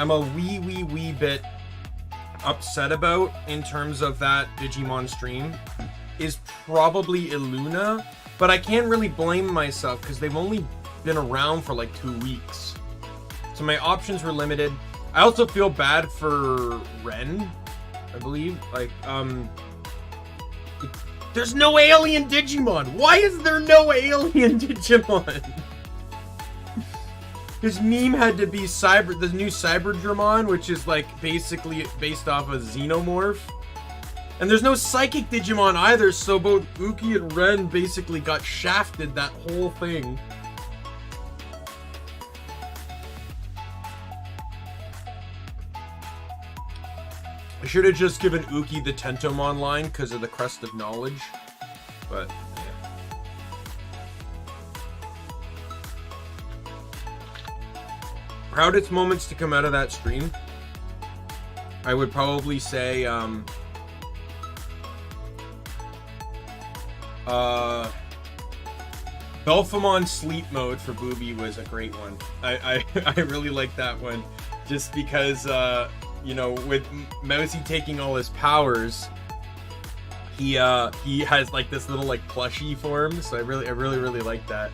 I'm a wee bit upset about in terms of that Digimon stream is probably Illuna, but I can't really blame myself because they've only been around for like 2 weeks. So my options were limited. I also feel bad for Ren, I believe. Like, there's no alien Digimon. Why is there no alien Digimon? His meme had to be the new Cyberdramon, which is like basically based off a Xenomorph. And there's no Psychic Digimon either, so both Uki and Ren basically got shafted that whole thing. I should have just given Uki the Tentomon line because of the Crest of Knowledge, but yeah. Proudest moments to come out of that stream, I would probably say Belphemon sleep mode for Booby was a great one. I really like that one, just because you know, with Mousy taking all his powers, he has like this little like plushie form, so I really like that.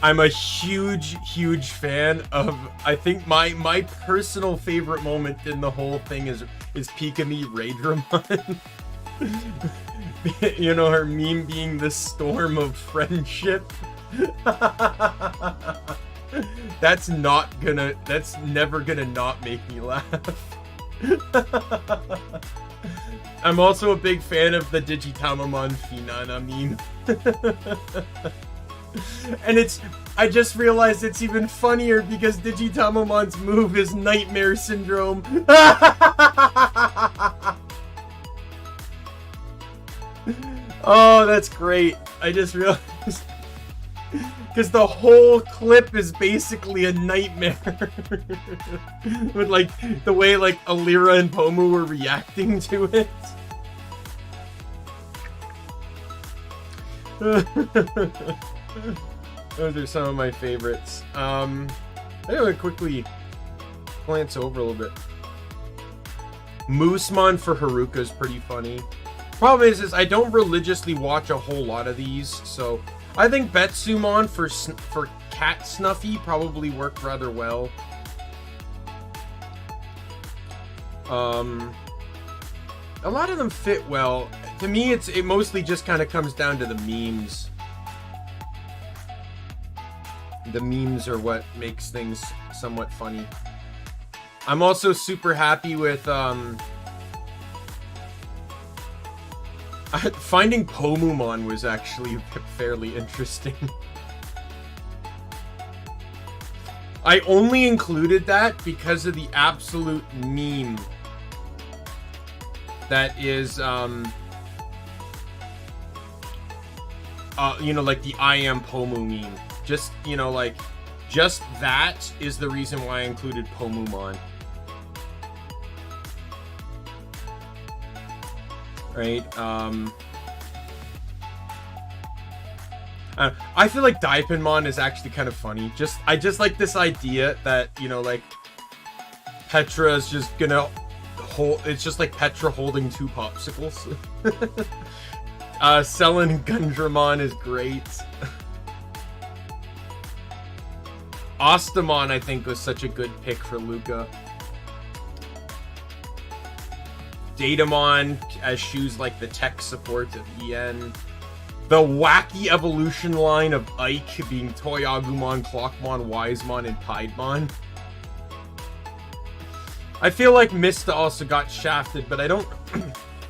I'm a huge fan of, I think my personal favorite moment in the whole thing is Pikami Raidramon. You know, her meme being the storm of friendship. That's never gonna not make me laugh. I'm also a big fan of the Digitamamon Finana meme. And I just realized it's even funnier because Digitamamon's move is Nightmare Syndrome. Oh, that's great. I just realized. Because the whole clip is basically a nightmare. With like, the way like Alira and Pomu were reacting to it. Those are some of my favorites. I'm gonna quickly glance over a little bit. Moosemon for Haruka is pretty funny. Problem is I don't religiously watch a whole lot of these, so I think Betsumon for Cat Snuffy probably worked rather well. A lot of them fit well. To me, it mostly just kind of comes down to the memes. The memes are what makes things somewhat funny. I'm also super happy with finding Pomumon was actually fairly interesting. I only included that because of the absolute meme that is you know, like the I am Pomu meme. Just, you know, like, just that is the reason why I included Pomumon. Right, I feel like Daipinmon is actually kind of funny. I just like this idea that, you know, like, Petra is just gonna hold, it's just like Petra holding 2 popsicles. Selen Gundramon is great. Ostamon, I think, was such a good pick for Luca. Datamon as shoes like the tech support of EN. The wacky evolution line of Ike being Toyagumon, Clockmon, Wisemon, and Piedmon. I feel like Mista also got shafted, but I don't...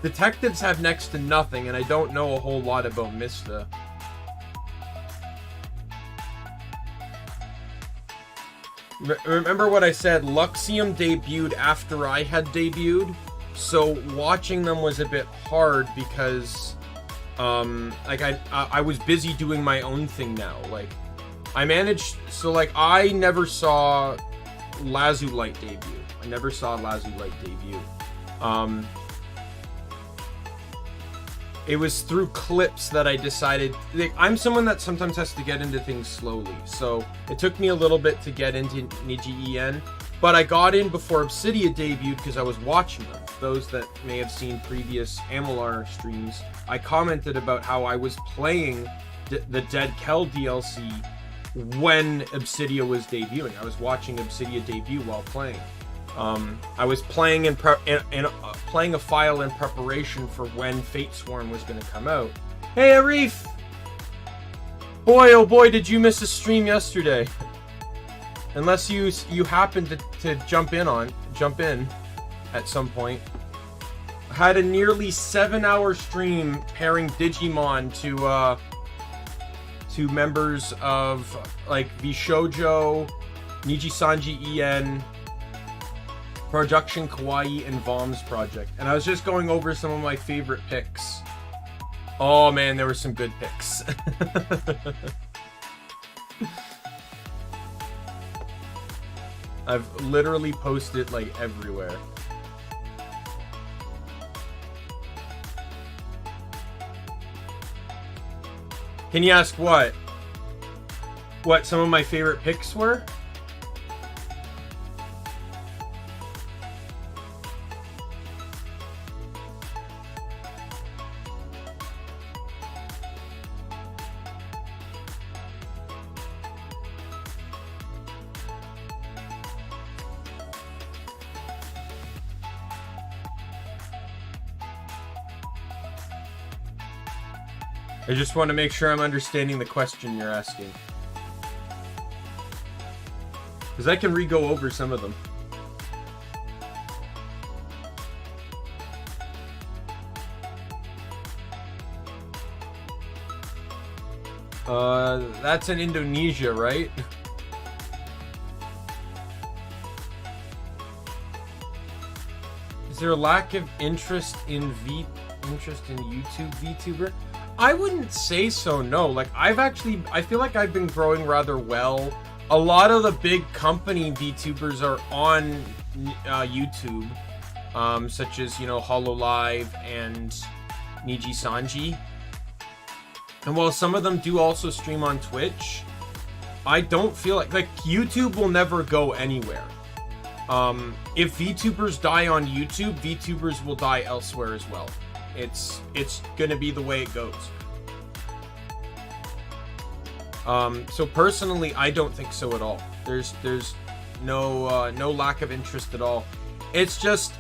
Detectives have next to nothing, and I don't know a whole lot about Mista. Remember what I said, Luxium debuted after I had debuted, so watching them was a bit hard because, like, I was busy doing my own thing now. Like, I managed, so, like, I never saw Lazulite debut. I never saw Lazulite debut. it was through clips that I decided, like, I'm someone that sometimes has to get into things slowly, so it took me a little bit to get into Niji-en, but I got in before Obsidia debuted because I was watching them. Those that may have seen previous Amalur streams, I commented about how I was playing the Dead Kell DLC when Obsidia was debuting. I was watching Obsidia debut while playing. I was playing playing a file in preparation for when Fatesworn was going to come out. Hey, Arif! Boy, oh boy, did you miss a stream yesterday? Unless you happened to jump in at some point. I had a nearly 7-hour stream pairing Digimon to members of like Vshoujo, Niji-sanji En, Production Kawaii, and Vom's project, and I was just going over some of my favorite picks. Oh man, there were some good picks. I've literally posted like everywhere. Can you ask what? What some of my favorite picks were? I just want to make sure I'm understanding the question you're asking, because I can re-go over some of them. That's in Indonesia, right? Is there a lack of interest in YouTube VTuber? I wouldn't say so, no. Like, I feel like I've been growing rather well. A lot of the big company VTubers are on YouTube, such as, HoloLive and Niji-sanji. And while some of them do also stream on Twitch, I don't feel like YouTube will never go anywhere. If VTubers die on YouTube, VTubers will die elsewhere as well. It's gonna be the way it goes. So personally, I don't think so at all. There's no lack of interest at all. It's just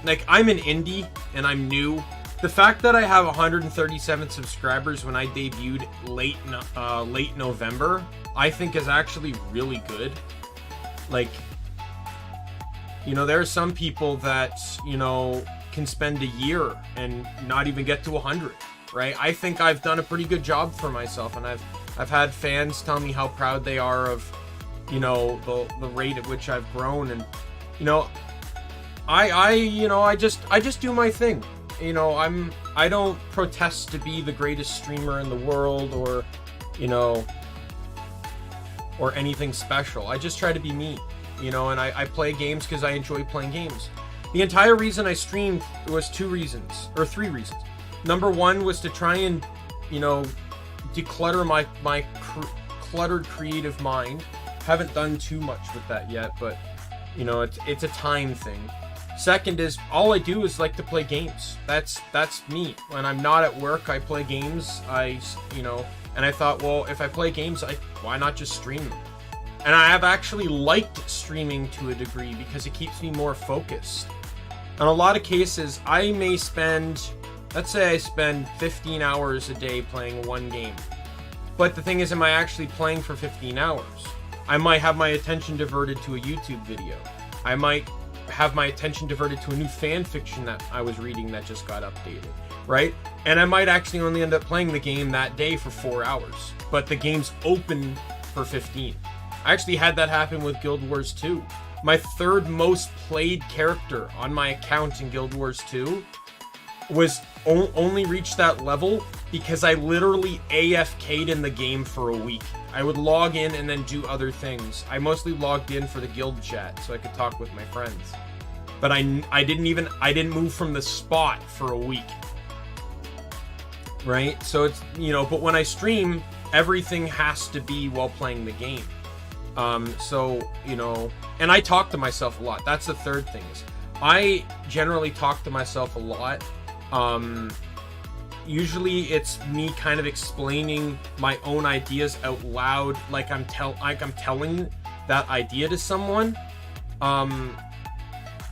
like, I'm an indie and I'm new. The fact that I have 137 subscribers when I debuted late November, I think is actually really good. Like, there are some people that can spend a year and not even get to 100, right? I think I've done a pretty good job for myself, and I've had fans tell me how proud they are of the rate at which I've grown, and I just do my thing. I don't protest to be the greatest streamer in the world or or anything special. I just try to be me, and I play games because I enjoy playing games. The entire reason I streamed was 3 reasons. Number one was to try and, declutter my cluttered creative mind. Haven't done too much with that yet, but, it's a time thing. Second is, all I do is like to play games. That's me. When I'm not at work, I play games. And I thought, well, if I play games, why not just stream them? And I have actually liked streaming to a degree because it keeps me more focused. In a lot of cases, I may spend, let's say I spend 15 hours a day playing one game. But the thing is, am I actually playing for 15 hours? I might have my attention diverted to a YouTube video. I might have my attention diverted to a new fan fiction that I was reading that just got updated, right? And I might actually only end up playing the game that day for 4 hours, but the game's open for 15. I actually had that happen with Guild Wars 2. My 3rd most played character on my account in Guild Wars 2 was only reached that level because I literally AFK'd in the game for a week. I would log in and then do other things. I mostly logged in for the guild chat so I could talk with my friends. But I didn't move from the spot for a week. right? So it's, you know, but when I stream, everything has to be while playing the game. So, you know, and I talk to myself a lot. That's the third thing is I generally talk to myself a lot. Usually it's me kind of explaining my own ideas out loud, like I'm telling that idea to someone.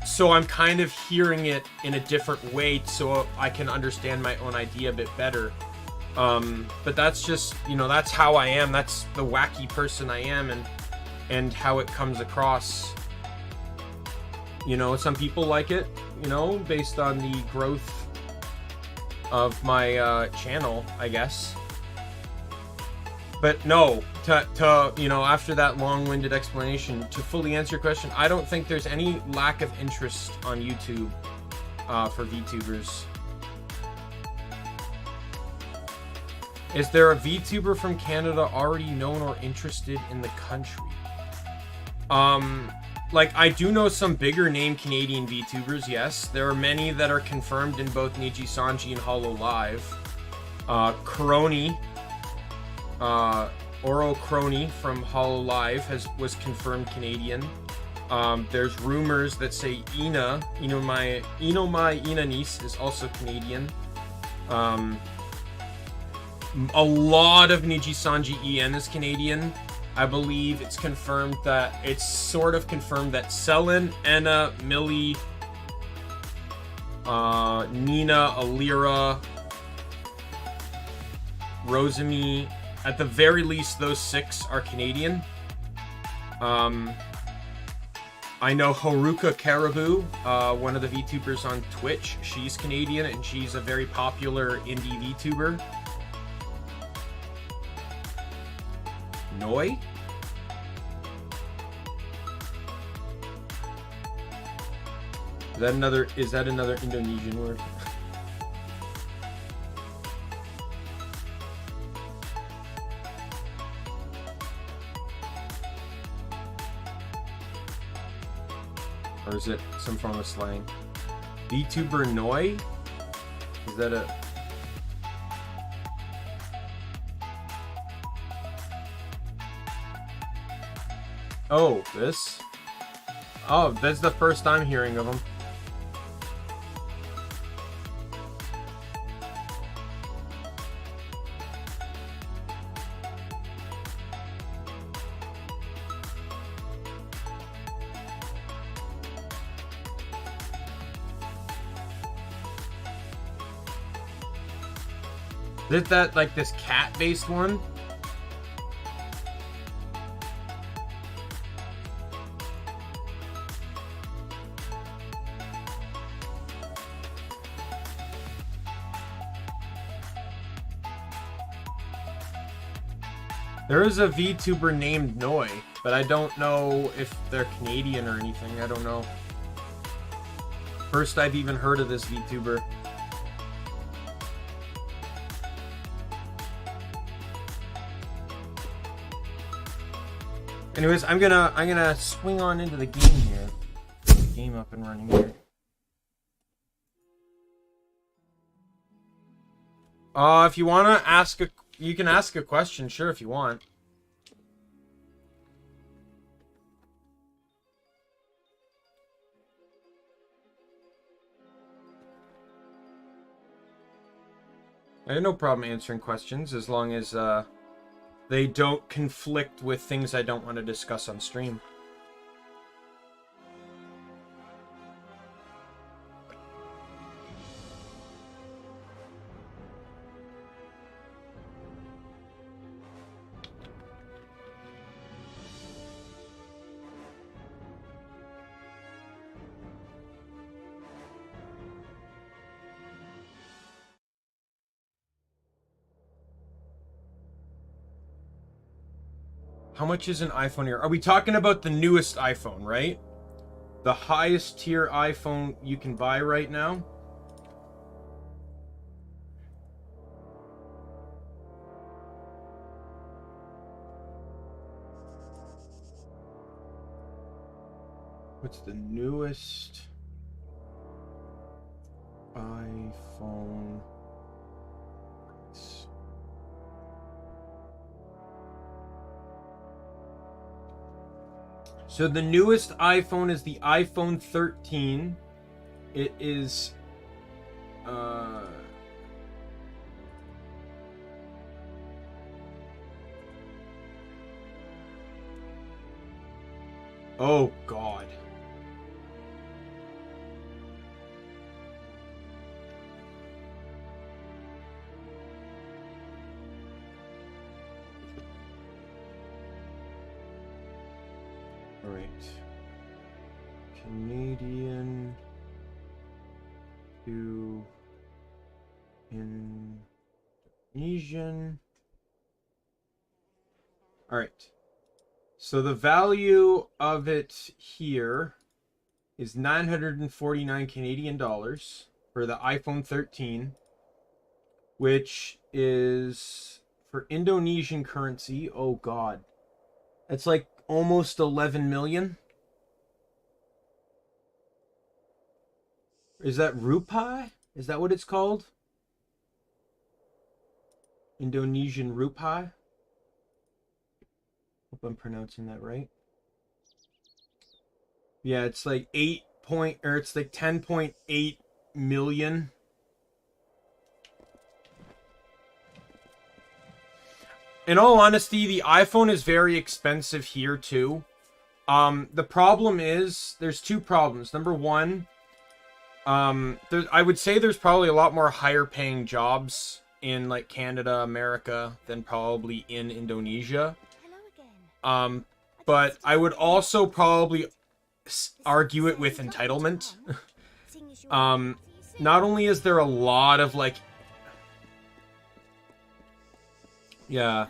So I'm kind of hearing it in a different way so I can understand my own idea a bit better. But that's just, you know, that's how I am. That's the wacky person I am, and how it comes across. You know, some people like it, you know, based on the growth of my channel, I guess. But no, to you know, after that long-winded explanation, to fully answer your question, I don't think there's any lack of interest on YouTube for VTubers. Is there a VTuber from Canada already known or interested in the country? Like, I do know some bigger name Canadian VTubers, yes. There are many that are confirmed in both Nijisanji and Hollow Live. Crony, Oro Crony from Hollow Live was confirmed Canadian. There's rumors that say Inomai Inanis is also Canadian. A lot of Nijisanji EN is Canadian. I believe it's confirmed that Selen, Enna, Millie, Nina, Alira, Rosemi, at the very least those 6 are Canadian. I know Haruka Caribou, one of the VTubers on Twitch. She's Canadian and she's a very popular indie VTuber. Noi? Is that another Indonesian word? Or is it some form of slang? VTuber Noi? Is that a... Oh, this? Oh, that's the first I'm hearing of them. Is that like this cat-based one? There is a VTuber named Noi, but I don't know if they're Canadian or anything. I don't know. First I've even heard of this VTuber. Anyways, I'm gonna swing on into the game here. Get the game up and running here. If you wanna ask you can ask a question, sure, if you want. I have no problem answering questions as long as they don't conflict with things I don't want to discuss on stream. How much is an iPhone here? Are we talking about the newest iPhone, right? The highest tier iPhone you can buy right now? What's the newest iPhone So the newest iPhone is the iPhone 13. It is oh god. All right. Canadian to Indonesian. All right. So the value of it here is 949 Canadian dollars for the iPhone 13, which is for Indonesian currency. Oh god. It's like almost 11 million. Is that rupiah? Is that what it's called? Indonesian rupiah? Hope I'm pronouncing that right. Yeah, it's like 10.8 million. In all honesty, the iPhone is very expensive here too. The problem is there's two problems. Number one, I would say there's probably a lot more higher paying jobs in like Canada, America than probably in Indonesia. But I would also probably argue it with entitlement. Not only is there a lot of like, yeah,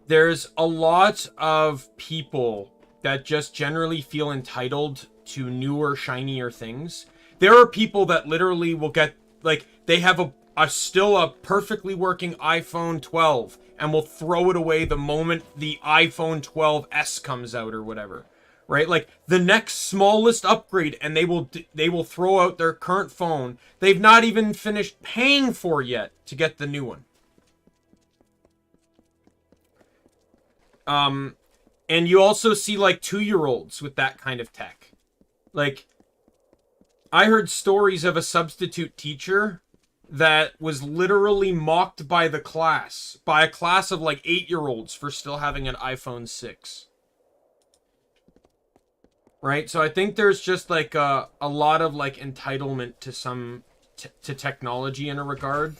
there's a lot of people that just generally feel entitled to newer, shinier things. There are people that literally will get, like, they have still a perfectly working iPhone 12 and will throw it away the moment the iPhone 12s comes out or whatever. Right? Like, the next smallest upgrade, and they will throw out their current phone they've not even finished paying for yet to get the new one. And you also see, like, 2-year-olds with that kind of tech. Like, I heard stories of a substitute teacher that was literally mocked by the class, by a class of, like, 8-year-olds for still having an iPhone 6. Right? So I think there's just, like, a lot of, like, entitlement to some... to technology in a regard.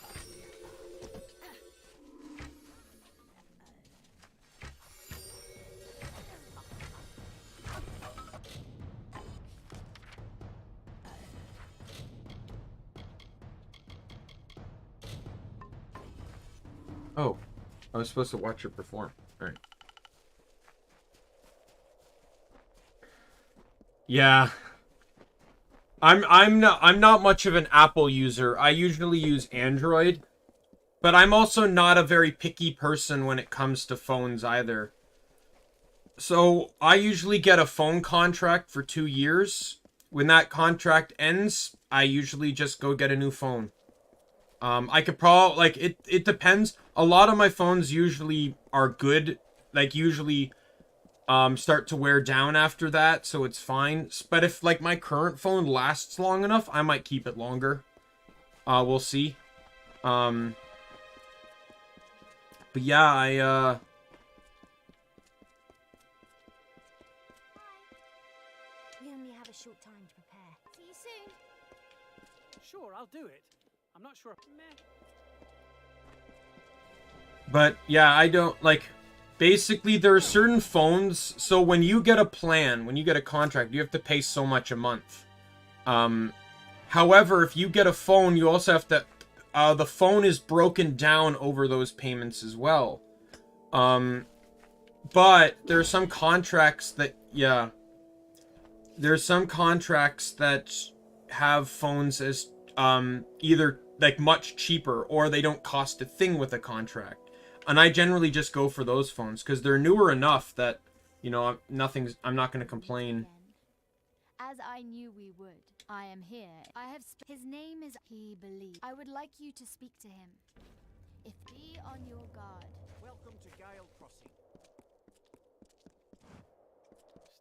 Oh, I was supposed to watch her perform. All right. Yeah. I'm not much of an Apple user. I usually use Android, but I'm also not a very picky person when it comes to phones either. So, I usually get a phone contract for 2 years. When that contract ends, I usually just go get a new phone. I could probably, like, it depends. A lot of my phones usually are good. Like, usually, start to wear down after that, so it's fine. But if, like, my current phone lasts long enough, I might keep it longer. We'll see. But yeah, We only have a short time to prepare. See you soon. Sure, I'll do it. I'm not sure. Meh. But yeah, I don't, like, basically there are certain phones, so when you get a plan, when you get a contract, you have to pay so much a month. However, if you get a phone, you also have to, the phone is broken down over those payments as well. But there are some contracts that, yeah, there's some contracts that have phones as, either, like, much cheaper, or they don't cost a thing with a contract. And I generally just go for those phones, because they're newer enough that, you know, I'm not going to complain. As I knew we would, I am here. His name is He Believes. I would like you to speak to him. If be on your guard. Welcome to Gale Crossing.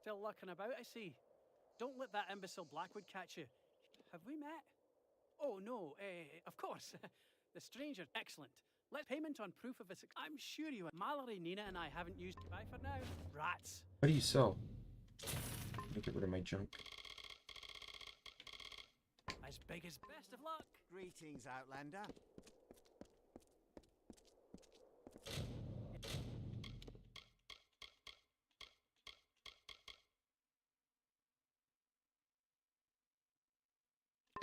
Still lurking about, I see. Don't let that imbecile Blackwood catch you. Have we met? Oh, no, of course. The stranger, excellent. Let payment on proof of a I'm sure you Mallory, Nina, and I haven't used goodbye for now. Rats. What do you sell? Let me get rid of my junk. As big as best of luck. Greetings, Outlander.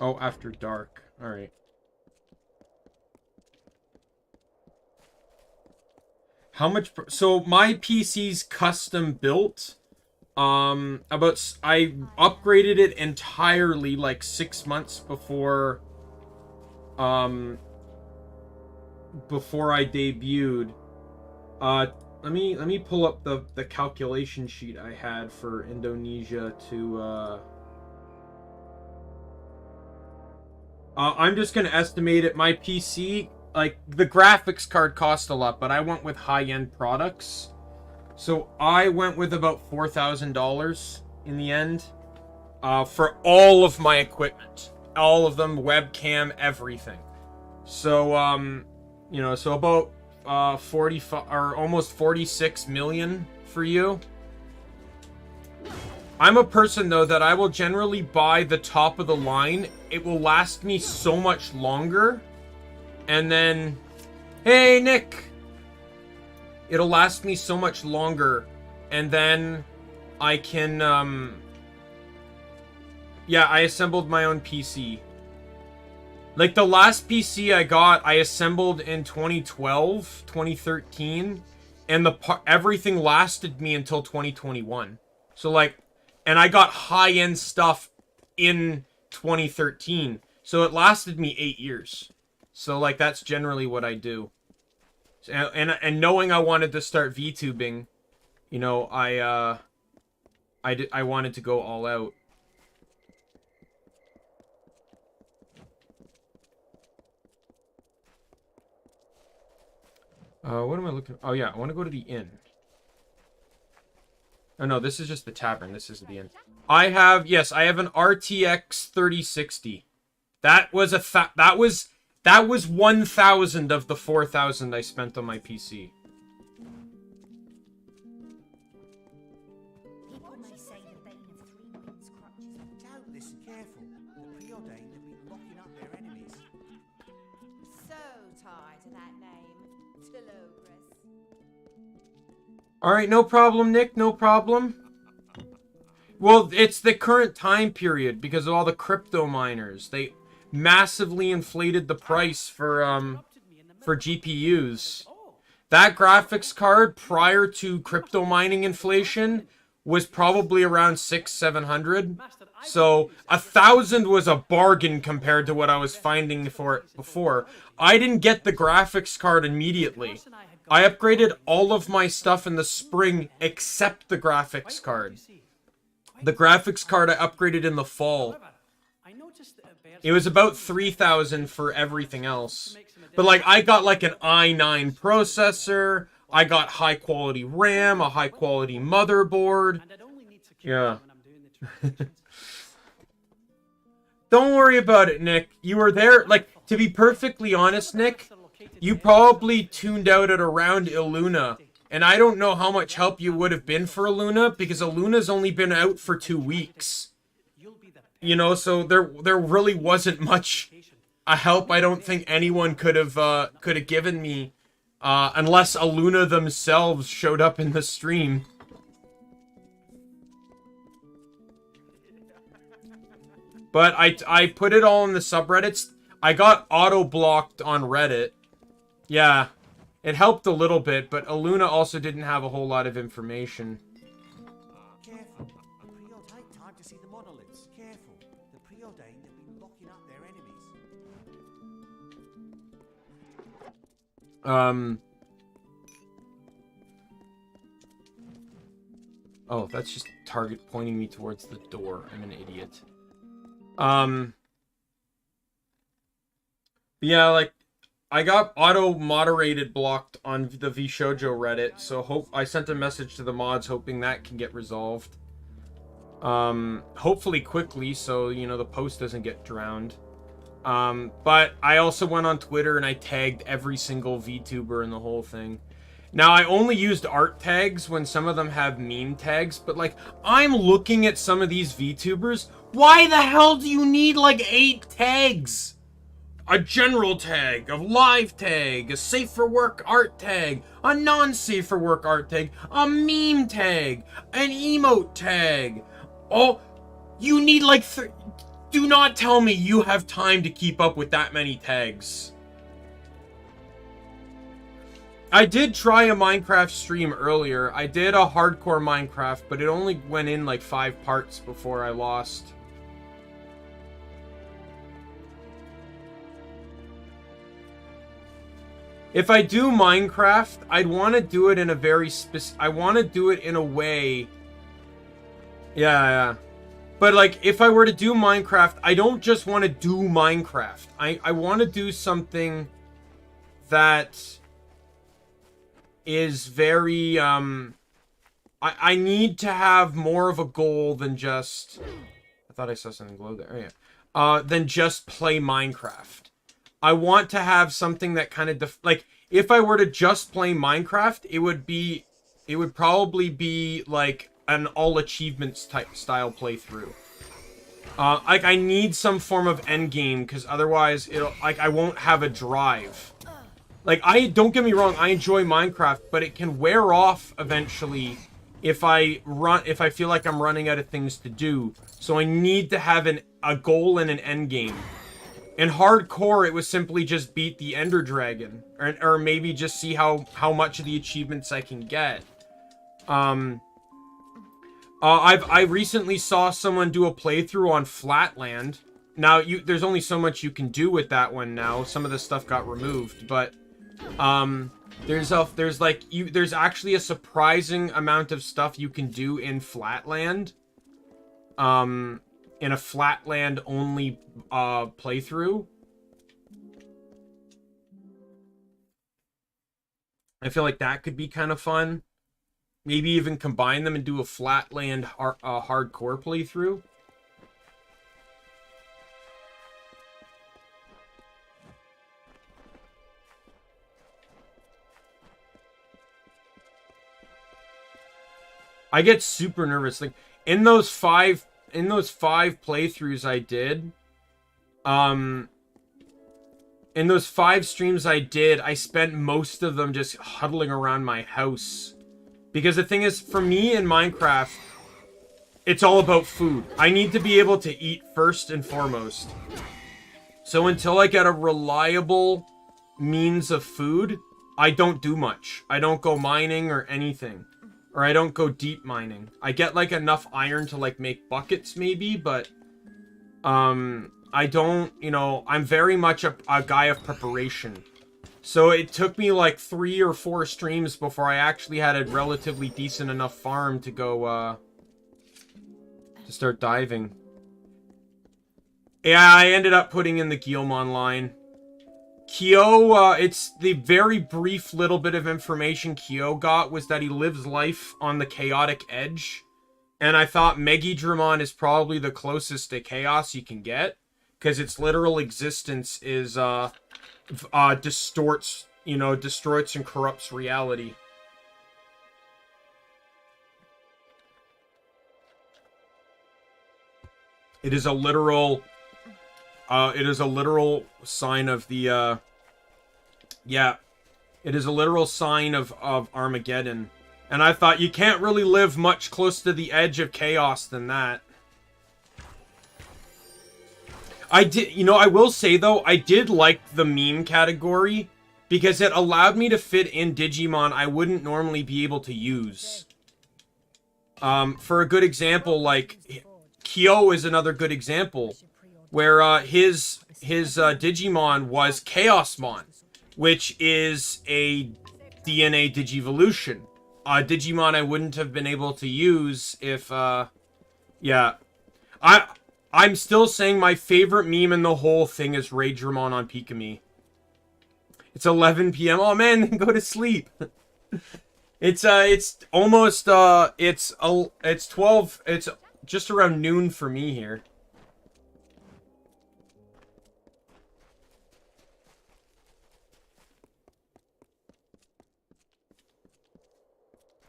Oh, after dark. All right. How much? So my PC's custom built. I upgraded it entirely like 6 months before. Before I debuted. Let me pull up the calculation sheet I had for Indonesia to. I'm just gonna estimate it. My PC, like, the graphics card cost a lot, but I went with high-end products. So I went with about $4,000 in the end. For all of my equipment. All of them, webcam, everything. So, you know, so about 45 or almost 46 million for you. I'm a person, though, that I will generally buy the top of the line. It will last me so much longer. And then... Hey, Nick! It'll last me so much longer. And then I can... Yeah, I assembled my own PC. Like, the last PC I got, I assembled in 2012, 2013. And everything lasted me until 2021. So, like... And I got high-end stuff in 2013. So it lasted me 8 years. So, like, that's generally what I do. And knowing I wanted to start VTubing, you know, I wanted to go all out. What am I looking... Oh, yeah, I want to go to the inn. Oh, no, this is just the tavern. This is the inn. I have an RTX 3060. That was that was 1,000 of the 4,000 I spent on my PC. People may say that Bane of Three Wings crutches. Don't listen careful. The preordained have been locking up their enemies. So tied to that name, Telogris. Alright, no problem, Nick. No problem. Well, it's the current time period because of all the crypto miners. They massively inflated the price for GPUs. That graphics card prior to crypto mining inflation was probably around 600-700. So 1,000 was a bargain compared to what I was finding for it before. I didn't get the graphics card immediately. I upgraded all of my stuff in the spring except the graphics card. The graphics card I upgraded in the fall. It was about 3,000 for everything else. But, like, I got, like, an i9 processor. I got high-quality RAM, a high-quality motherboard. Yeah. Don't worry about it, Nick. You were there. Like, to be perfectly honest, Nick, you probably tuned out at around Illuna. And I don't know how much help you would have been for Illuna, because Illuna's only been out for 2 weeks. You know, so there really wasn't much a help I don't think anyone could have given me, unless Illuna themselves showed up in the stream. But I put it all in the subreddits. I got auto-blocked on Reddit. Yeah, it helped a little bit, but Illuna also didn't have a whole lot of information. Careful. The preordained take time to see the monoliths. Careful. The preordained have been locking up their enemies. Oh, that's just target pointing me towards the door. I'm an idiot. Yeah, like, I got auto-moderated blocked on the VShojo Reddit, so I sent a message to the mods hoping that can get resolved. Hopefully quickly, so, you know, the post doesn't get drowned. But I also went on Twitter and I tagged every single VTuber in the whole thing. Now, I only used art tags when some of them have meme tags, but, like, I'm looking at some of these VTubers. Why the hell do you need, like, 8 tags? A general tag, a live tag, a safe for work art tag, a non-safe for work art tag, a meme tag, an emote tag. Oh, you need, like, do not tell me you have time to keep up with that many tags. I did try a Minecraft stream earlier. I did a hardcore Minecraft, but it only went in like 5 parts before I lost. If I do Minecraft, I'd want to do it in a very I want to do it in a way. Yeah. But, like, if I were to do Minecraft, I don't just want to do Minecraft. I want to do something that is very, I need to have more of a goal than just... I thought I saw something glow there. Oh, yeah. Than just play Minecraft. I want to have something that kind of... like, if I were to just play Minecraft, it would probably be, like, an all achievements type style playthrough. Like, I need some form of endgame, because otherwise I won't have a drive. Like, don't get me wrong, I enjoy Minecraft, but it can wear off eventually if I feel like I'm running out of things to do. So I need to have a goal and an endgame. In hardcore, it was simply just beat the Ender Dragon, or maybe just see how much of the achievements I can get. I recently saw someone do a playthrough on Flatland. Now, there's only so much you can do with that one now. Some of the stuff got removed, but there's actually a surprising amount of stuff you can do in Flatland. In a Flatland only playthrough. I feel like that could be kind of fun. Maybe even combine them and do a Flatland hardcore playthrough. I get super nervous. Like, in those five playthroughs I did, in those 5 streams I did, I spent most of them just huddling around my house. Because the thing is, for me in Minecraft, it's all about food. I need to be able to eat first and foremost. So until I get a reliable means of food, I don't do much. I don't go mining or anything. Or I don't go deep mining. I get, like, enough iron to, like, make buckets, maybe, but... I don't, you know... I'm very much a guy of preparation. So it took me, like, 3 or 4 streams before I actually had a relatively decent enough farm to go, to start diving. Yeah, I ended up putting in the Guillemon line. Kyo, it's the very brief little bit of information Kyo got was that he lives life on the chaotic edge. And I thought Megidramon is probably the closest to chaos you can get. Because its literal existence is, distorts and corrupts reality. It is a literal sign of the, yeah. It is a literal sign of Armageddon. And I thought, you can't really live much closer to the edge of chaos than that. I will say, though, I did like the meme category, because it allowed me to fit in Digimon I wouldn't normally be able to use. For a good example, like, Kyo is another good example, where his Digimon was Chaosmon, which is a DNA Digivolution. Digimon I wouldn't have been able to use if, yeah. I'm still saying my favorite meme in the whole thing is Raidramon on Pikami. It's 11 p.m. Oh man, then go to sleep. It's almost, it's 12, it's just around noon for me here.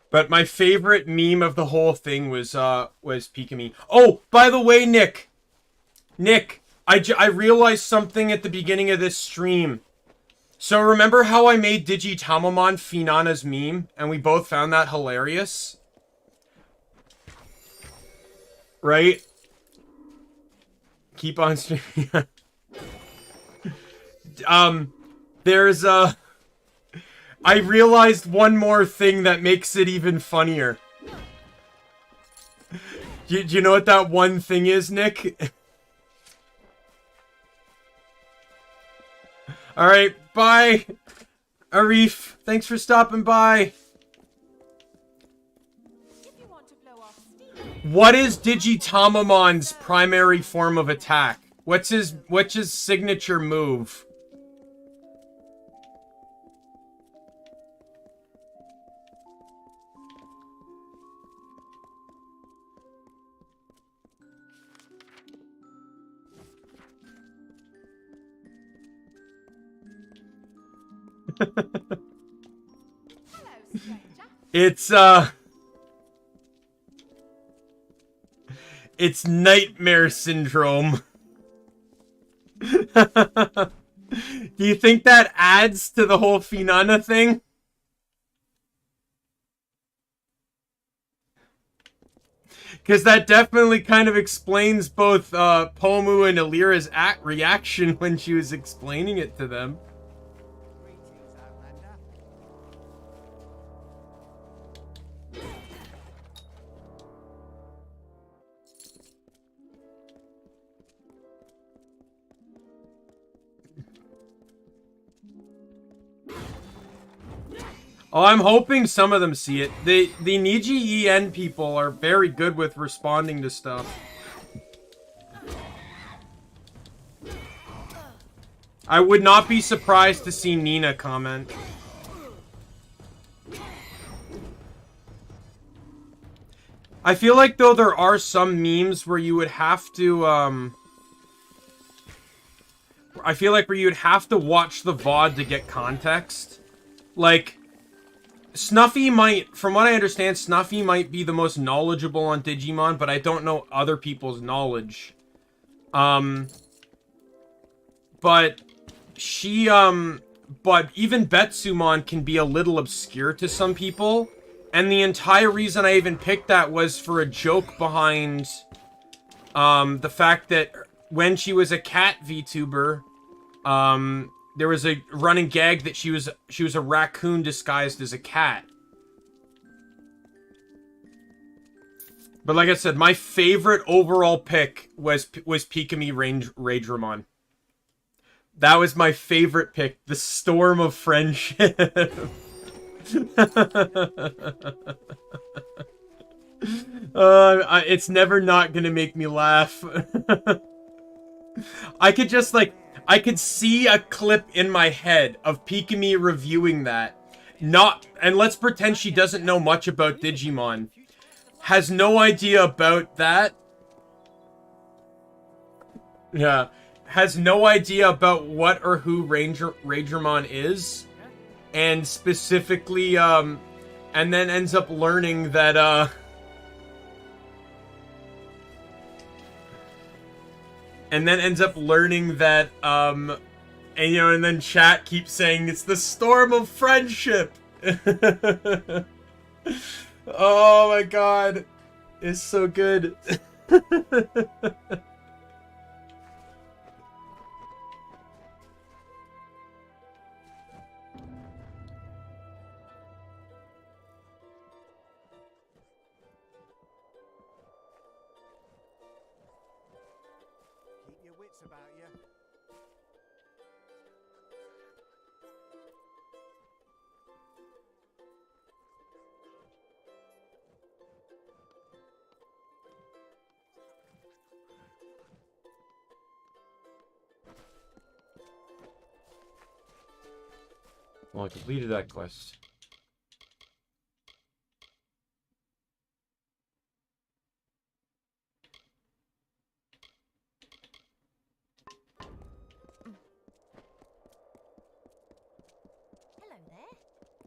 But my favorite meme of the whole thing was Pikami. Oh, by the way, Nick, I realized something at the beginning of this stream. So remember how I made Digitamamon Finana's meme, and we both found that hilarious? Right? Keep on streaming. There's I realized one more thing that makes it even funnier. Do you know what that one thing is, Nick? Alright, bye! Arif, thanks for stopping by. If you want to blow off steam, What is Digitamamon's primary form of attack? What's his signature move? hello, stranger. It's nightmare syndrome. Do you think that adds to the whole Finana thing? Because that definitely kind of explains both Pomu and Alira's reaction when she was explaining it to them. Greetings, Outlander. Oh, I'm hoping some of them see it. The Niji EN people are very good with responding to stuff. I would not be surprised to see Nina comment. I feel like, though, there are some memes where you would have to, I feel like where you would have to watch the VOD to get context. Like, Snuffy might, from what I understand, Snuffy might be the most knowledgeable on Digimon, but I don't know other people's knowledge. But she, but even Betsumon can be a little obscure to some people. And the entire reason I even picked that was for a joke behind, the fact that when she was a cat VTuber, there was a running gag that she was a raccoon disguised as a cat. But like I said, my favorite overall pick was Pikami Raidramon. That was my favorite pick. The Storm of Friendship. It's never not gonna make me laugh. I could just like... I could see a clip in my head of Pikami reviewing that. And let's pretend she doesn't know much about Digimon. Has no idea about that. Yeah. Has no idea about what or who Raidramon is. And specifically, and then ends up learning that, and then ends up learning that, and you know, and then chat keeps saying it's the Storm of Friendship. Oh my god. It's so good. Keep your wits about you. Well, I completed that quest.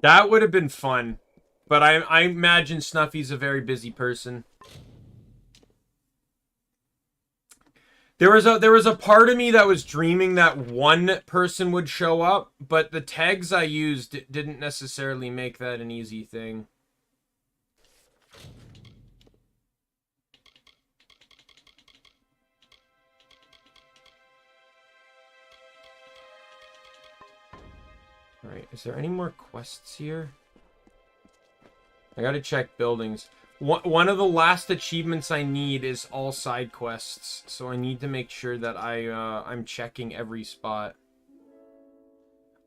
That would have been fun. But I imagine Snuffy's a very busy person. There was a part of me that was dreaming that one person would show up, but the tags I used didn't necessarily make that an easy thing. Alright, is there any more quests here? I gotta check buildings. One of the last achievements I need is all side quests, so I need to make sure that I'm checking every spot.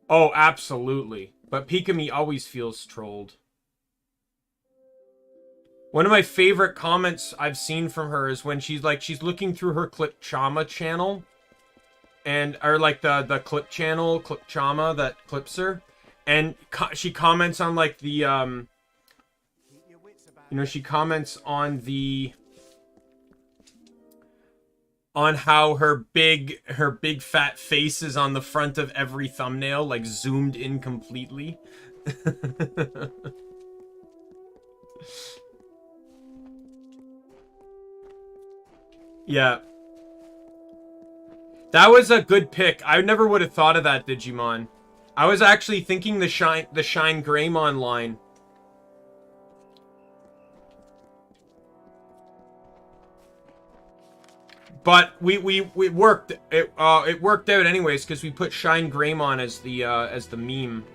Oh, absolutely. But Pikami always feels trolled. One of my favorite comments I've seen from her is when she's looking through her Clipchama channel, or like the clip channel, Clipchama that clips her, and she comments on like the you know, she comments on how her big fat face is on the front of every thumbnail, like zoomed in completely. Yeah. That was a good pick. I never would have thought of that, Digimon. I was actually thinking the Shine Greymon line. But we worked it worked out anyways because we put Shine Greymon as the meme.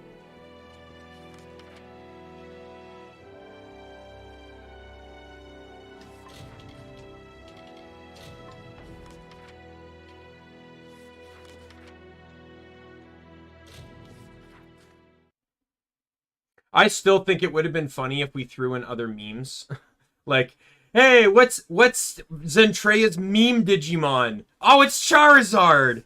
I still think it would have been funny if we threw in other memes. Like, hey, what's Zentreya's meme Digimon? Oh, it's Charizard!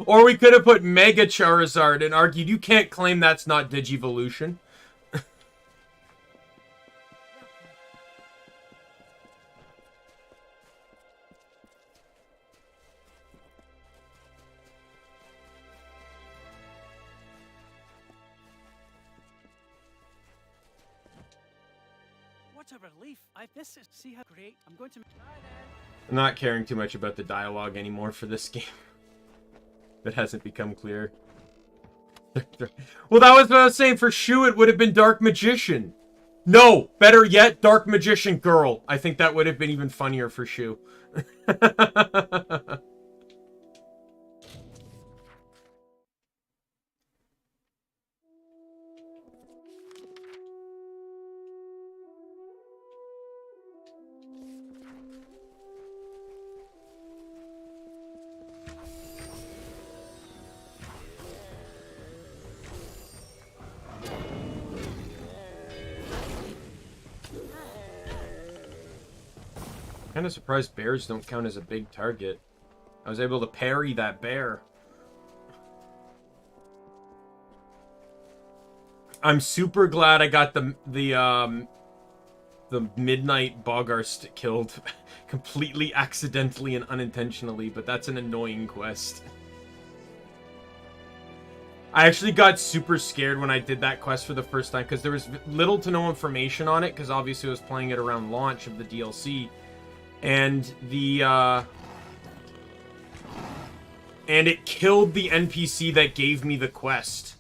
Or we could have put Mega Charizard and argued, you can't claim that's not Digivolution. What a relief. See how great. I'm going to... I'm not caring too much about the dialogue anymore for this game. That hasn't become clear. Well, that was what I was saying. For Shu, it would have been Dark Magician. No, better yet, Dark Magician Girl. I think that would have been even funnier for Shu. Kind of surprised bears don't count as a big target. I was able to parry that bear. I'm super glad I got the Midnight Bogarst killed completely accidentally and unintentionally, but that's an annoying quest. I actually got super scared when I did that quest for the first time because there was little to no information on it because obviously I was playing it around launch of the DLC. And and it killed the NPC that gave me the quest.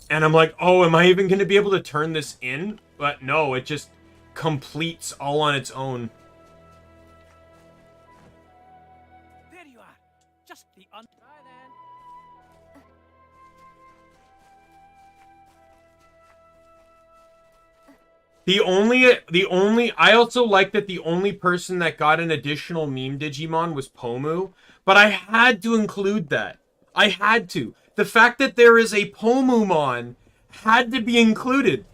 And I'm like, oh, am I even going to be able to turn this in? But no, it just completes all on its own. There you are. Just the then. I also like that the only person that got an additional meme Digimon was Pomu, but I had to include that. I had to. The fact that there is a Pomumon had to be included.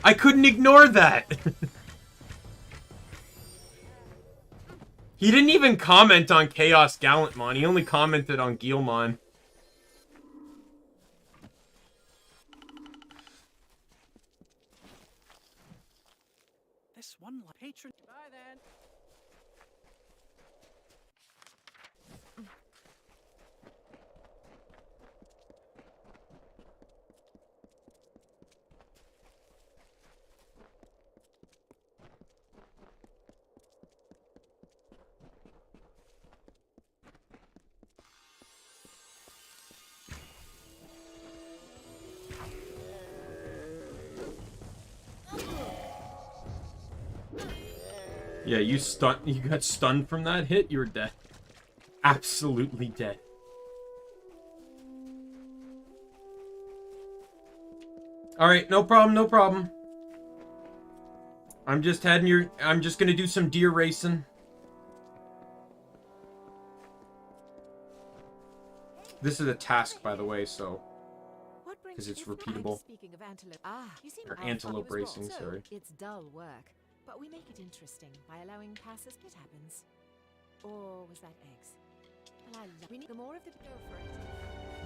I couldn't ignore that. He didn't even comment on Chaos Gallantmon. He only commented on Guilmon. This one patron. Bye then. Yeah, you got stunned from that hit, you're dead. Absolutely dead. Alright, no problem, no problem. I'm just gonna do some deer racing. This is a task, by the way, so... Because it's repeatable. Speaking of antelope, you seem Or antelope racing, so sorry. it's dull work, but we make it interesting by allowing passes. It happens. Or was that eggs? Well, we need the more of the go for it.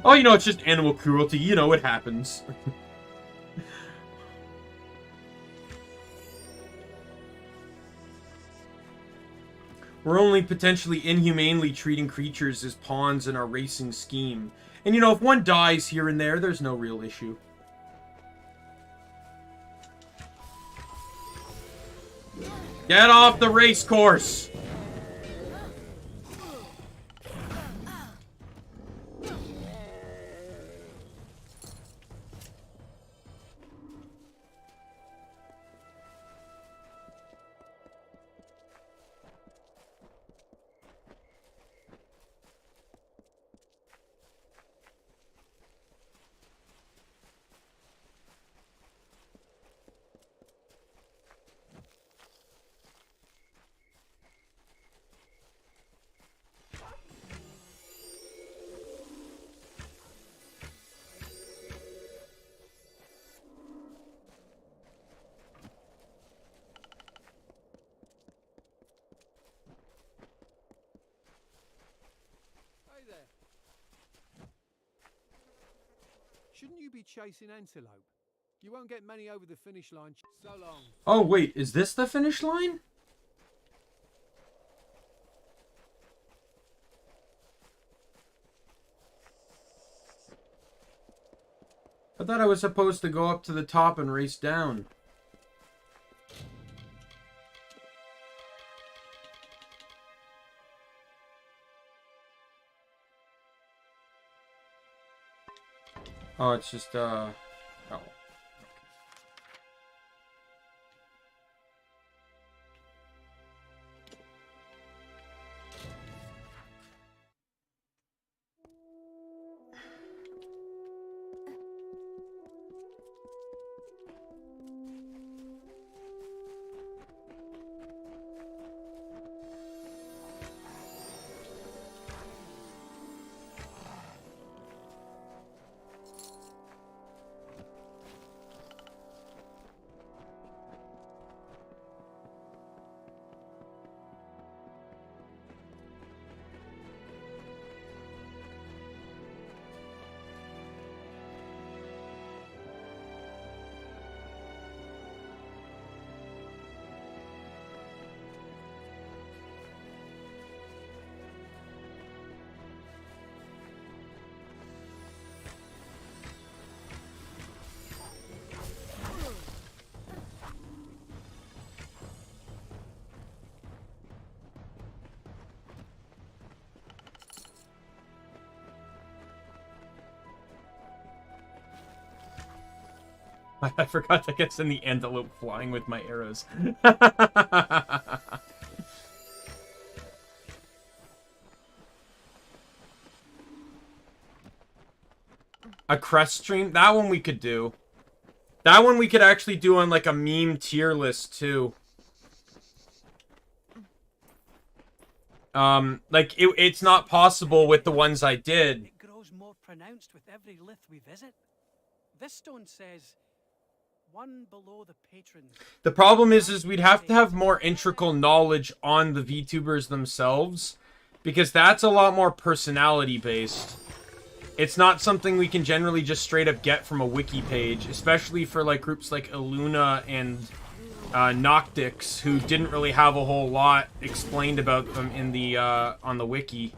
Oh, you know, it's just animal cruelty. You know, it happens. We're only potentially inhumanely treating creatures as pawns in our racing scheme. And you know, if one dies here and there, there's no real issue. Get off the race course! Shouldn't you be chasing antelope? You won't get many over the finish line. So long. Oh, wait, is this the finish line? I thought I was supposed to go up to the top and race down. Oh, it's just, oh. I forgot to get in the antelope flying with my arrows. A crest stream? That one we could do. That one we could actually do on like a meme tier list too. Like it's not possible with the ones I did. It grows more pronounced with every lith we visit. This stone says one below the patrons. The problem is we'd have to have more integral knowledge on the VTubers themselves, because that's a lot more personality based. It's not something we can generally just straight up get from a wiki page, especially for like groups like Illuna and Noctix, who didn't really have a whole lot explained about them in the on the wiki.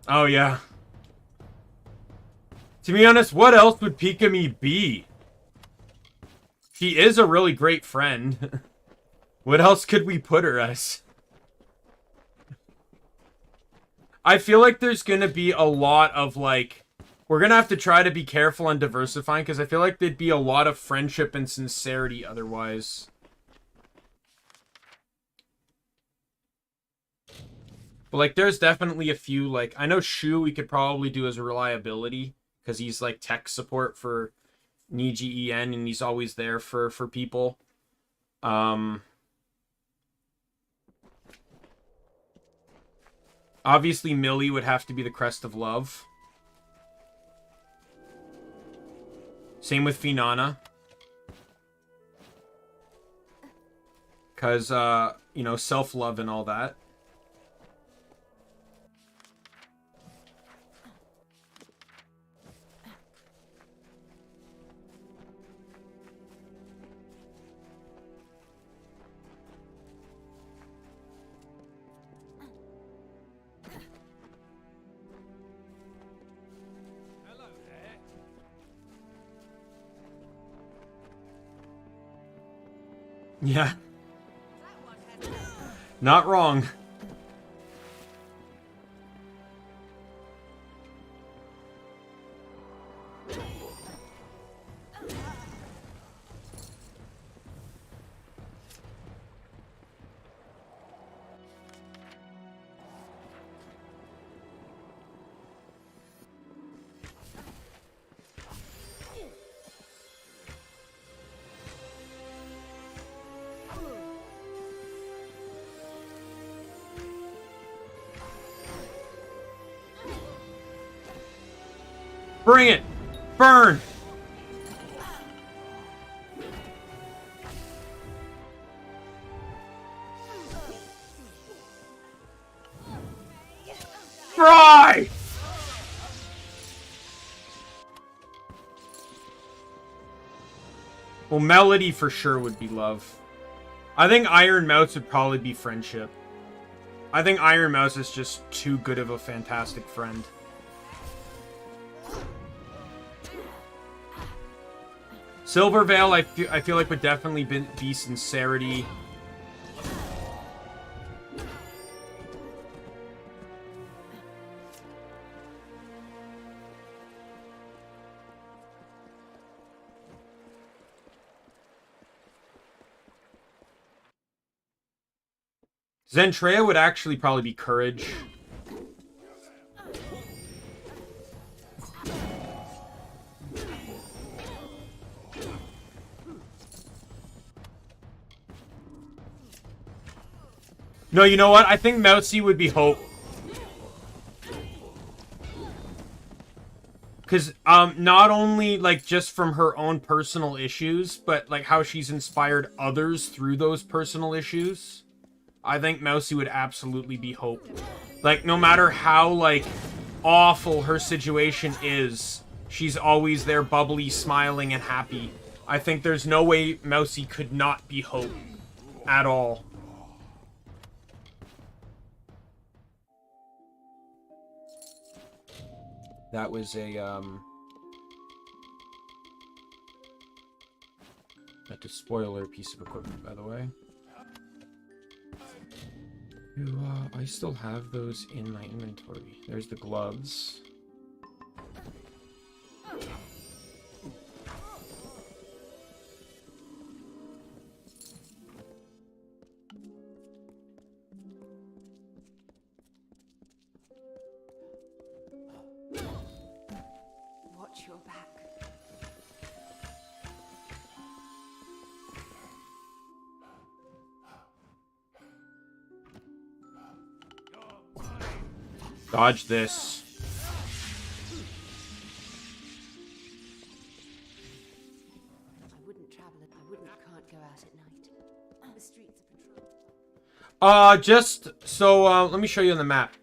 Oh yeah. To be honest, what else would Pikami be? She is a really great friend. What else could we put her as? I feel like there's gonna be a lot of, like, We're gonna have to try to be careful on diversifying, because I feel like there'd be a lot of friendship and sincerity otherwise. But, like, there's definitely a few, like, I know Shu we could probably do as a reliability, because he's, like, tech support for Niji En, and he's always there for people. Obviously, Millie would have to be the crest of love. Same with Finana. Because, you know, self-love and all that. Hello there. Yeah. Not wrong. Bring it! Burn! Fry! Well, Melody for sure would be love. I think Iron Mouse would probably be friendship. I think Iron Mouse is just too good of a fantastic friend. Silvervale, I feel like would definitely be sincerity. Zentreya would actually probably be courage. No, you know what? I think Mousy would be hope. Because, not only, like, just from her own personal issues, but, like, how she's inspired others through those personal issues. I think Mousy would absolutely be hope. Like, no matter how, like, awful her situation is, she's always there bubbly, smiling, and happy. I think there's no way Mousy could not be hope. At all. That was that's a spoiler piece of equipment, by the way. I still have those in my inventory. There's the gloves. Watch your back. Dodge this. Can't go out at night. The streets are patrolled. Just so let me show you on the map.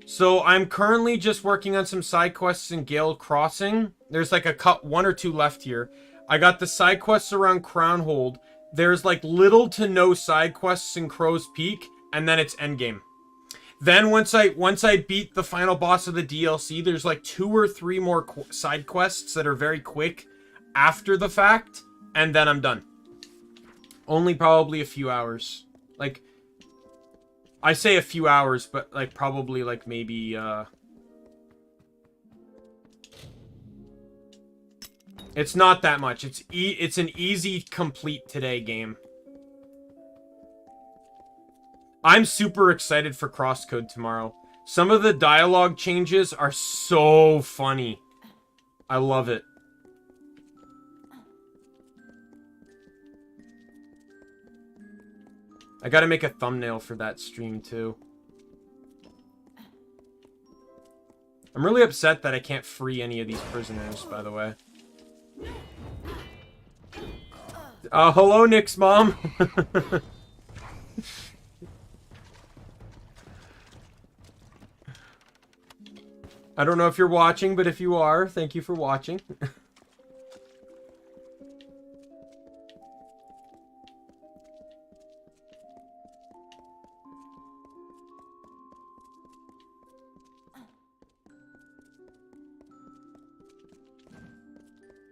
So I'm currently just working on some side quests in Gale Crossing. There's like one or two left here. I got the side quests around Crownhold. There's like little to no side quests in Crow's Peak, and then it's endgame. Then once I beat the final boss of the DLC, there's like 2 or 3 more side quests that are very quick after the fact, and then I'm done. Only probably a few hours. Like, I say a few hours, but like probably like maybe It's not that much. It's an easy complete today game. I'm super excited for Crosscode tomorrow. Some of the dialogue changes are so funny. I love it. I gotta make a thumbnail for that stream too. I'm really upset that I can't free any of these prisoners, by the way. Hello, Nick's mom. I don't know if you're watching, but if you are, thank you for watching.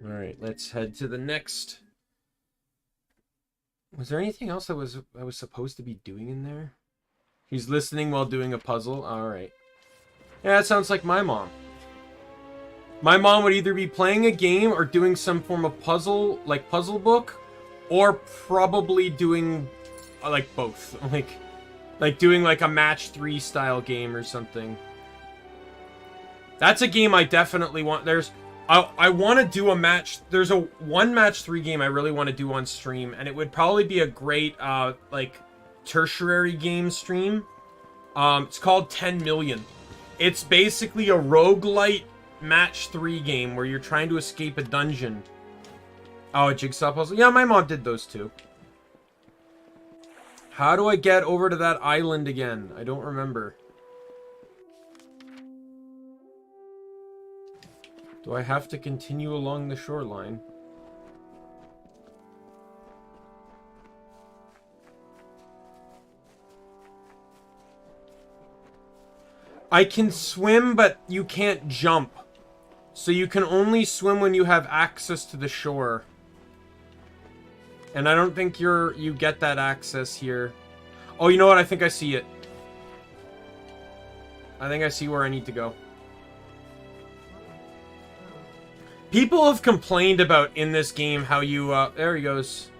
All right, let's head to the next. Was there anything else I was supposed to be doing in there? He's listening while doing a puzzle. All right. Yeah, that sounds like my mom. My mom would either be playing a game or doing some form of puzzle, like puzzle book, or probably doing like both. Like doing like a match 3 style game or something. That's a game I definitely want. I want to do a match. There's a one match 3 game I really want to do on stream, and it would probably be a great like tertiary game stream. It's called 10 Million. It's basically a roguelite match 3 game where you're trying to escape a dungeon. Oh, a jigsaw puzzle. Yeah, my mom did those too. How do I get over to that island again? I don't remember. Do I have to continue along the shoreline? I can swim, but you can't jump. So you can only swim when you have access to the shore. And I don't think you get that access here. Oh, you know what? I think I see it. I think I see where I need to go. People have complained about in this game how you, there he goes.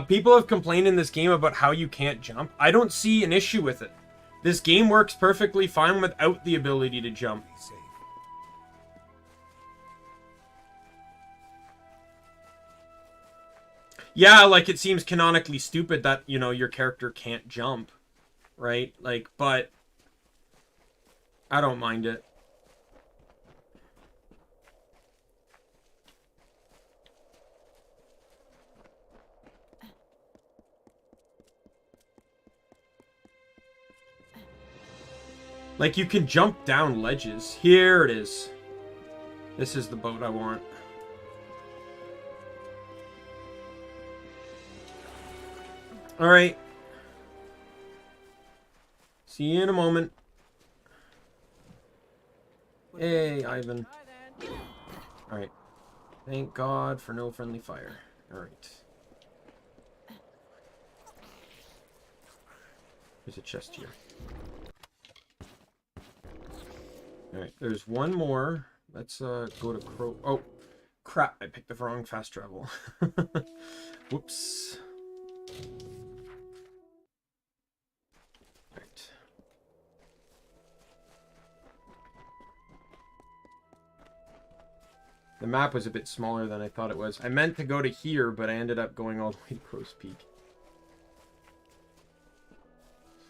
People have complained in this game about how you can't jump. I don't see an issue with it. This game works perfectly fine without the ability to jump. Yeah, like, it seems canonically stupid that, you know, your character can't jump. Right? Like, but I don't mind it. Like, you can jump down ledges. Here it is. This is the boat I want. Alright. See you in a moment. Hey, Ivan. Alright. Thank God for no friendly fire. Alright. There's a chest here. Alright, there's one more. Let's go to Crow. Oh, crap. I picked the wrong fast travel. Whoops. Alright. The map was a bit smaller than I thought it was. I meant to go to here, but I ended up going all the way to Crow's Peak.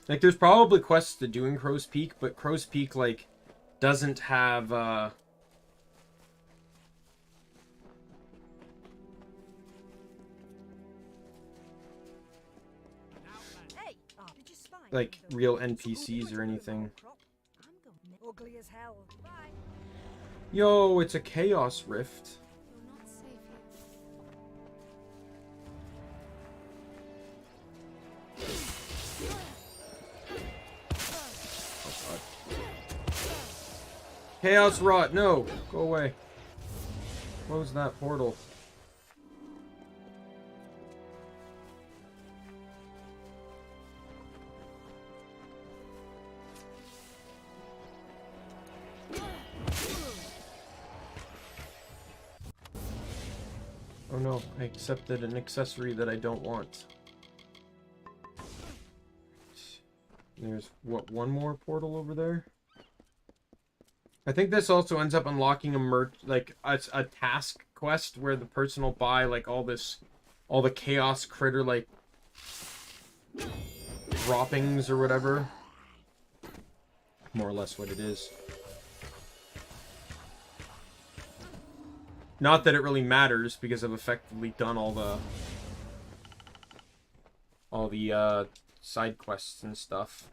Like, there's probably quests to do in Crow's Peak, but Crow's Peak, like, doesn't have, like, real NPCs or anything. Ugly as hell. Bye. Yo, it's a Chaos Rift. Will not save you. Oh, God. Chaos Rot, no! Go away. Close that portal. Oh no, I accepted an accessory that I don't want. There's, what, one more portal over there? I think this also ends up unlocking a task quest where the person will buy, like, all the chaos critter, like, droppings or whatever. More or less what it is. Not that it really matters, because I've effectively done all the side quests and stuff.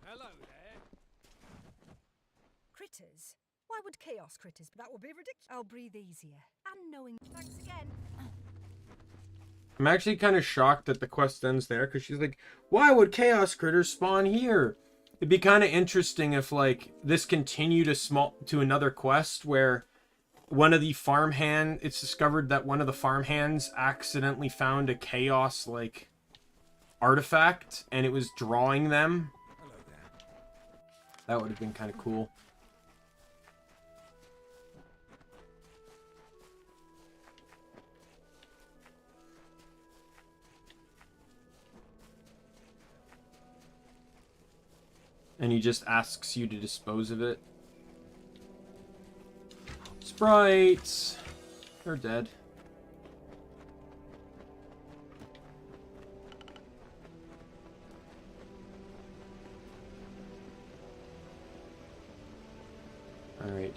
Hello there. Critters? Why would chaos critters? That would be ridiculous. I'll breathe easier. And knowing. Thanks again. I'm actually kind of shocked that the quest ends there, because she's like, why would chaos critters spawn here? It'd be kind of interesting if, like, this continued to another quest where it's discovered that one of the farmhands accidentally found a chaos, like, artifact, and it was drawing them. Hello there. That would have been kind of cool. And he just asks you to dispose of it. Sprites! They're dead. Alright.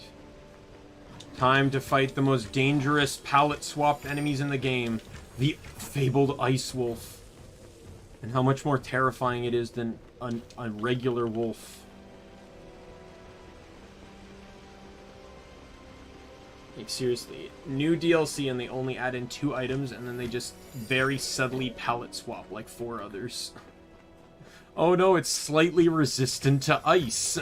Time to fight the most dangerous palette-swapped enemies in the game. The fabled Ice Wolf. And how much more terrifying it is than a regular wolf. Like, seriously. New DLC and they only add in 2 items and then they just very subtly palette swap like 4 others. Oh no, it's slightly resistant to ice.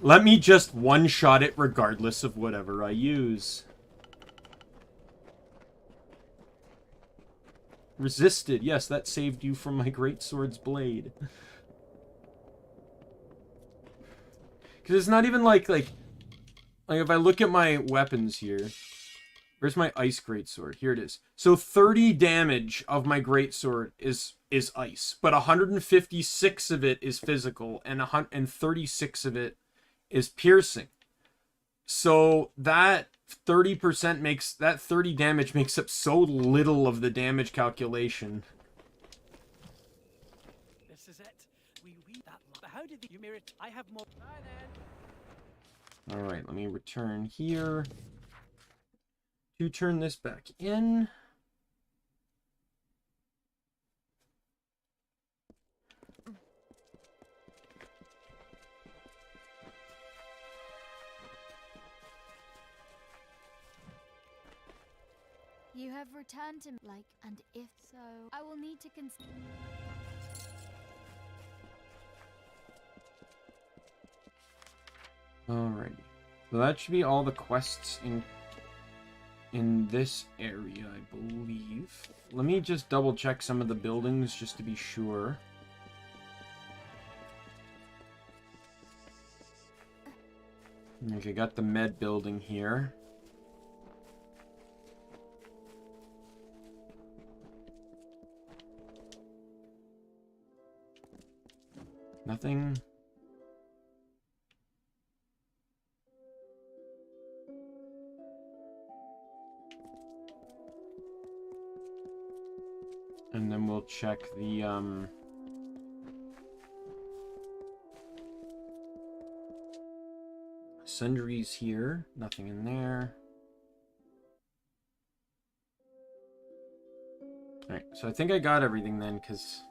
Let me just one-shot it regardless of whatever I use. Resisted. Yes, that saved you from my greatsword's blade. Because it's not even like if I look at my weapons here. Where's my ice greatsword? Here it is. So 30 damage of my greatsword is ice. But 156 of it is physical. And 36 of it is piercing. So that 30% makes that 30 damage makes up so little of the damage calculation. This is it. We that. But how did you mirror it? I have more. Bye then. All right, let me return here to turn this back in. You have returned to like, and if so, I will need to consider. Alrighty. So that should be all the quests in this area, I believe. Let me just double check some of the buildings just to be sure. Okay, got the med building here. Nothing. And then we'll check the sundries here. Nothing in there. Alright, so I think I got everything then, because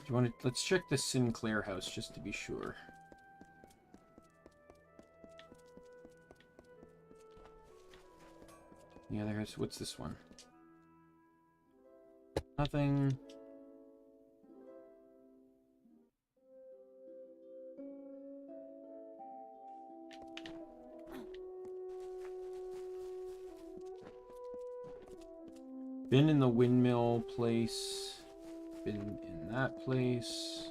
do you want to, let's check the Sinclair house just to be sure. The other house, what's this one? Nothing. Been in the windmill place. Been in that place.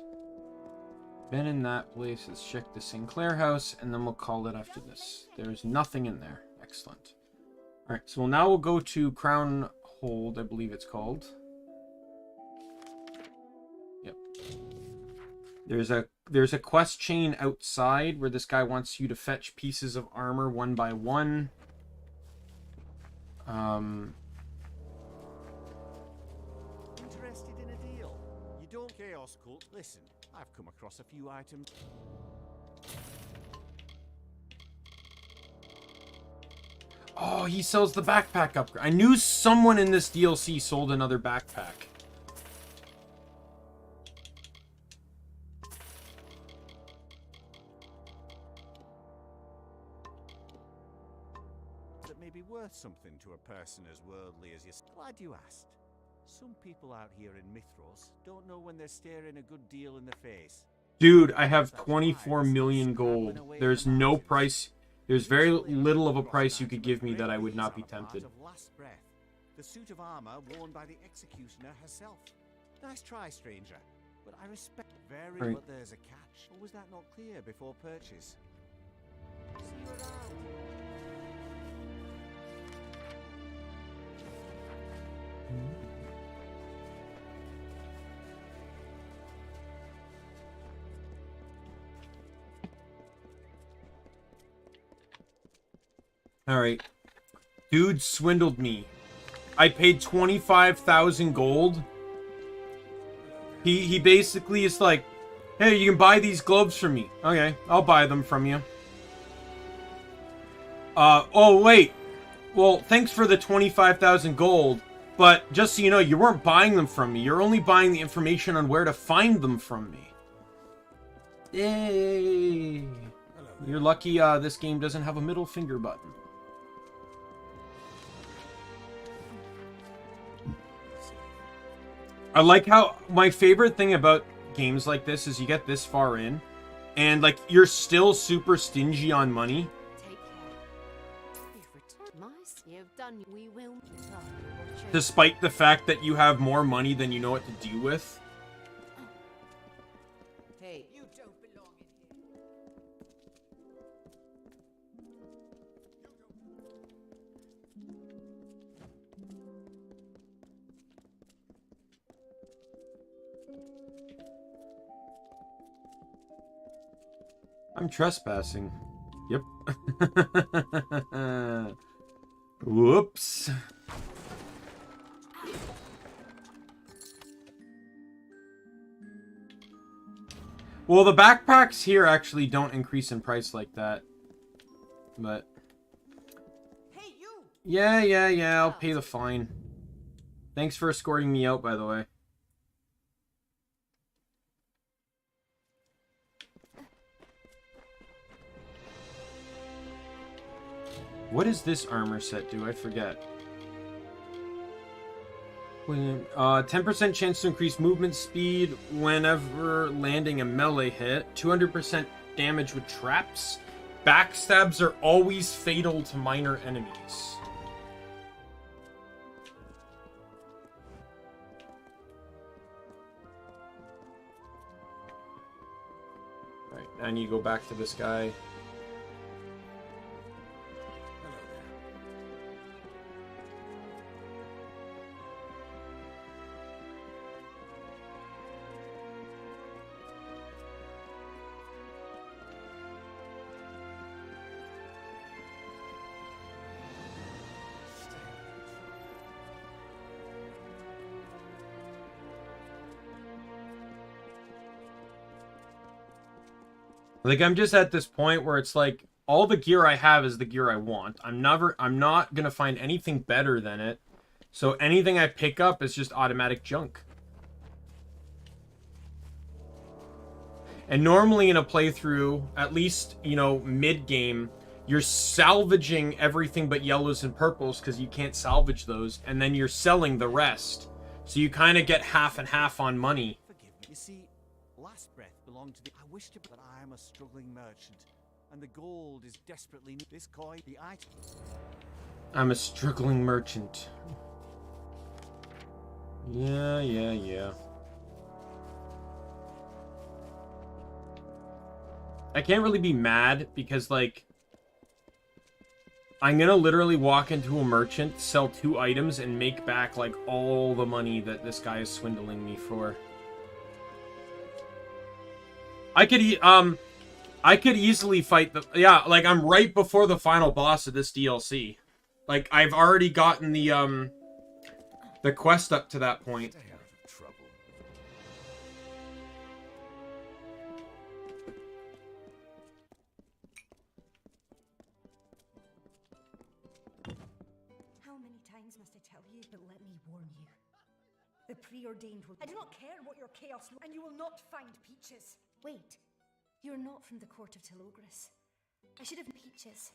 Been in that place. Let's check the Sinclair house, and then we'll call it after this. There's nothing in there. Excellent. Alright, so now we'll go to Crown Hold, I believe it's called. Yep. There's a quest chain outside where this guy wants you to fetch pieces of armor one by one. Interested in a deal? You don't Chaos Cult? Listen, I've come across a few items. Oh, he sells the backpack upgrade. I knew someone in this DLC sold another backpack. That may be worth something to a person as worldly as you. Glad you asked. Some people out here in Mithros don't know when they're staring a good deal in the face. Dude, I have 24 million gold. There's no price. There's very little of a price you could give me that I would not be tempted. Last breath, the suit of armor worn by the executioner herself. Nice try, stranger. But I respect very Right. but there's a catch. Or was that not clear before purchase? See you around. Alright. Dude swindled me. I paid 25,000 gold. He basically is like, hey, you can buy these gloves from me. Okay, I'll buy them from you. Oh, wait. Well, thanks for the 25,000 gold. But just so you know, you weren't buying them from me. You're only buying the information on where to find them from me. Yay. You're lucky this game doesn't have a middle finger button. I like how my favorite thing about games like this is you get this far in and like you're still super stingy on money. Take care. You've returned. Mice, you've done. We will. Despite the fact that you have more money than you know what to do with. Hey, you don't belong in here. I'm trespassing. Yep. Whoops. Well, the backpacks here actually don't increase in price like that. But... Hey, you! Yeah, I'll pay the fine. Thanks for escorting me out, by the way. What does this armor set do? I forget. 10% chance to increase movement speed whenever landing a melee hit. 200% damage with traps. Backstabs are always fatal to minor enemies. Alright, I need to go back to this guy. Like, I'm just at this point where it's like, all the gear I have is the gear I want. I'm not gonna find anything better than it. So anything I pick up is just automatic junk. And normally in a playthrough, at least, you know, mid-game, you're salvaging everything but yellows and purples because you can't salvage those, and then you're selling the rest. So you kind of get half and half on money. Forgive me. You see, last breath belonged to the. I wish to, but I am a struggling merchant, and the gold is desperately. This coin, the item. I'm a struggling merchant. Yeah. I can't really be mad because, like, I'm gonna literally walk into a merchant, sell 2 items, and make back, like, all the money that this guy is swindling me for. I could easily fight the... Yeah, like, I'm right before the final boss of this DLC. Like, I've already gotten the quest up to that point. Stay out of trouble. How many times must I tell you? But let me warn you. The preordained will... I do not care what your chaos... And you will not find Peaches. Wait. You're not from the court of Telogris. I should have... Peaches.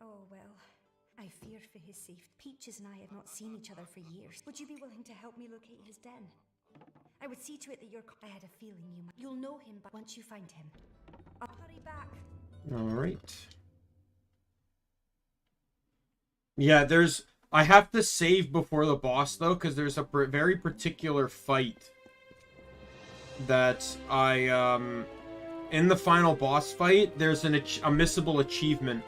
Oh, well. I fear for his safety. Peaches and I have not seen each other for years. Would you be willing to help me locate his den? I would see to it that you're... I had a feeling you might... You'll know him but once you find him. I'll hurry back. Alright. Yeah, there's... I have to save before the boss, though, because there's a very particular fight that I, in the final boss fight, there's a missable achievement.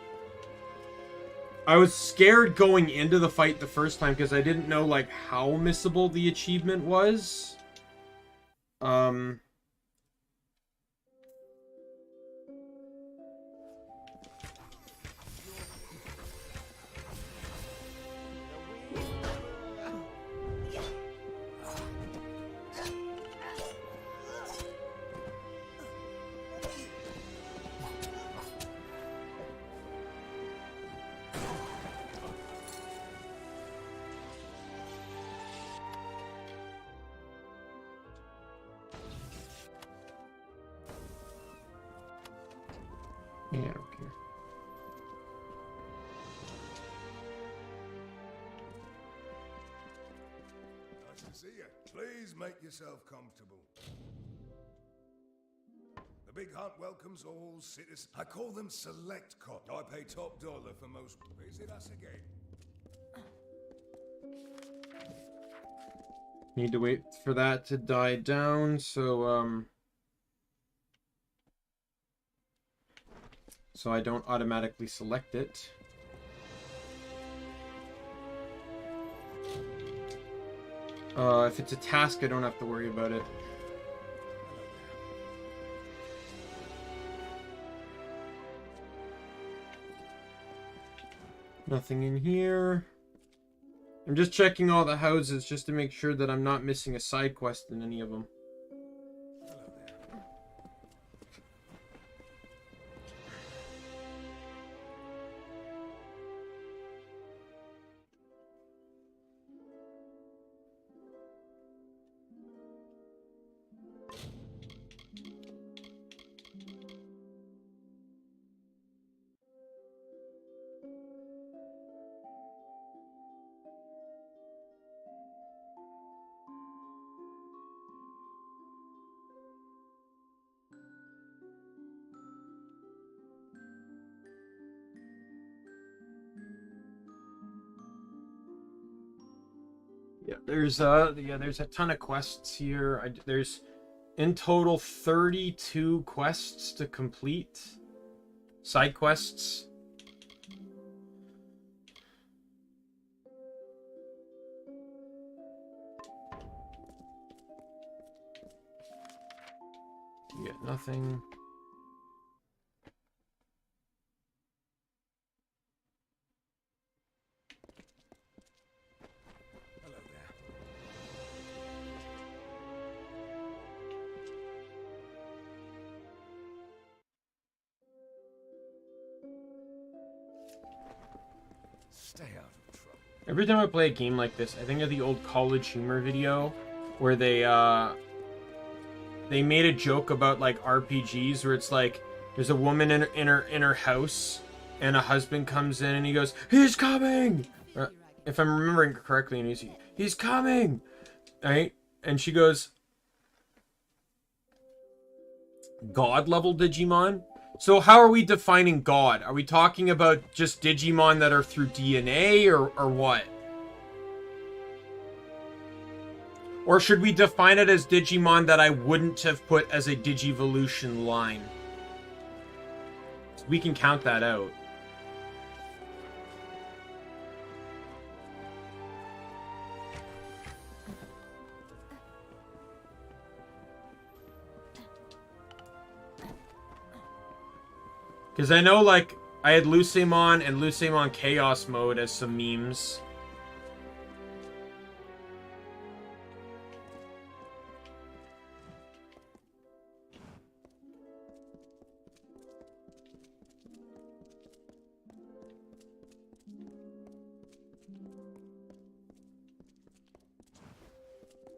I was scared going into the fight the first time because I didn't know, like, how missable the achievement was. Yeah, I don't care. Nice to see you. Please make yourself comfortable. The big hunt welcomes all citizens. I call them select cop. I pay top dollar for most. Visit us again. Need to wait for that to die down, so I don't automatically select it. If it's a task, I don't have to worry about it. Nothing in here. I'm just checking all the houses just to make sure that I'm not missing a side quest in any of them. Yeah, there's a ton of quests here. There's in total 32 quests to complete. Side quests. You get nothing. Stay out of trouble. Every time I play a game like this, I think of the old College Humor video where they made a joke about like RPGs where it's like there's a woman in her house and a husband comes in and he goes, "He's coming!" If I'm remembering correctly, and he's coming, right? And she goes, "God level Digimon?" So how are we defining God? Are we talking about just Digimon that are through DNA or what? Or should we define it as Digimon that I wouldn't have put as a Digivolution line? We can count that out. Because I know, like, I had Lucemon and Lucemon Chaos Mode as some memes.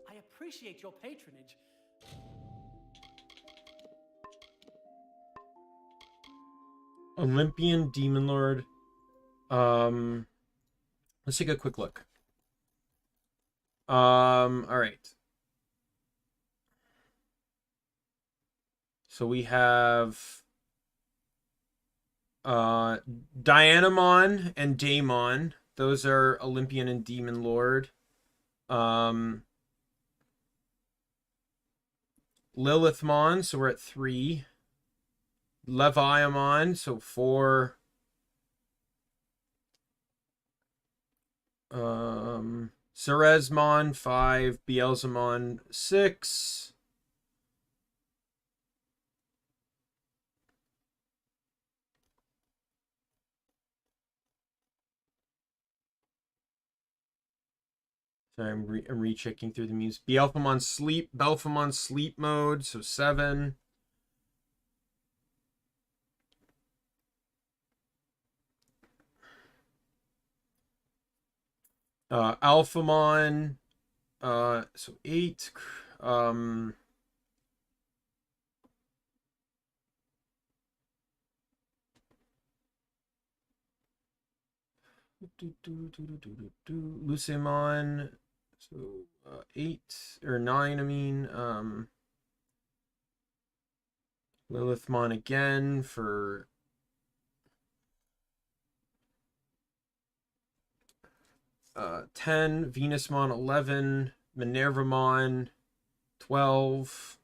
I appreciate your patronage. Olympian Demon Lord. Let's take a quick look. All right. So we have Dianamon and Daimon. Those are Olympian and Demon Lord. Lilithmon, so we're at 3. Leviamon, so 4. Ceresmon, 5. Beelzemon, 6. Sorry, I'm rechecking through the memes. Belphemon sleep mode, so 7. Alphamon, so 8. Lucemon, so 8 or 9. I mean, Lilithmon again for 10, Venusmon 11, Minervamon 12,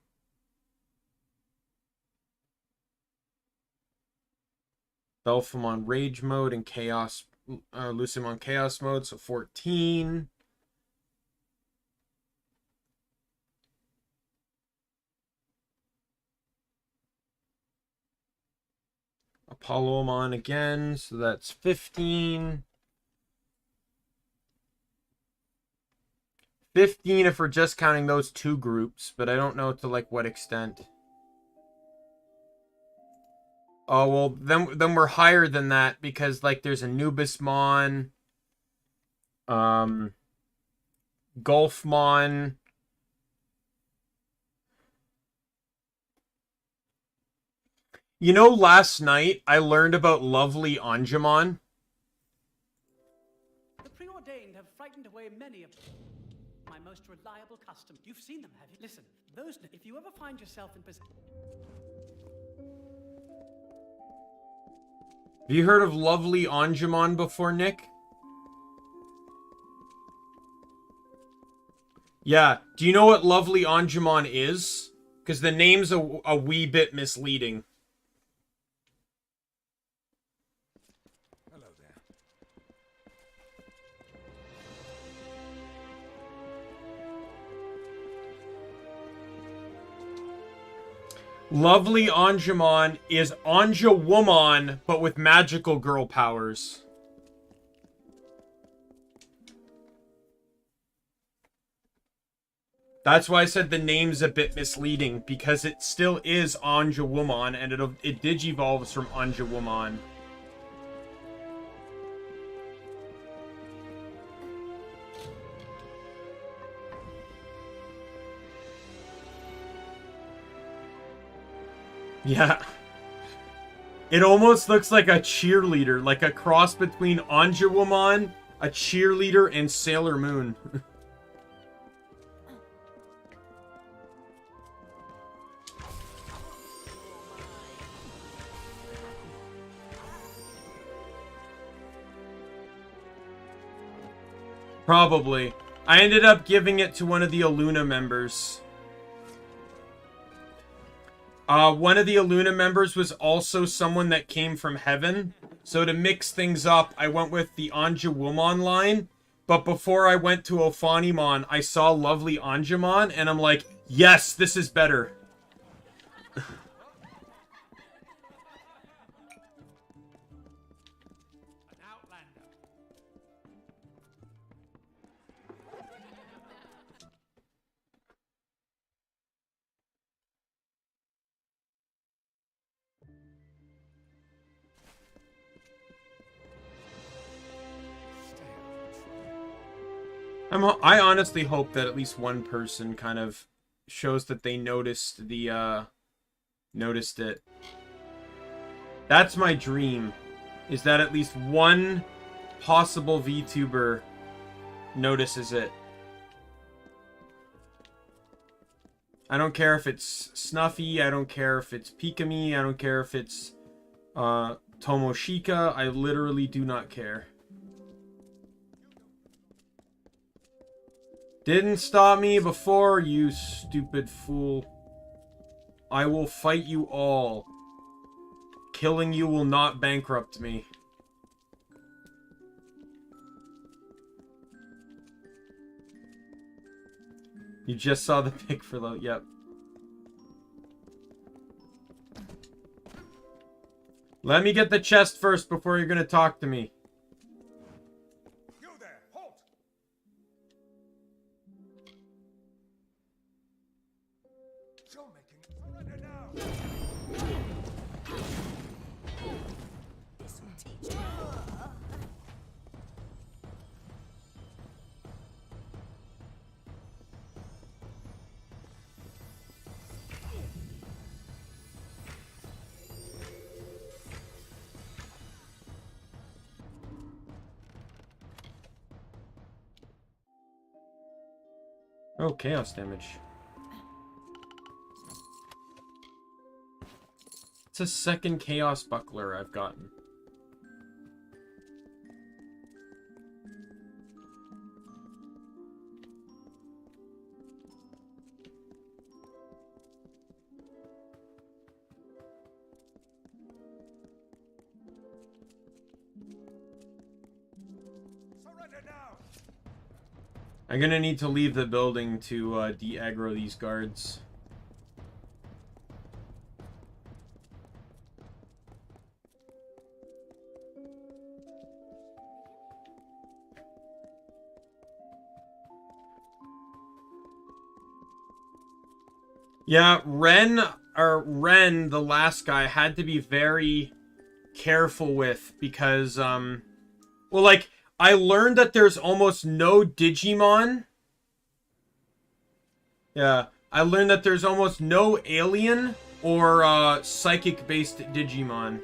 Belphemon Rage mode and Chaos, Lucemon Chaos mode, so 14. Apollomon again, so that's 15. 15 if we're just counting those 2 groups, but I don't know to like what extent. Oh, well, then we're higher than that because like there's Anubismon, Golfmon. You know, last night I learned about lovely Anjumon. The preordained have frightened away many of my most reliable customers. You've seen them, have you? Listen, those. If you ever find yourself in possession. Have you heard of lovely Anjumon before, Nick? Yeah. Do you know what lovely Anjumon is? Because the name's a wee bit misleading. Hello there. Lovely Anjumon is Anjawomon, but with magical girl powers. That's why I said the name's a bit misleading, because it still is Anjawomon, and it digivolves from Anjawomon. Yeah. It almost looks like a cheerleader, like a cross between Anjawomon, a cheerleader, and Sailor Moon. Probably. I ended up giving it to one of the Aluna members. One of the Aluna members was also someone that came from heaven. So to mix things up, I went with the Anjawumon line. But before I went to Ophanimon, I saw lovely Anjumon, and I'm like, yes, this is better. I honestly hope that at least one person kind of shows that they noticed it. That's my dream, is that at least one possible VTuber notices it. I don't care if it's Snuffy, I don't care if it's Pikami, I don't care if it's Tomoshika, I literally do not care. Didn't stop me before, you stupid fool. I will fight you all. Killing you will not bankrupt me. You just saw the pic for the... Yep. Let me get the chest first before you're gonna talk to me. You there, halt! Showmaking, surrender now! This will teach you. Oh, chaos damage. It's a second chaos buckler I've gotten. Surrender now! I'm gonna need to leave the building to de-aggro these guards. Yeah, Ren, the last guy, had to be very careful with because, well, like, I learned that there's almost no Digimon. Yeah, I learned that there's almost no alien or psychic-based Digimon.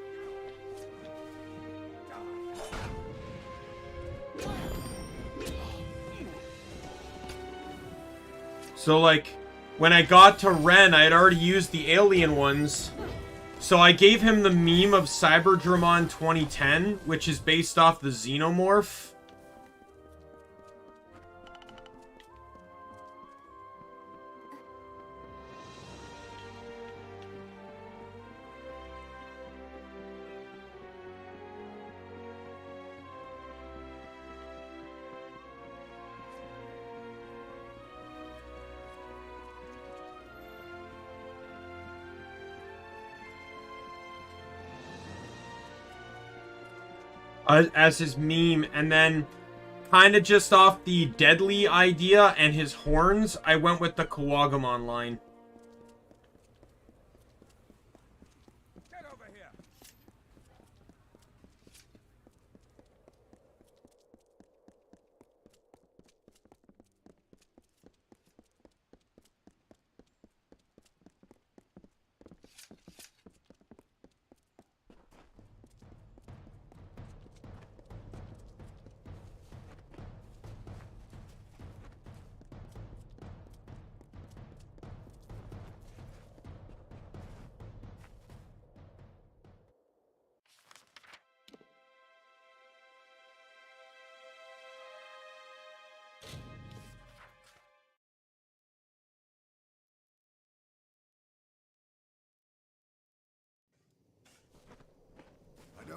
So, like, when I got to Ren, I had already used the alien ones. So I gave him the meme of Cyberdramon 2010, which is based off the Xenomorph. As his meme, and then kind of just off the deadly idea and his horns, I went with the Kawagamon line. Get over here!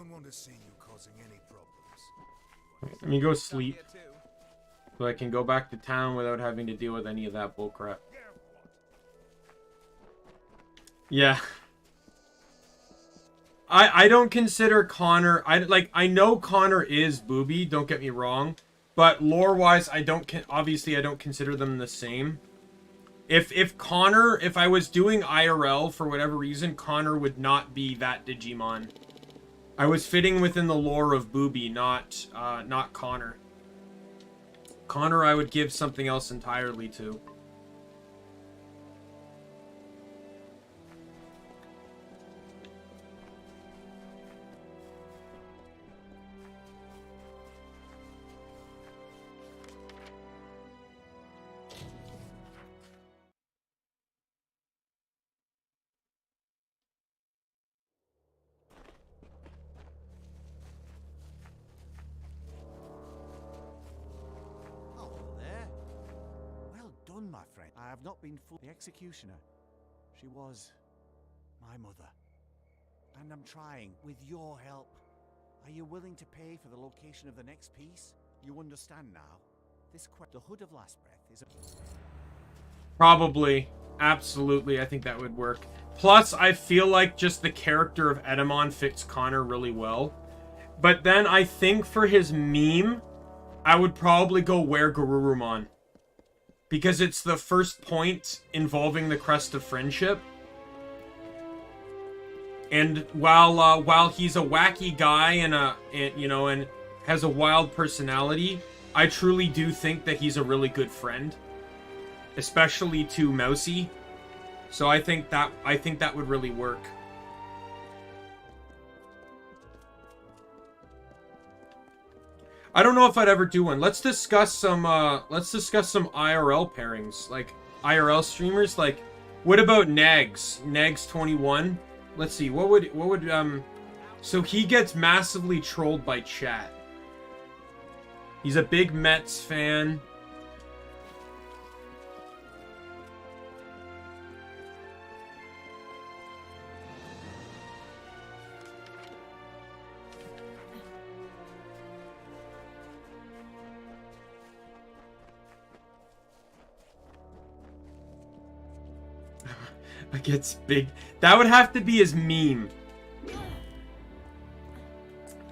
don't want to see you causing any problems. Let me go sleep. So I can go back to town without having to deal with any of that bullcrap. Yeah. I don't consider Connor... I know Connor is Booby, don't get me wrong. But lore-wise, obviously I don't consider them the same. If Connor... If I was doing IRL, for whatever reason, Connor would not be that Digimon. I was fitting within the lore of Booby, not Connor. Connor I would give something else entirely to. My friend, I have not been fooled. The executioner, she was my mother. And I'm trying, with your help. Are you willing to pay for the location of the next piece? You understand now? The Hood of Last Breath is a... Probably. Absolutely, I think that would work. Plus, I feel like just the character of Edamon fits Connor really well. But then I think for his meme, I would probably go Where Garurumon. Because it's the first point involving the Crest of Friendship. And while he's a wacky guy and has a wild personality, I truly do think that he's a really good friend. Especially to Mousy. So I think that would really work. I don't know if I'd ever do one. Let's discuss some IRL pairings, like IRL streamers. Like, what about Nags? Nags 21. Let's see. What would so he gets massively trolled by chat. He's a big Mets fan. Gets big. That would have to be his meme.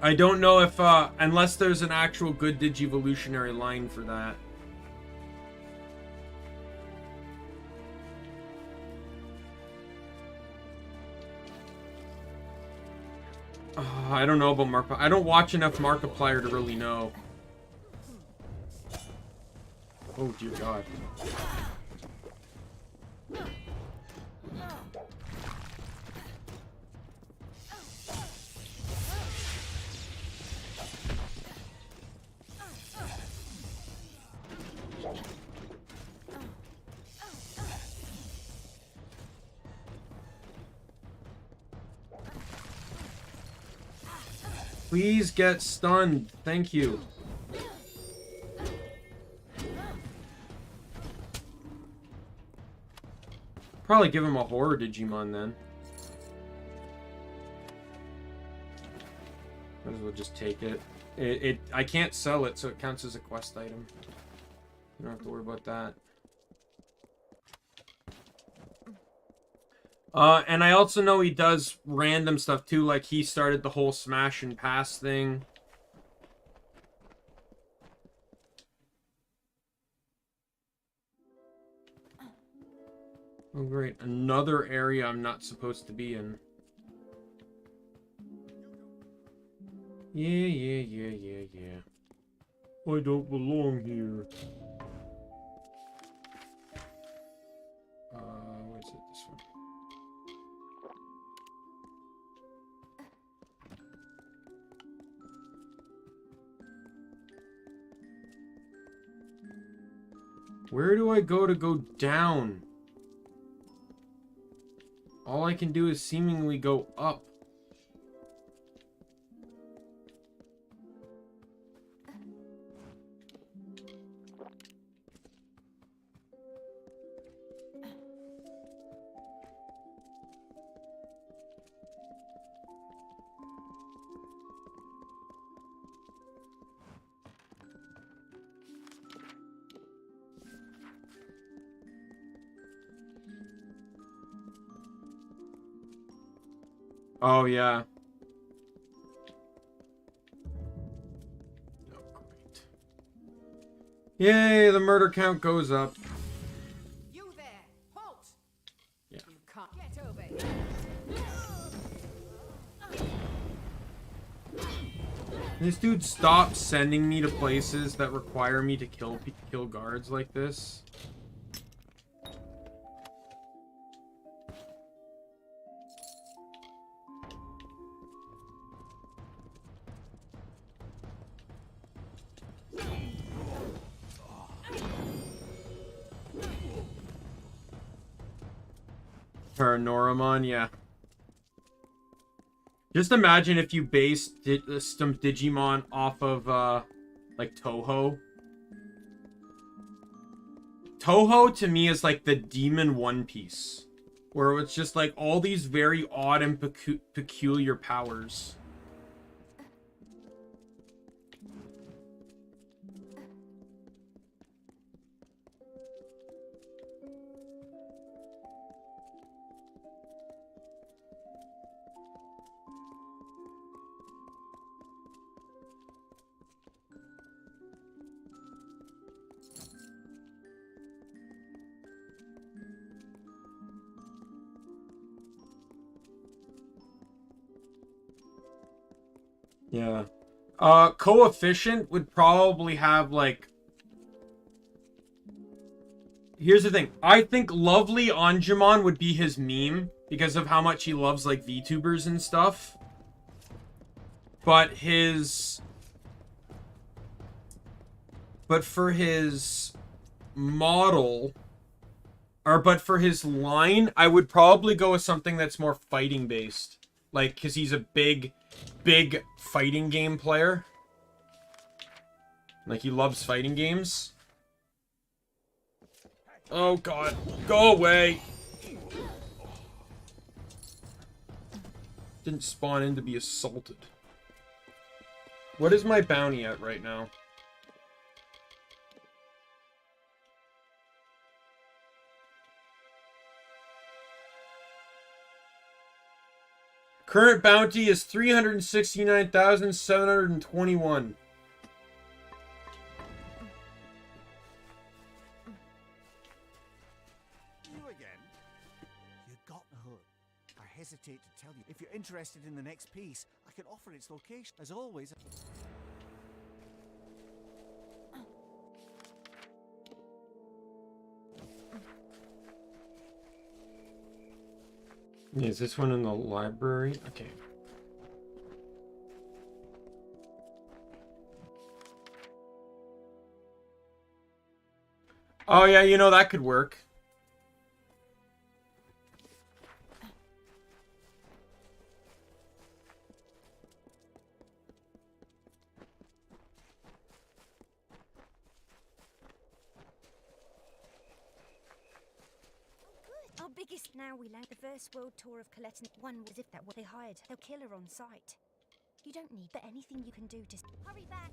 I don't know if unless there's an actual good Digivolutionary line for that. I don't know about Markiplier. I don't watch enough Markiplier to really know. Oh dear God. Please get stunned. Thank you. Probably give him a horror Digimon then. Might as well just take it. I can't sell it, so it counts as a quest item. You don't have to worry about that. And I also know he does random stuff too, like he started the whole smash and pass thing. Oh great, another area I'm not supposed to be in. Yeah. I don't belong here. What is it, this one? Where do I go to go down? All I can do is seemingly go up. Oh, yeah. Oh, great. Yay, the murder count goes up. You there! Halt! Yeah. You can't get over here. This dude stopped sending me to places that require me to kill guards like this. Paranoramon, yeah. Just imagine if you based some Digimon off of, like, Toho. Toho, to me, is like the Demon One Piece. Where it's just, like, all these very odd and peculiar powers. Yeah. Coefficient would probably have, like... Here's the thing. I think Lovely Anjumon would be his meme because of how much he loves, like, VTubers and stuff. But his... But for his model... But for his line, I would probably go with something that's more fighting-based. Like, because he's a big fighting game player. Like, he loves fighting games. Oh, God. Go away! Didn't spawn in to be assaulted. What is my bounty at right now? Current bounty is 369,721. You again? You got the hook. I hesitate to tell you. If you're interested in the next piece, I can offer its location. As always. Is this one in the library? Okay. Oh yeah, you know, that could work. Our biggest now we land the first world tour of collecting one as if that what they hired. They'll kill her on sight. You don't need but anything you can do to hurry back.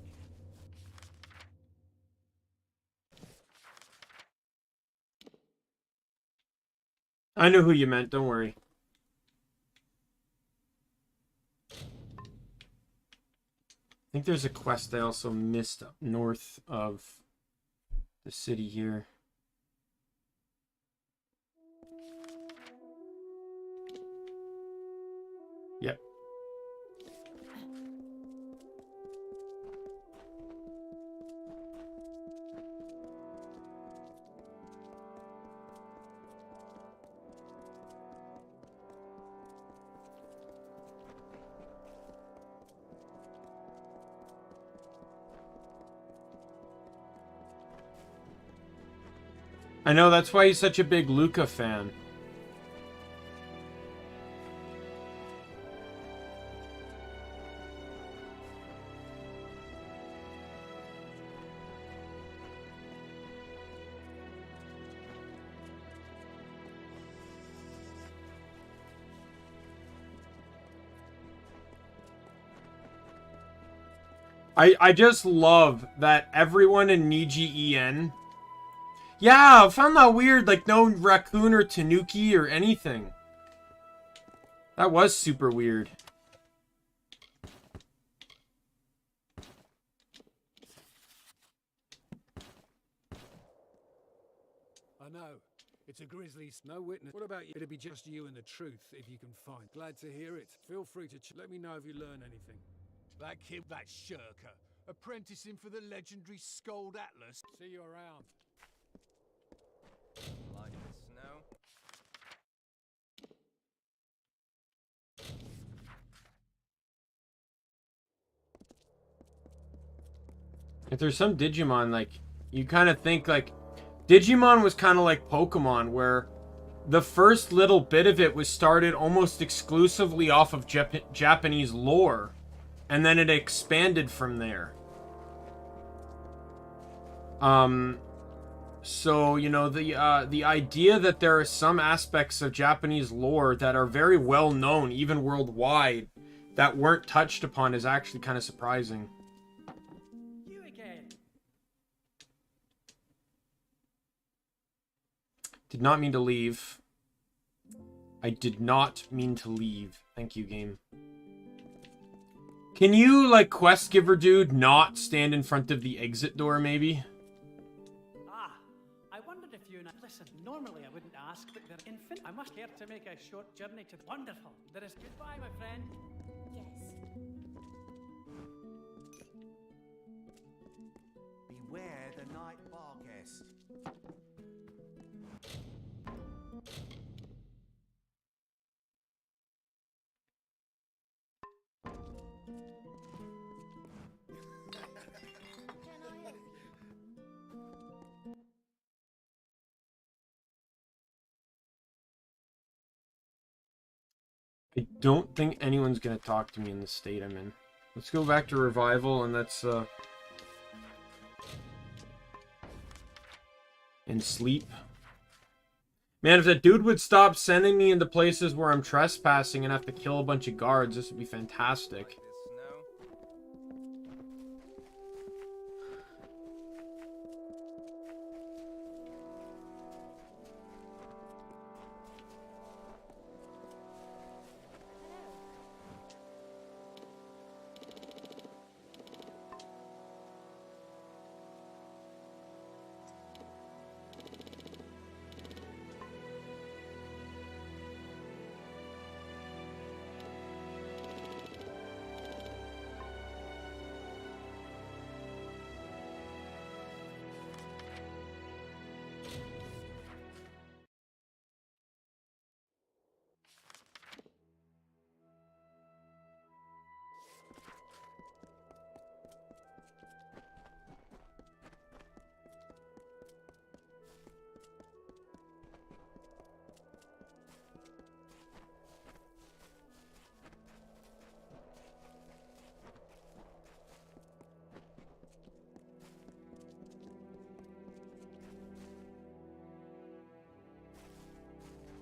I know who you meant, don't worry. I think there's a quest I also missed up north of the city here. Yep. I know, that's why he's such a big Luca fan. I just love that everyone in Niji En. Yeah, I found that weird, like no raccoon or tanuki or anything. That was super weird. I know. It's a grizzly. No witness. What about you? It'll be just you and the truth if you can find. Glad to hear it. Feel free to let me know if you learn anything. That kid, that shirker, apprenticing for the legendary Scold Atlas. See you around. Like the snow. If there's some Digimon, like, you kind of think, like, Digimon was kind of like Pokemon, where the first little bit of it was started almost exclusively off of Japanese lore, and then it expanded from there. So, you know, the idea that there are some aspects of Japanese lore that are very well known, even worldwide, that weren't touched upon is actually kind of surprising. Did not mean to leave. I did not mean to leave. Thank you, game. Can you, like, quest giver dude, not stand in front of the exit door, maybe? Ah, I wondered if you and I... Listen, normally I wouldn't ask, but they're infant. I must care to make a short journey to... Wonderful. There is... Goodbye, my friend. Yes. Beware the night bar guest. I don't think anyone's gonna talk to me in the state I'm in. Let's go back to revival and let's and sleep. Man, if that dude would stop sending me into places where I'm trespassing and have to kill a bunch of guards, this would be fantastic.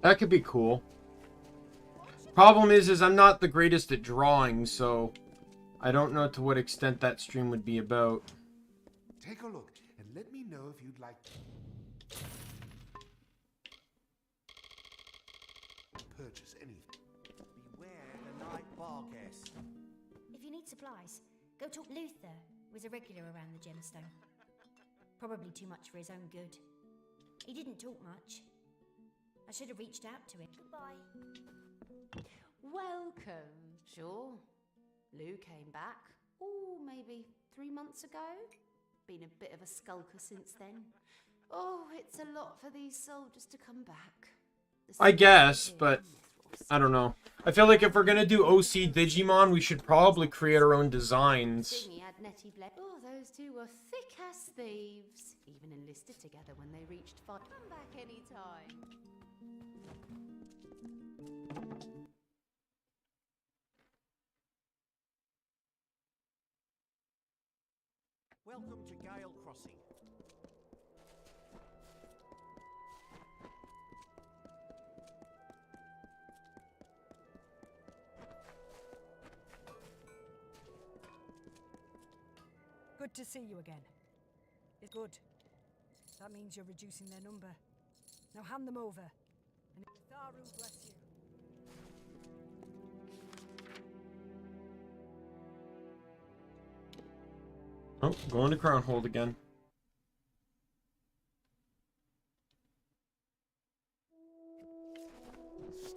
That could be cool. Problem is I'm not the greatest at drawing, so I don't know to what extent that stream would be about. Take a look and let me know if you'd like to purchase anything. Beware the night bar guest. If you need supplies, go talk. Luther was a regular around the gemstone. Probably too much for his own good. He didn't talk much. I should have reached out to him. Goodbye. Welcome. Sure. Lou came back. Oh, maybe 3 months ago. Been a bit of a skulker since then. Oh, it's a lot for these soldiers to come back. I guess, but I don't know. I feel like if we're gonna do OC Digimon, we should probably create our own designs. Oh, those two were thick as thieves. Even enlisted together when they reached 5. Come back anytime. Welcome to Gale Crossing. Good to see you again. It's good. That means you're reducing their number. Now hand them over. And Tharu bless you. Oh, going to Crown Hold again.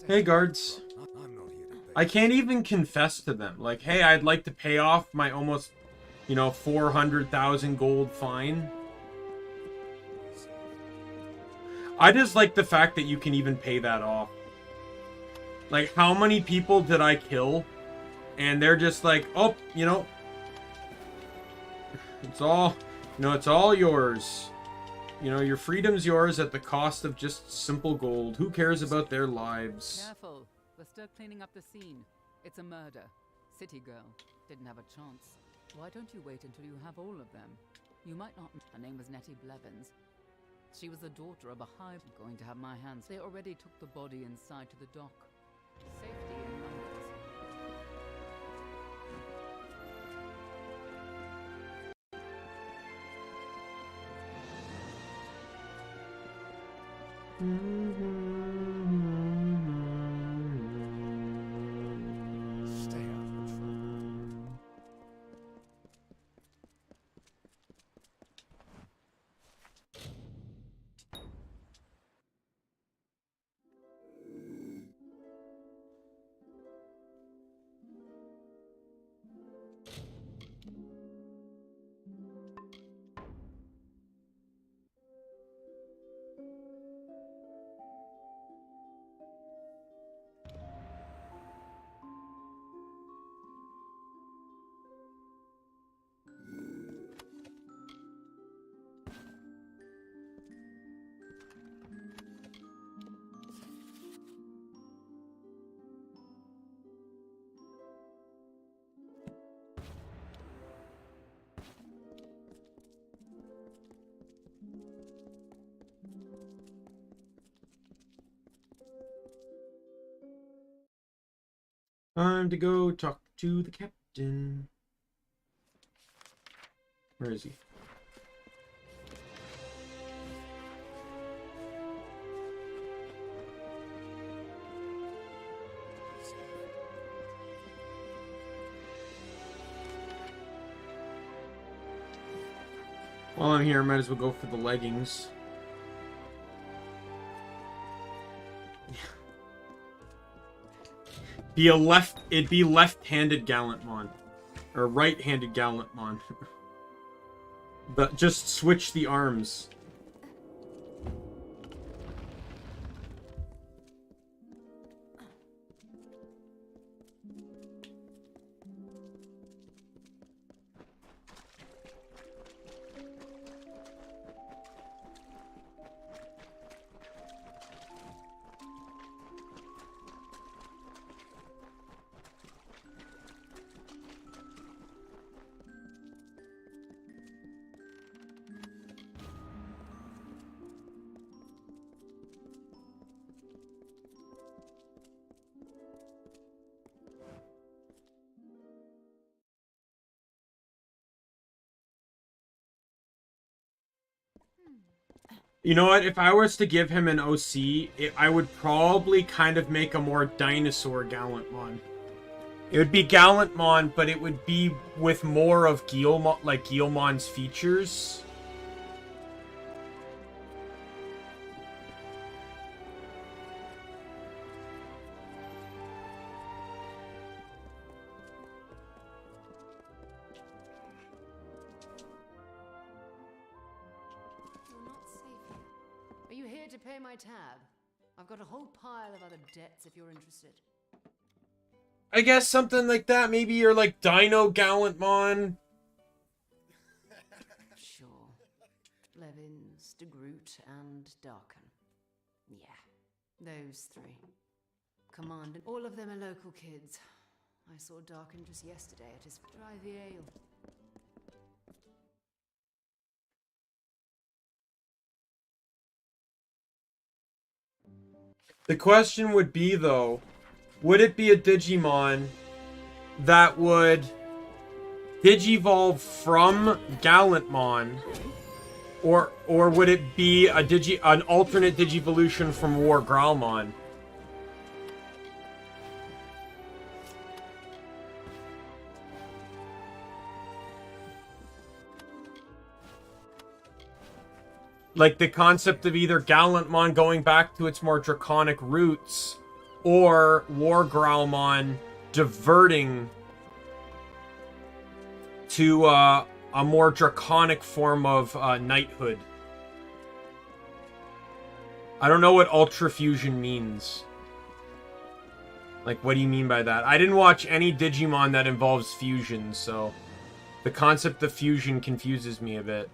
Hey, guards. I'm not here to beg. I can't even confess to them. Like, hey, I'd like to pay off my almost, 400,000 gold fine. I just like the fact that you can even pay that off. Like, how many people did I kill? And they're just like, oh, it's all, it's all yours. Your freedom's yours at the cost of just simple gold. Who cares about their lives? Careful. We're still cleaning up the scene. It's a murder. City girl. Didn't have a chance. Why don't you wait until you have all of them? You might not... Her name was Nettie Blevins. She was the daughter of a high... I'm going to have my hands. They already took the body inside to the dock. Safety in numbers. Stay out of trouble. Time to go talk to the captain. Where is he? While I'm here, I might as well go for the leggings. It'd be left-handed Gallantmon. Or right-handed Gallantmon. But just switch the arms. You know what? If I was to give him an OC, I would probably kind of make a more dinosaur Gallantmon. It would be Gallantmon, but it would be with more of Guilmon's features. To pay my tab. I've got a whole pile of other debts if you're interested. I guess something like that. Maybe you're like Dino Gallantmon. Sure. Blevins, De Groot, and Darken. Yeah, those three. Commander. All of them are local kids. I saw Darken just yesterday at his... Try the ale. The question would be, though, would it be a Digimon that would Digivolve from Gallantmon, or would it be an alternate Digivolution from War Growlmon? like the concept of either Gallantmon going back to its more draconic roots, or War Growlmon diverting to a more draconic form of knighthood. I don't know what Ultra Fusion means. Like, what do you mean by that? I didn't watch any Digimon that involves fusion, so the concept of fusion confuses me a bit.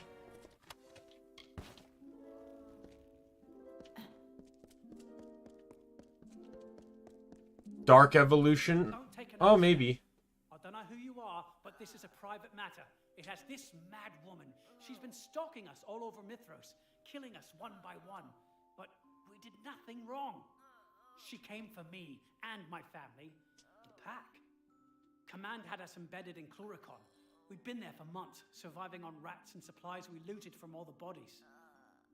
Dark Evolution? Oh, maybe. I don't know who you are, but this is a private matter. It has this mad woman. She's been stalking us all over Mithros, killing us one by one. But we did nothing wrong. She came for me and my family. The pack. Command had us embedded in Cluricon. We'd been there for months, surviving on rats and supplies we looted from all the bodies.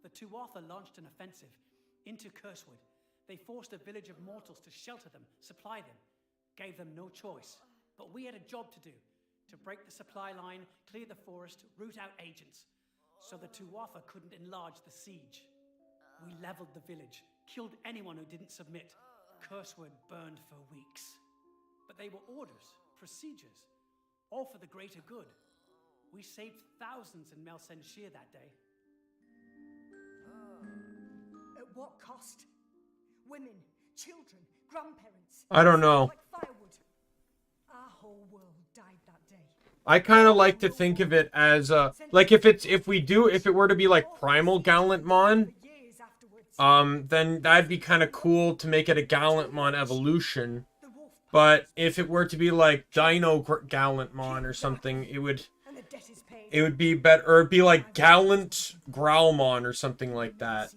The Tuatha launched an offensive into Cursewood. They forced a village of mortals to shelter them, supply them. Gave them no choice. But we had a job to do. To break the supply line, clear the forest, root out agents. So the Tuatha couldn't enlarge the siege. We leveled the village, killed anyone who didn't submit. Cursewood burned for weeks. But they were orders, procedures, all for the greater good. We saved thousands in Melsenshir that day. At what cost? Women, children, grandparents. I don't know. Like firewood. Our whole world died that day. I kind of like to think of it as like if it were to be like Primal Gallantmon, then that'd be kind of cool to make it a Gallantmon evolution. But if it were to be like Dino Gallantmon or something, it would be better, or it'd be like Gallant Growlmon or something like that.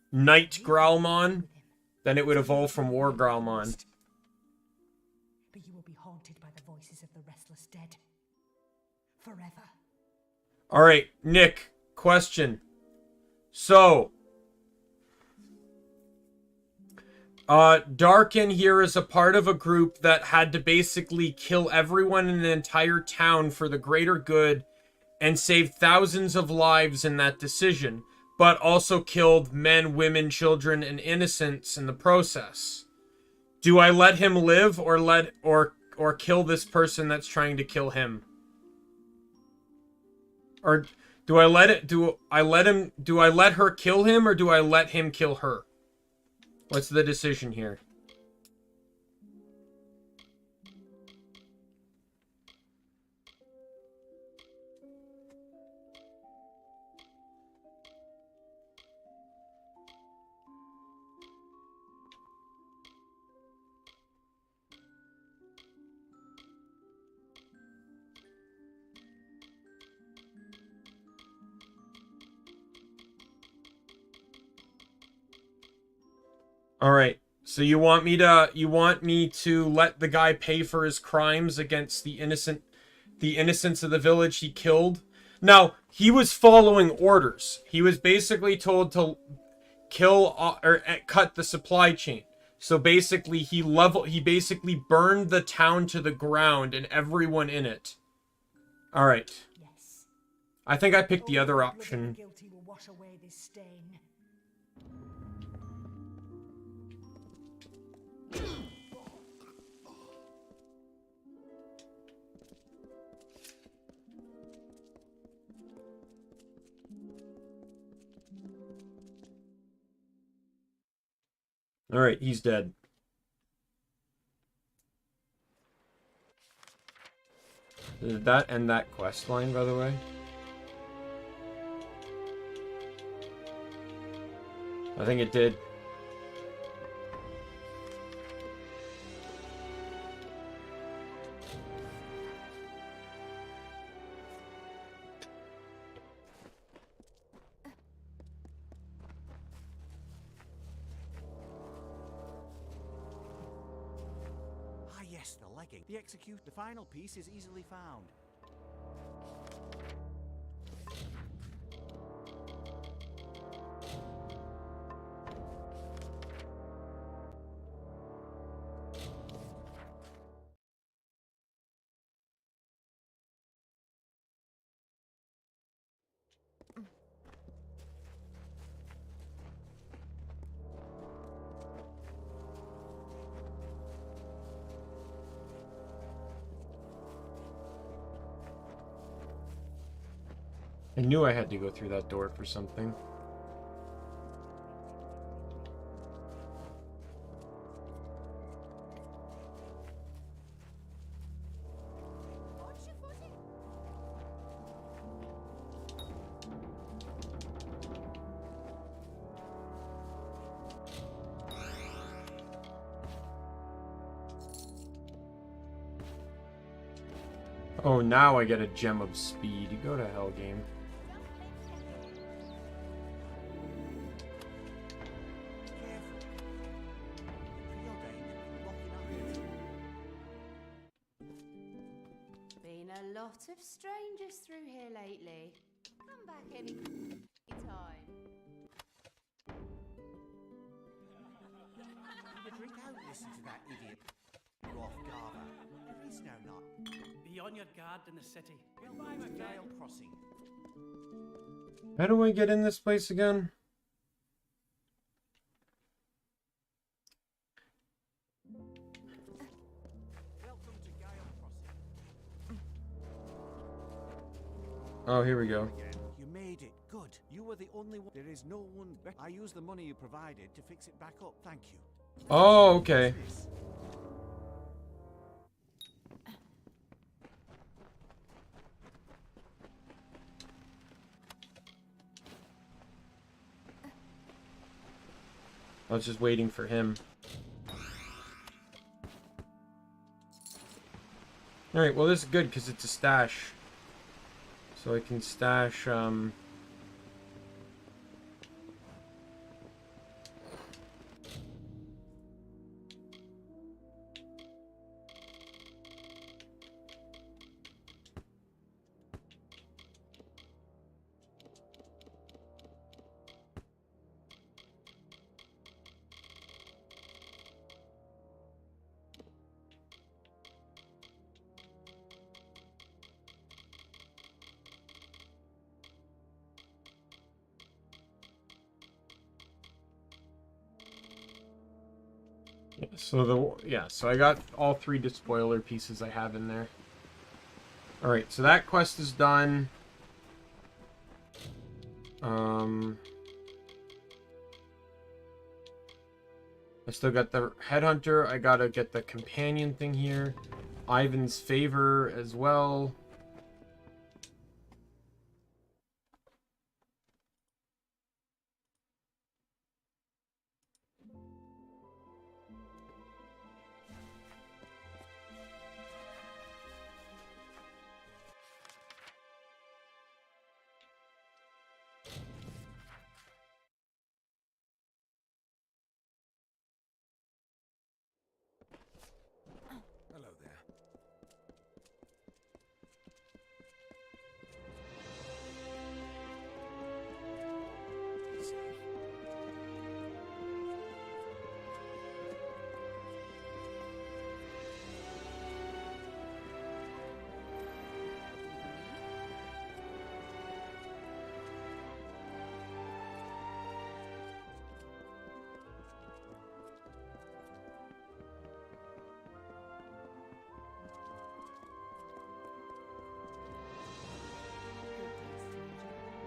Knight Growlmon, then it would evolve from War Growlmon. But you will be haunted by the voices of the restless dead. Forever. Alright, Nick, question. So, Darkin here is a part of a group that had to basically kill everyone in an entire town for the greater good and save thousands of lives in that decision, but also killed men, women, children, and innocents in the process. Do I let him live or kill this person that's trying to kill him? Or do I let her kill him, or do I let him kill her? What's the decision here? All right. So you want me to let the guy pay for his crimes against the innocents of the village he killed? Now, he was following orders. He was basically told to kill or cut the supply chain. So basically he basically burned the town to the ground and everyone in it. All right. Yes. I think I picked the other option. The guilty will wash away this stain. All right, he's dead. Did that end that quest line, by the way? I think it did. Yes, the legging. The final piece is easily found. I knew I had to go through that door for something. Oh, now I get a gem of speed. You go to hell, game. Been a lot of strangers through here lately. Come back any time. You drink out, listen to that idiot. Roth Garver. There is no not. Be on your guard in the city. Goodbye, Gale Crossing. How do I get in this place again? Welcome to Gale Crossing. Oh, here we go. You made it. Good. You were the only one. There is no one. I used the money you provided to fix it back up. Thank you. Oh, okay. I was just waiting for him. Alright, well this is good because it's a stash. So I can stash, so I got all 3 despoiler pieces I have in there. Alright, so that quest is done. I still got the headhunter. I gotta get the companion thing here. Ivan's favor as well. Hello there. Be safe.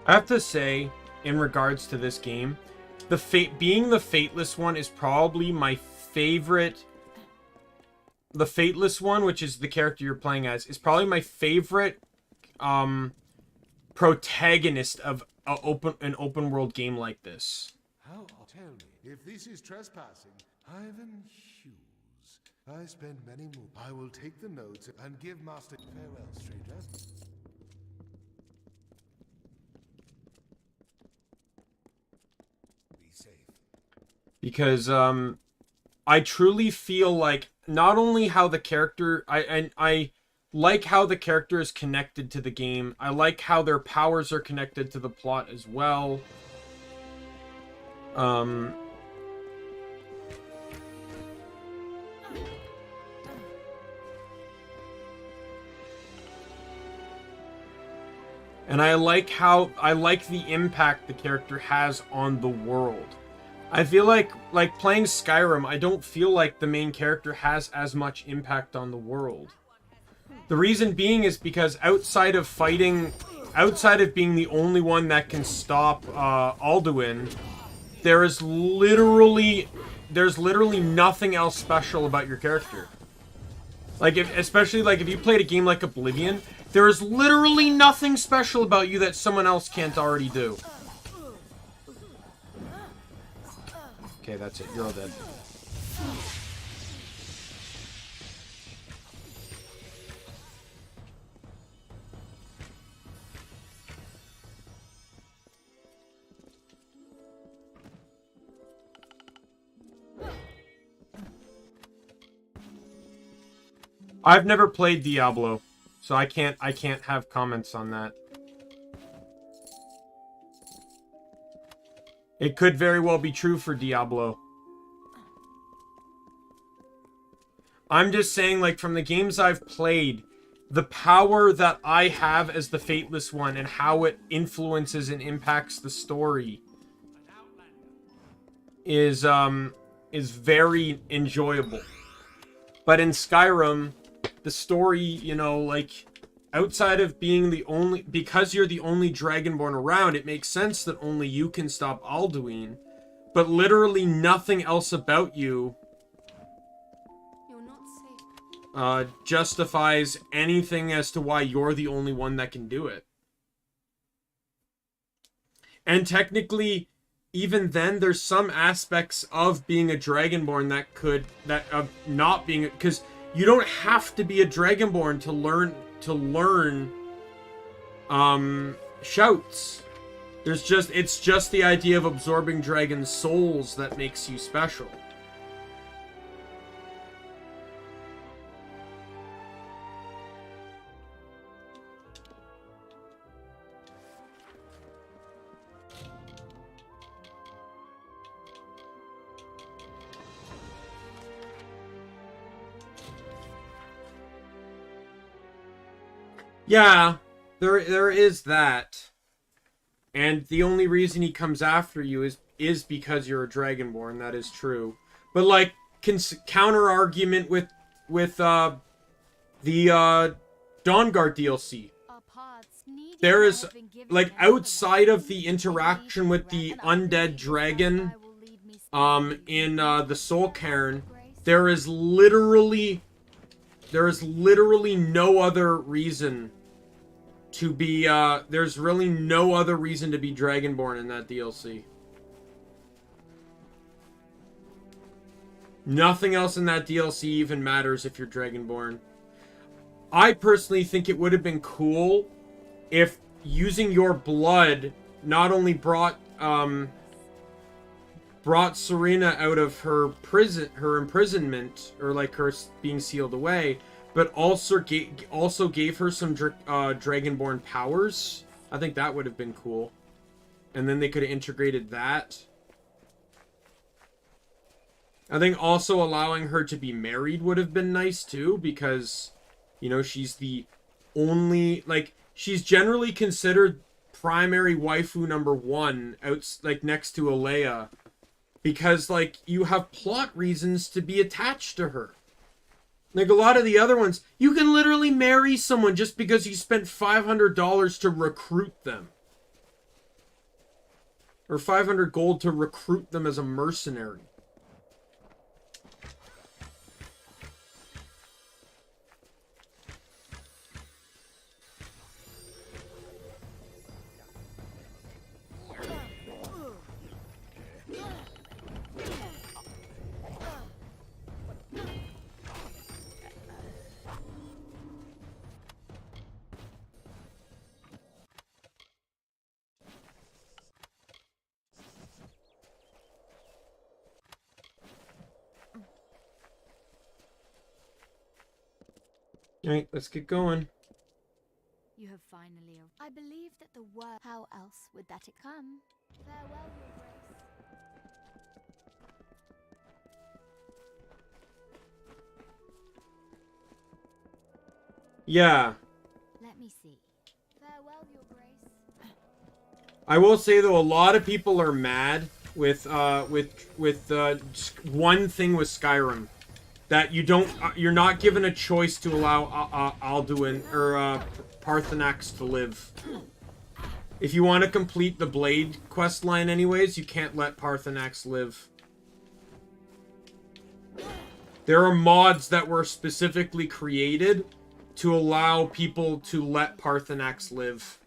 I have to say, in regards to this game, being the Fateless one is probably my favorite. The Fateless one, which is the character you're playing as, is probably my favorite protagonist of an open world game like this. How? Tell me, if this is trespassing, Ivan Hughes. I spend many moons. I will take the notes and give Master farewell, stranger. Be safe. Because I truly feel like not only how the character I like how the character is connected to the game. I like how their powers are connected to the plot as well. And I like the impact the character has on the world. I feel like playing Skyrim, I don't feel like the main character has as much impact on the world. The reason being is because outside of fighting outside of being the only one that can stop Alduin, there's literally nothing else special about your character. Like, especially like if you played a game like Oblivion, there is literally nothing special about you that someone else can't already do. Okay, that's it. You're all dead. I've never played Diablo, so I can't have comments on that. It could very well be true for Diablo. I'm just saying, like, from the games I've played, the power that I have as the Fateless One and how it influences and impacts the story is very enjoyable. But in Skyrim, the story, you know, like, outside of being the only... Because you're the only Dragonborn around, it makes sense that only you can stop Alduin. But literally nothing else about you... You're not safe. Justifies anything as to why you're the only one that can do it. And technically, even then, there's some aspects of being a Dragonborn that could... of not being... Because... You don't have to be a Dragonborn to learn shouts. It's just the idea of absorbing dragon souls that makes you special. Yeah, there is that. And the only reason he comes after you is because you're a Dragonborn. That is true. But, like, counter argument with the Dawnguard DLC. There is, like, outside of the interaction with the undead dragon in the Soul Cairn, there is literally no other reason to be, there's really no other reason to be Dragonborn in that DLC. Nothing else in that DLC even matters if you're Dragonborn. I personally think it would have been cool if using your blood not only brought Serena out of her imprisonment, or like her being sealed away, but also gave her some Dragonborn powers. I think that would have been cool. And then they could have integrated that. I think also allowing her to be married would have been nice too, because, you know, she's the only, like, she's generally considered primary waifu number 1 out, like, next to Alea, because, like, you have plot reasons to be attached to her. Like, a lot of the other ones, you can literally marry someone just because you spent $500 to recruit them. Or 500 gold to recruit them as a mercenary. Alright, let's get going. You have finally... I believe that the word... How else would that it come? Farewell, your grace. Yeah. Let me see. Farewell, your grace. I will say, though, a lot of people are mad with one thing with Skyrim. That you're not given a choice to allow Alduin or Parthenax to live. if you want to complete the Blade quest line anyways, you can't let Parthenax live. There are mods that were specifically created to allow people to let Parthenax live.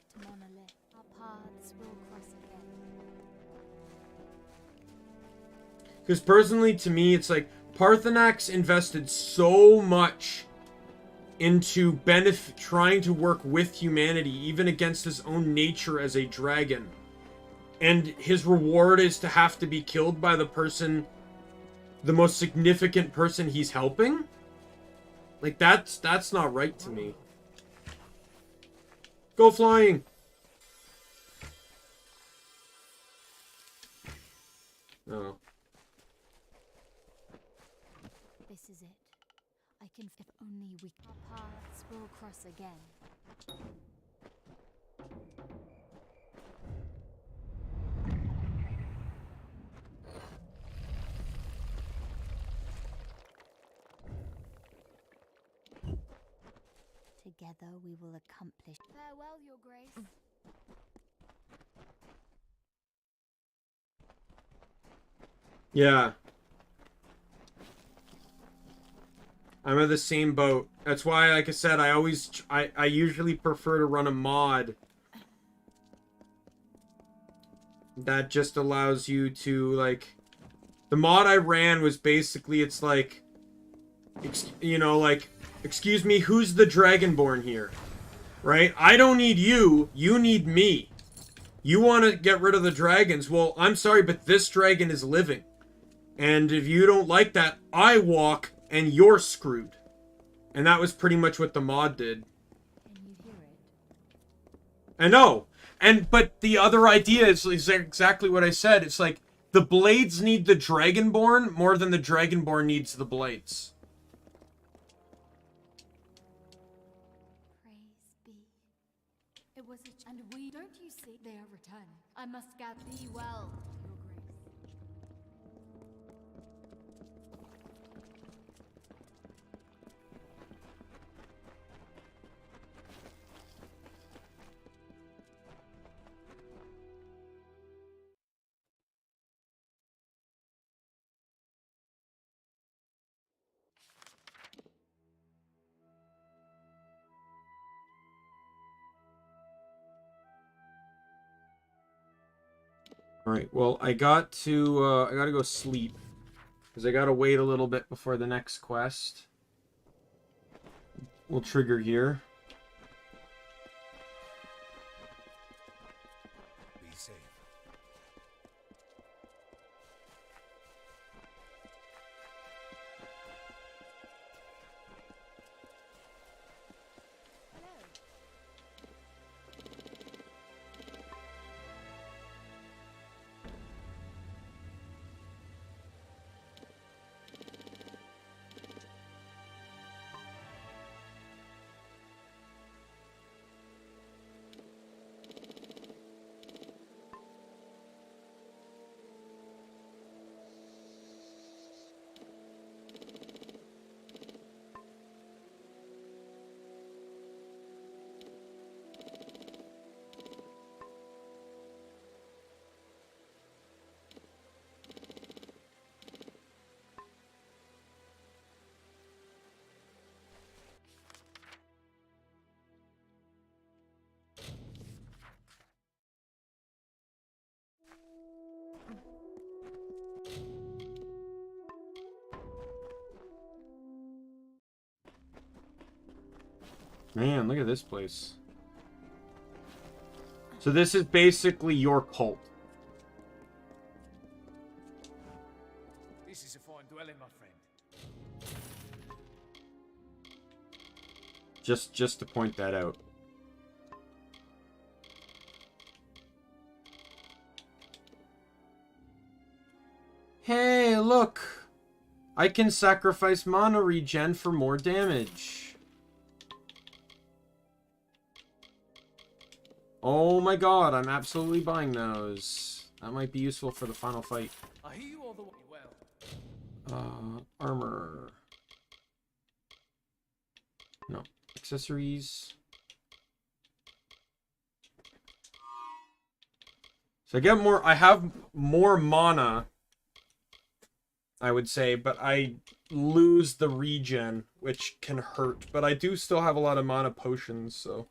Because personally, to me, it's like Parthenax invested so much into trying to work with humanity, even against his own nature as a dragon. And his reward is to have to be killed by the person, the most significant person he's helping? Like, that's not right to me. Go flying! Oh. This is it. I can, if only we, our paths will cross again. Together we will accomplish. Farewell, Your Grace. Yeah. I'm in the same boat. That's why, like I said, I usually prefer to run a mod that just allows you to, like, the mod I ran was basically, it's like, you know, like, excuse me, who's the Dragonborn here? Right? I don't need you, you need me. You want to get rid of the dragons. Well, I'm sorry, but this dragon is living. And if you don't like that, I walk and you're screwed. And that was pretty much what the mod did. Can you hear it? I know. But the other idea is exactly what I said. It's like, the Blades need the Dragonborn more than the Dragonborn needs the Blades. Praise be. It was and we, don't you see, they are returning. I must gather thee well, Your Grace. Alright, well, I gotta go sleep. Because I gotta wait a little bit before the next quest. We'll trigger here. Be safe. Man, look at this place. So this is basically your cult. This is a fine dwelling, my friend. Just to point that out. Hey, look! I can sacrifice mana regen for more damage. Oh my god, I'm absolutely buying those. That might be useful for the final fight. I hear you all the way well. Armor. No. Accessories. So I get more, I have more mana, I would say, but I lose the regen, which can hurt. But I do still have a lot of mana potions, so.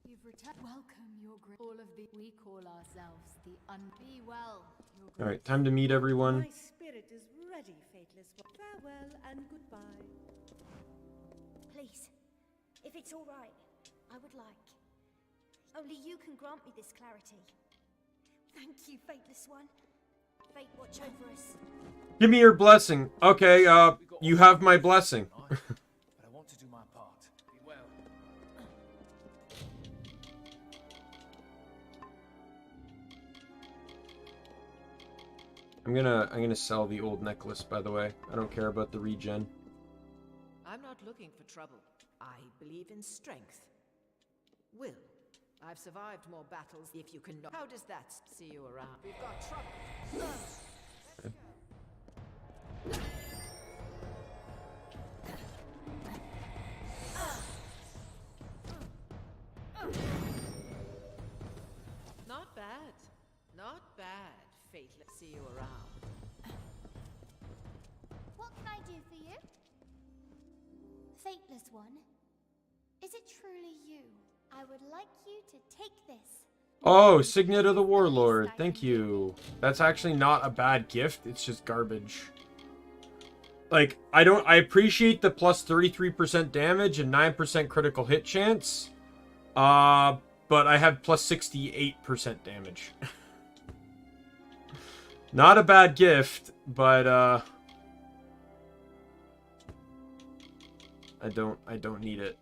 You've returned. Welcome, your great. All of the we call ourselves the Be well, your All right, time to meet everyone. My spirit is ready, Fateless One. Farewell and goodbye. Please, if it's all right, I would like. Only you can grant me this clarity. Thank you, Fateless One. Fate watch over us. Give me your blessing. Okay, you have my blessing. But I want to do my part. Be well. I'm gonna sell the old necklace, by the way. I don't care about the regen. I'm not looking for trouble. I believe in strength. Will, I've survived more battles if you can. How does that see you around? We've got trouble. Not bad. Not bad. Fate, let's see you around. What can I do for you? Fateless One, is it truly you? I would like you to take this. Oh, Signet of the Warlord. Thank you. That's actually not a bad gift. It's just garbage. Like, I appreciate the plus 33% damage and 9% critical hit chance. But I have plus 68% damage. Not a bad gift, but I don't need it.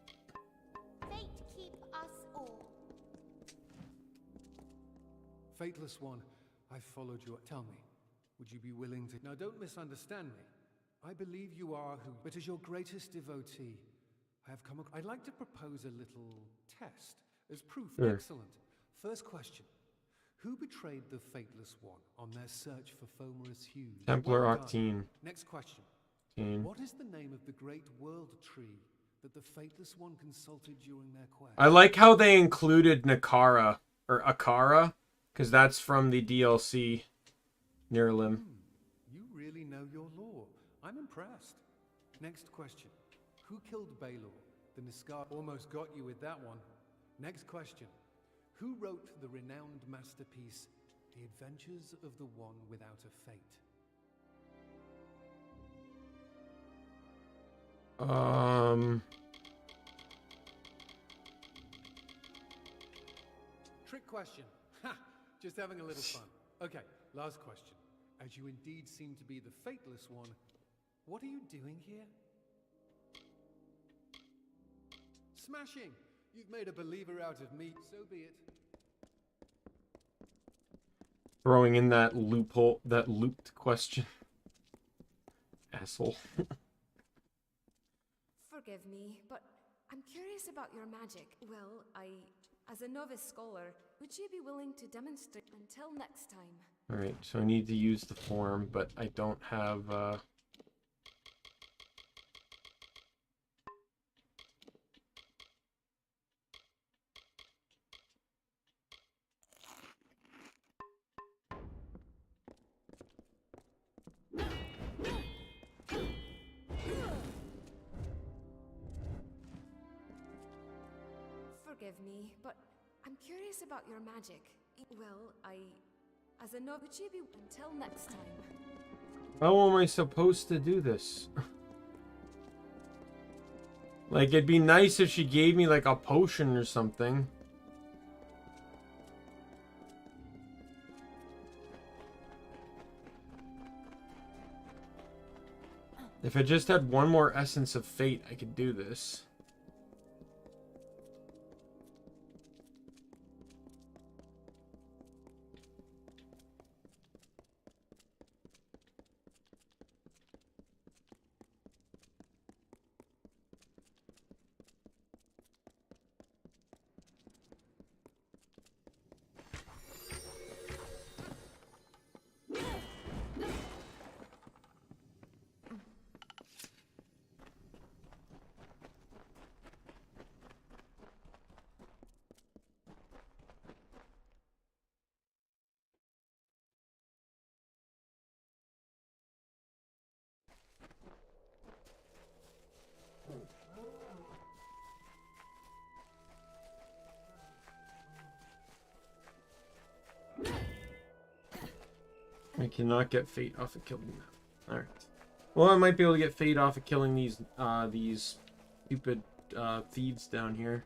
Fate keep us all. Fateless One, I followed you. Tell me, would you be willing to... Now, don't misunderstand me. I believe you are who... But as your greatest devotee, I have come... I'd like to propose a little test as proof. Sure. Excellent. First question. Who betrayed the Fateless One on their search for Fomorous Hughes? Templar Well done. Octine. Next question. 18. What is the name of the great world tree that the Fateless One consulted during their quest? I like how they included Nakara, or Akara, because that's from the DLC Nirlim. You really know your lore. I'm impressed. Next question. Who killed Baelor? The Niskar almost got you with that one. Next question. Who wrote the renowned masterpiece, The Adventures of the One Without a Fate? Trick question. Ha! Just having a little fun. Okay, last question. As you indeed seem to be the Fateless One, what are you doing here? Smashing! You've made a believer out of me. So be it. Throwing in that loophole, that looped question. Asshole. Forgive me, but I'm curious about your magic. Well, as a novice scholar, would you be willing to demonstrate until next time? Alright, so I need to use the form, but I don't have, Forgive me, but I'm curious about your magic. Well, as a novice, would you be until next time? How am I supposed to do this? Like, it'd be nice if she gave me, like, a potion or something. If I just had one more Essence of Fate, I could do this. I cannot get fate off of killing them. Alright. Well, I might be able to get fate off of killing these stupid thieves down here.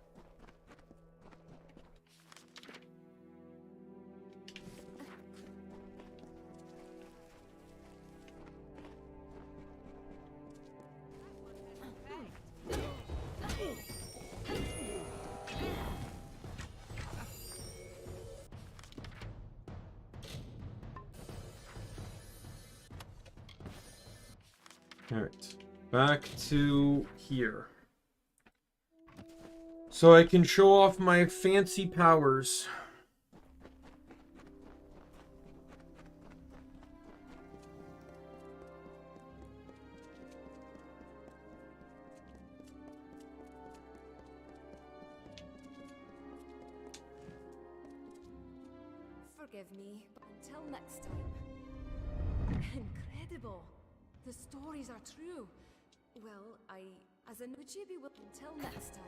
Alright, back to here. So I can show off my fancy powers. Forgive me, but until next time. Incredible. The stories are true. Well, as in, would you be willing until next time?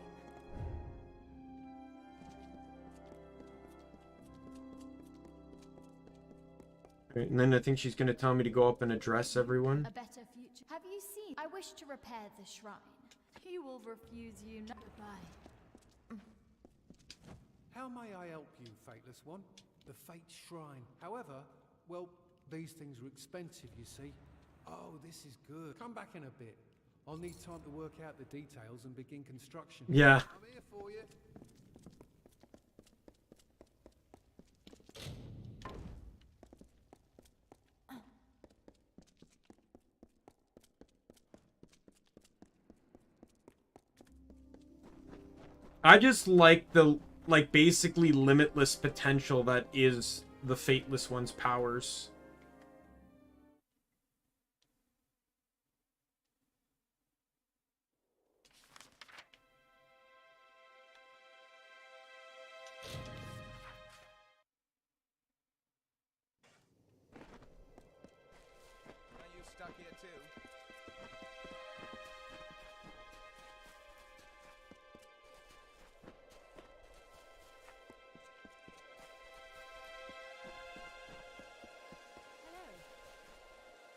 Right, and then I think she's going to tell me to go up and address everyone. A better future. Have you seen? I wish to repair the shrine. He will refuse you. Goodbye. How may I help you, Fateless One? The Fate Shrine. However, well, these things are expensive, you see. Oh, this is good. Come back in a bit. I'll need time to work out the details and begin construction. Yeah. I'm here for you. I just like the, basically limitless potential that is the Fateless One's powers.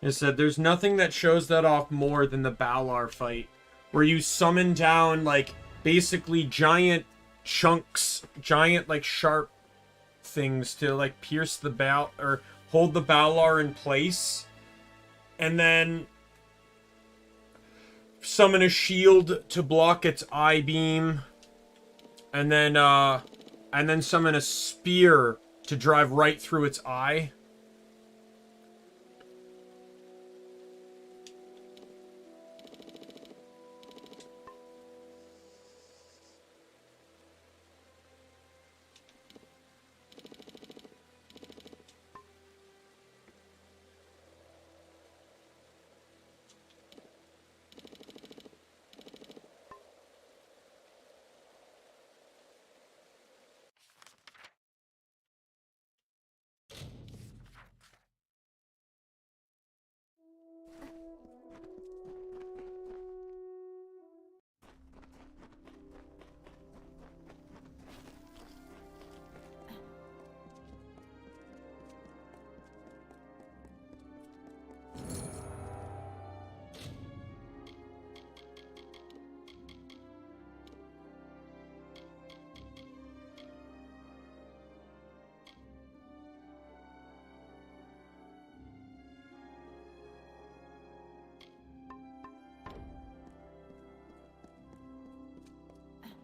It said there's nothing that shows that off more than the Balor fight, where you summon down, basically giant chunks, giant, sharp things to, pierce the or hold the Balor in place, and then summon a shield to block its eye beam, and then summon a spear to drive right through its eye.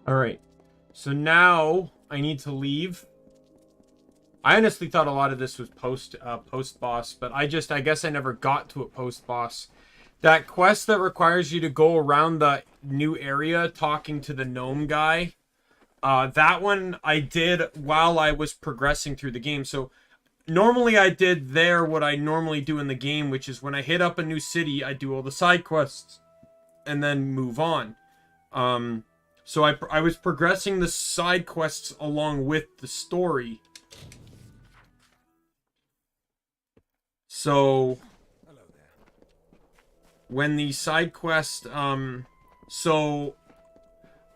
Alright, so now I need to leave. I honestly thought a lot of this was post-boss, but I guess I never got to it post-boss. That quest that requires you to go around the new area talking to the gnome guy, that one I did while I was progressing through the game. So normally I did there what I normally do in the game, which is when I hit up a new city, I do all the side quests and then move on. So I was progressing the side quests along with the story. So when the side quest, so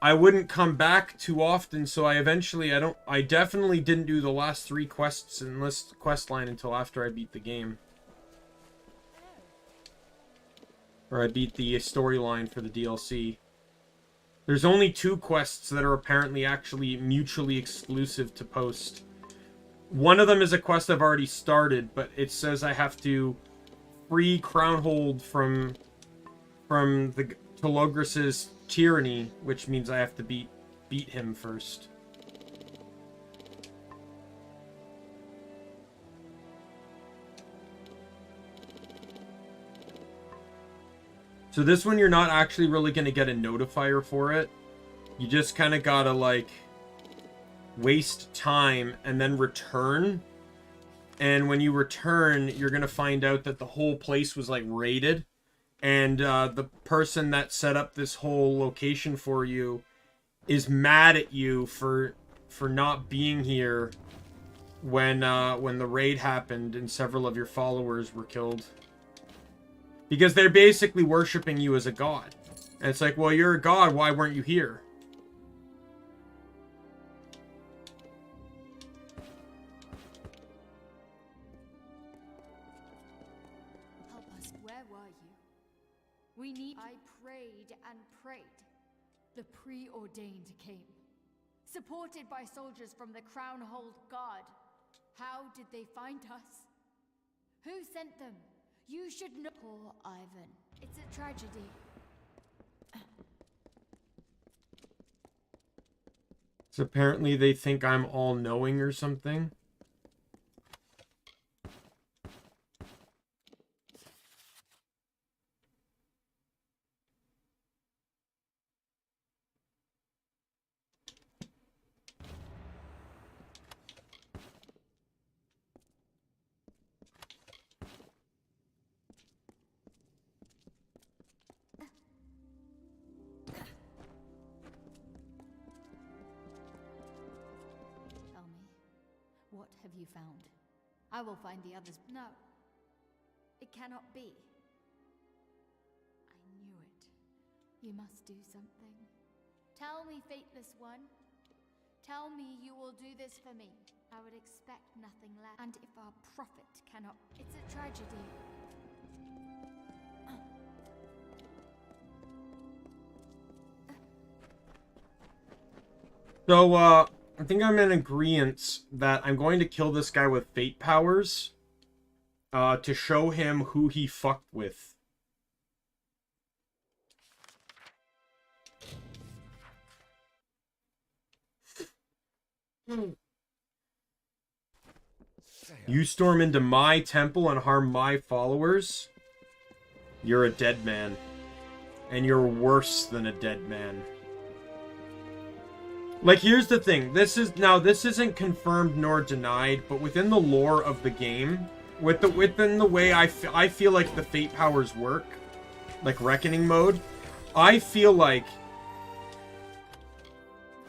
I wouldn't come back too often, so I definitely didn't do the last 3 quests in this quest line until after I beat the game. Or I beat the storyline for the DLC. There's only 2 quests that are apparently actually mutually exclusive to post. One of them is a quest I've already started, but it says I have to free Crownhold from the Telogris' tyranny, which means I have to beat him first. So this one, you're not actually really going to get a notifier for it. You just kind of gotta, like, waste time and then return. And when you return, you're going to find out that the whole place was, like, raided. And the person that set up this whole location for you is mad at you for not being here when the raid happened and several of your followers were killed. Because they're basically worshipping you as a god. And it's like, well, you're a god, why weren't you here? Help us. Where were you? We need. I prayed and prayed. The preordained came, supported by soldiers from the Crownhold Guard. How did they find us? Who sent them? You should know. Poor Ivan. It's a tragedy. So apparently they think I'm all-knowing or something. Tell me, what have you found? I will find the others. No, it cannot be. I knew it. You must do something. Tell me, Fateless One. Tell me you will do this for me. I would expect nothing less. And if our prophet cannot, it's a tragedy. So, I think I'm in agreement that I'm going to kill this guy with fate powers to show him who he fucked with. You storm into my temple and harm my followers? You're a dead man. And you're worse than a dead man. Like, here's the thing. This isn't confirmed nor denied, but within the lore of the game, within the way I feel like the fate powers work, like Reckoning mode, I feel like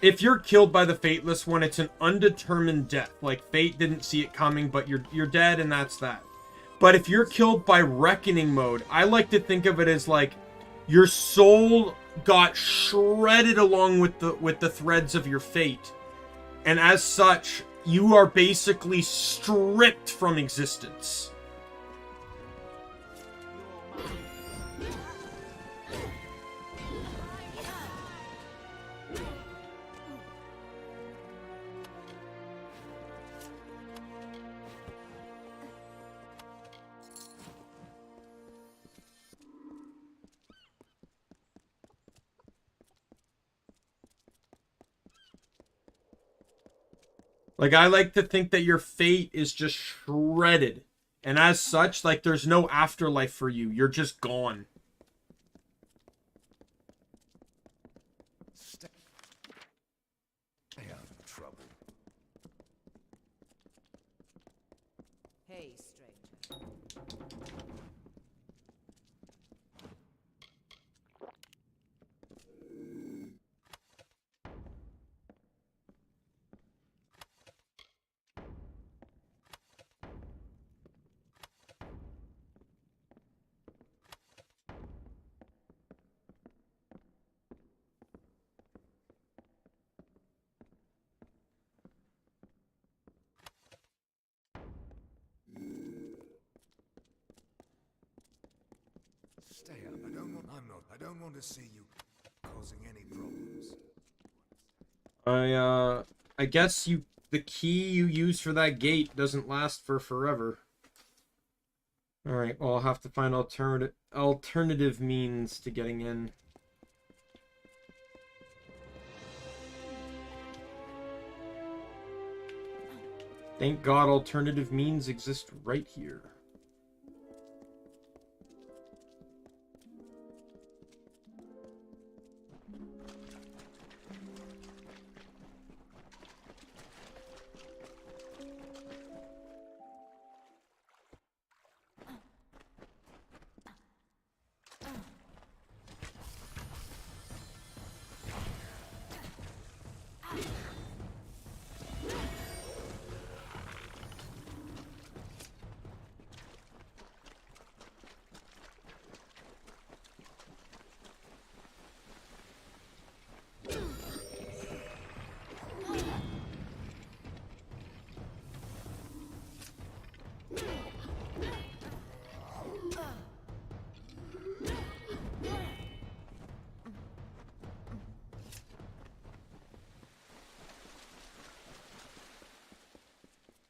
if you're killed by the Fateless One, it's an undetermined death. Like, fate didn't see it coming, but you're dead, and that's that. But if you're killed by Reckoning mode, I like to think of it as like your soul got shredded along with the threads of your fate, and as such, you are basically stripped from existence. Like, I like to think that your fate is just shredded. And as such, like, there's no afterlife for you. You're just gone. Stay out of trouble. Hey, stranger. Stay out. I'm not. I don't want to see you causing any problems. I guess the key you use for that gate doesn't last for forever. Alright, well, I'll have to find alternative means to getting in. Thank God alternative means exist right here.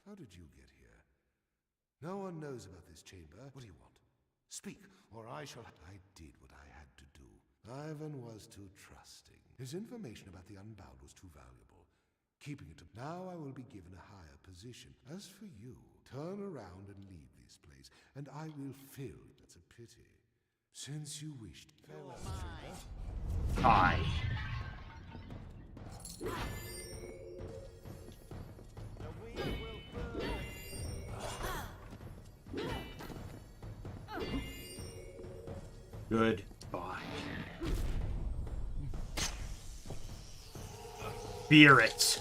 How did you get here? No one knows about this chamber. What do you want? Speak, or I shall... I did what I had to do. Ivan was too trusting. His information about the Unbound was too valuable. Keeping it to... Now I will be given a higher position. As for you, turn around and leave this place, and I will fill... That's a pity. Since you wished... Farewell, stranger. Aye. Goodbye. Spirit.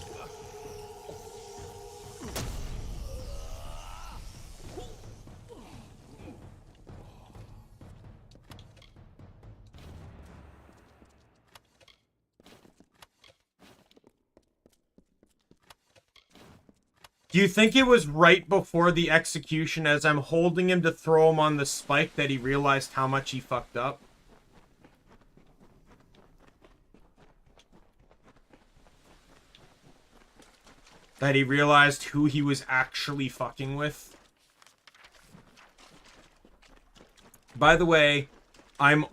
Do you think it was right before the execution, as I'm holding him to throw him on the spike, that he realized how much he fucked up? That he realized who he was actually fucking with? By the way, I'm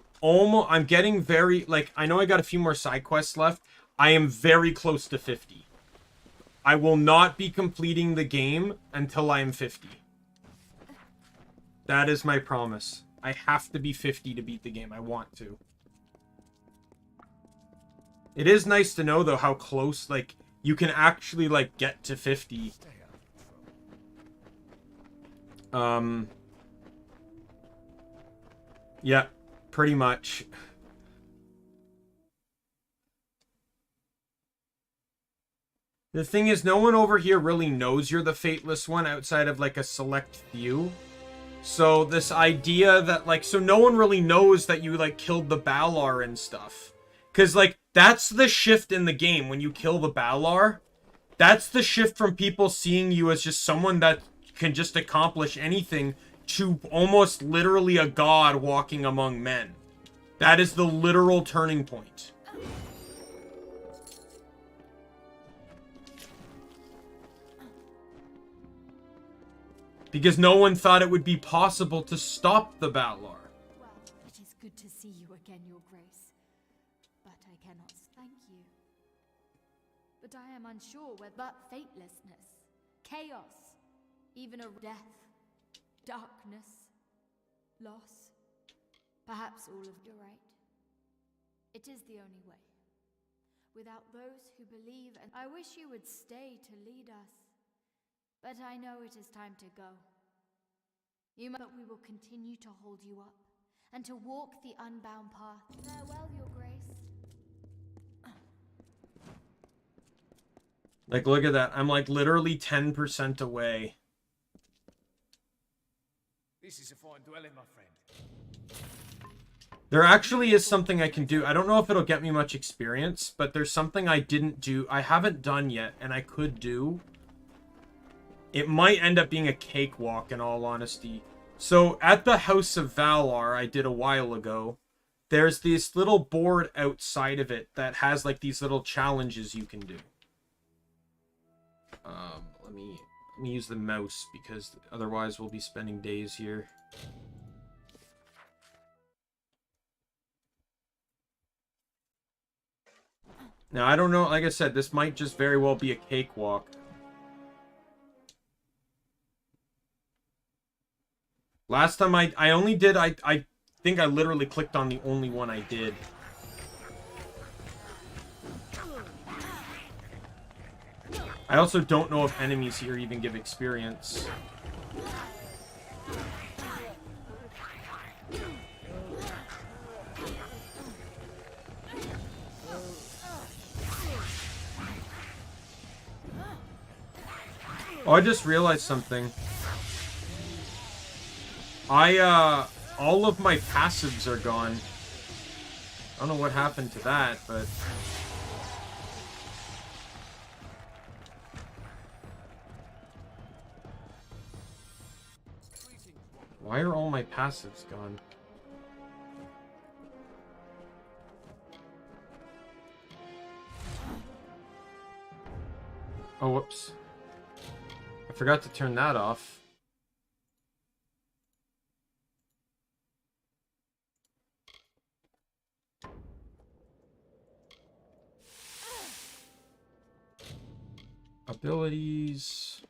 getting very, like, I know I got a few more side quests left. I am very close to 50. I will not be completing the game until I am 50. That is my promise. I have to be 50 to beat the game. I want to. It is nice to know, though, how close, like, you can actually, like, get to 50. Yeah, pretty much. The thing is, no one over here really knows you're the Fateless One outside of, like, a select few. So this idea that, like, so no one really knows that you, like, killed the Balar and stuff. Because, like, that's the shift in the game when you kill the Balar. That's the shift from people seeing you as just someone that can just accomplish anything to almost literally a god walking among men. That is the literal turning point. Because no one thought it would be possible to stop the Balar. Well, it is good to see you again, Your Grace. But I cannot thank you. But I am unsure whether but fatelessness, chaos, even a death, darkness, loss. Perhaps all of you are right. It is the only way. Without those who believe, and I wish you would stay to lead us. But I know it is time to go. But we will continue to hold you up, and to walk the unbound path. Farewell, Your Grace. Like, look at that. I'm, like, literally 10% away. This is a fine dwelling, my friend. There actually is something I can do. I don't know if it'll get me much experience, but there's something I didn't do. I haven't done yet, and I could do. It might end up being a cakewalk, in all honesty. So, at the House of Valar, I did a while ago, there's this little board outside of it that has like these little challenges you can do. Let me use the mouse because otherwise we'll be spending days here. Now, I don't know, like I said, this might just very well be a cakewalk. Last time I only did, I think I literally clicked on the only one I did. I also don't know if enemies here even give experience. Oh, I just realized something. All of my passives are gone. I don't know what happened to that, but... Why are all my passives gone? Oh, whoops. I forgot to turn that off. Abilities.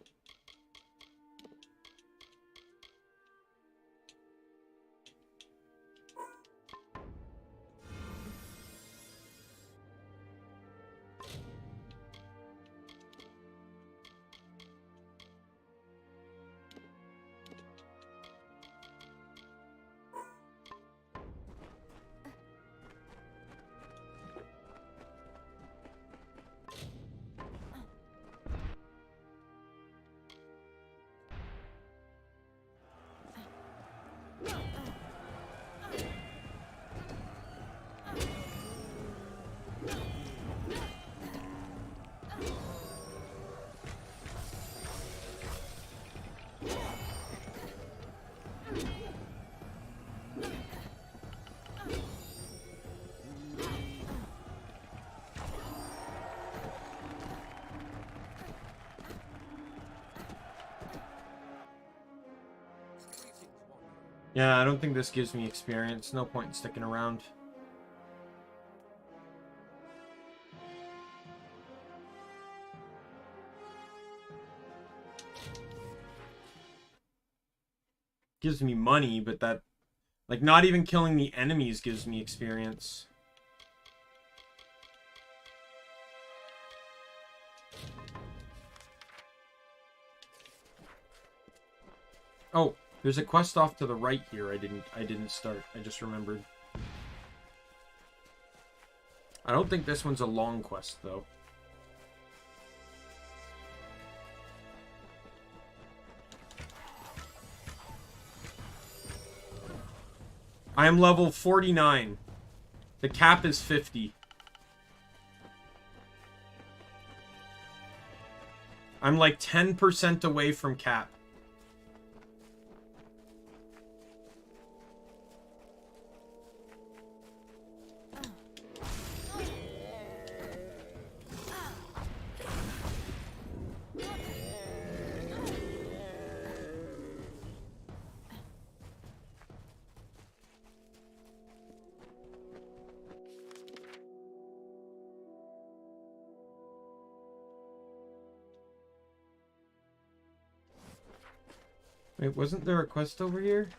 Yeah, I don't think this gives me experience. No point in sticking around. Gives me money, but that... Like, not even killing the enemies gives me experience. Oh, there's a quest off to the right here I didn't start. I just remembered. I don't think this one's a long quest, though. I am level 49. The cap is 50. I'm like 10% away from cap. Wait, wasn't there a quest over here?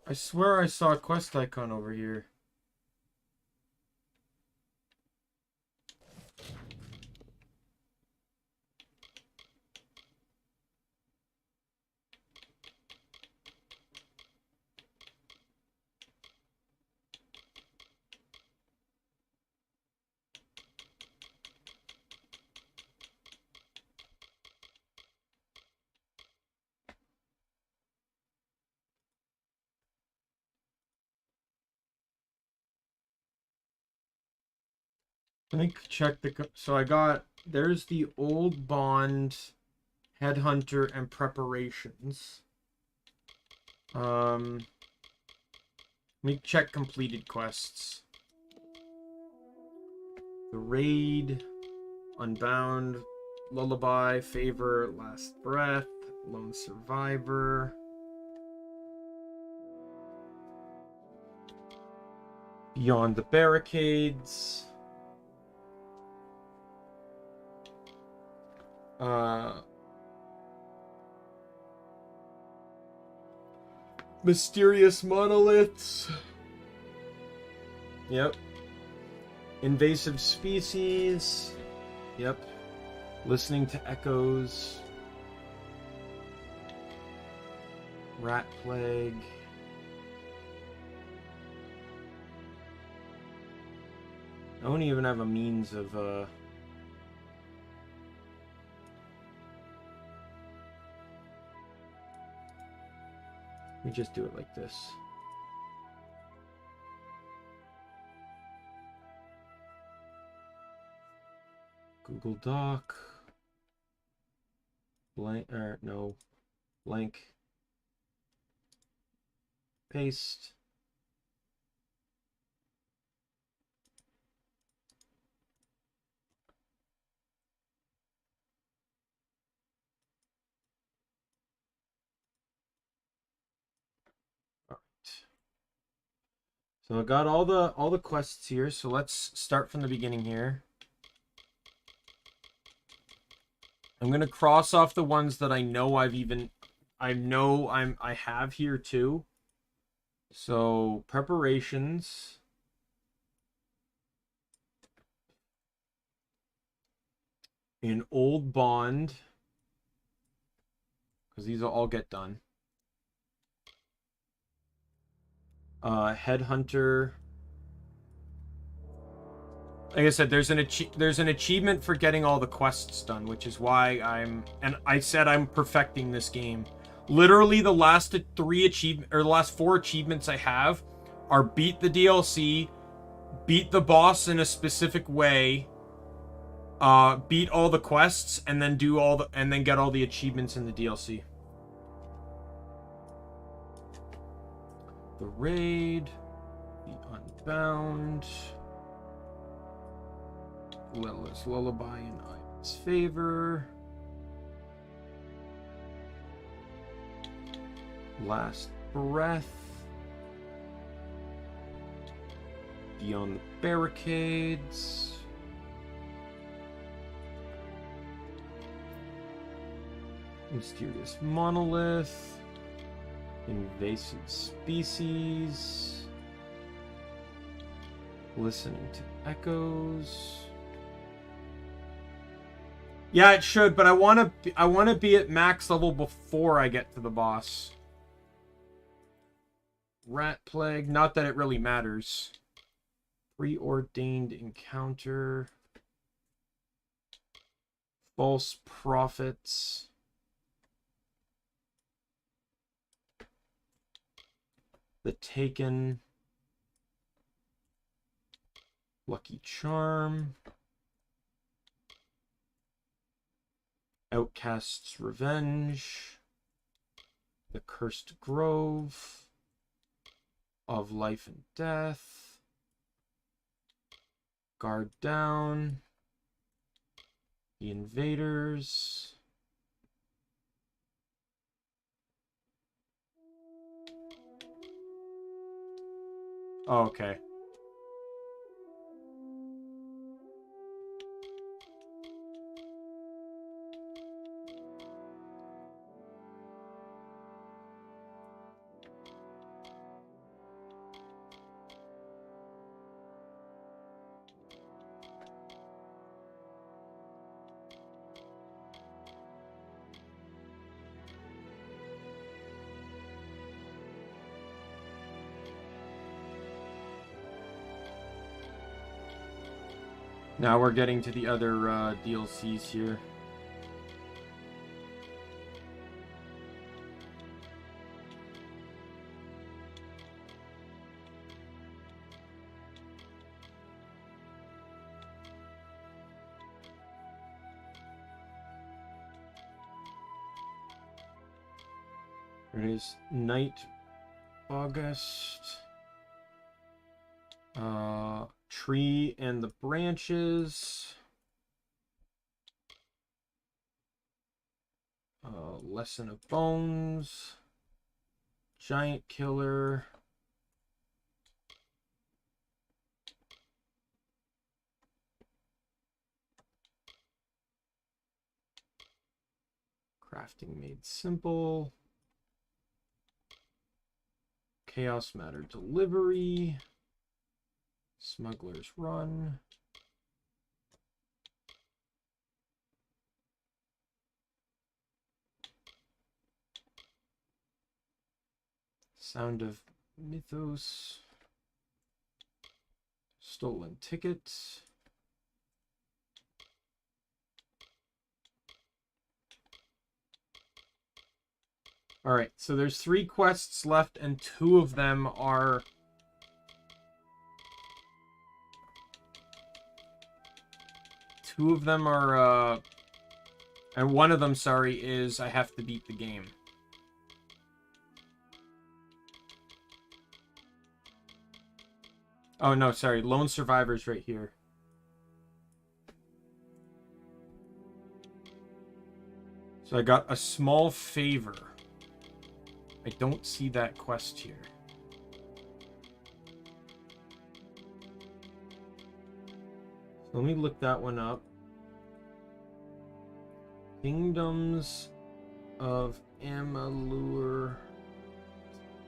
I swear I saw a quest icon over here. Let me check the... So I got... There's the old bond, headhunter, and preparations. Let me check completed quests. The raid, unbound, lullaby, favor, last breath, lone survivor. Beyond the barricades. Mysterious monoliths. Yep. Invasive species. Yep. Listening to echoes. Rat plague. I don't even have a means of let me just do it like this. Google Doc. Blank, or no. Blank. Paste. So I got all the quests here, so let's start from the beginning here. I'm gonna cross off the ones that I know I have here too. So preparations. In old bond. Because these will all get done. Headhunter. Like I said, there's an achievement for getting all the quests done, which is why I said I'm perfecting this game. Literally, the last four achievements I have are beat the DLC, beat the boss in a specific way, beat all the quests, and then get all the achievements in the DLC. The raid, the unbound, Lila's lullaby in Ivan's favor, last breath, beyond the barricades, mysterious monolith. Invasive species. Listening to echoes. Yeah, it should, but I want to be at max level before I get to the boss. Rat plague, not that it really matters. Preordained encounter. False prophets. The Taken, Lucky Charm, Outcast's Revenge, The Cursed Grove, Of Life and Death, Guard Down, The Invaders, oh, okay. Now we're getting to the other DLCs here. There it is. Night August. Tree and the branches. Lesson of Bones. Giant Killer. Crafting Made Simple. Chaos Matter Delivery. Smuggler's Run. Sound of Mythos. Stolen Tickets. Alright, so there's 3 quests left, and 2 of them are... and one of them, sorry, is I have to beat the game. Oh, no, sorry. Lone Survivor's right here. So I got a small favor. I don't see that quest here. So let me look that one up. Kingdoms of Amalur.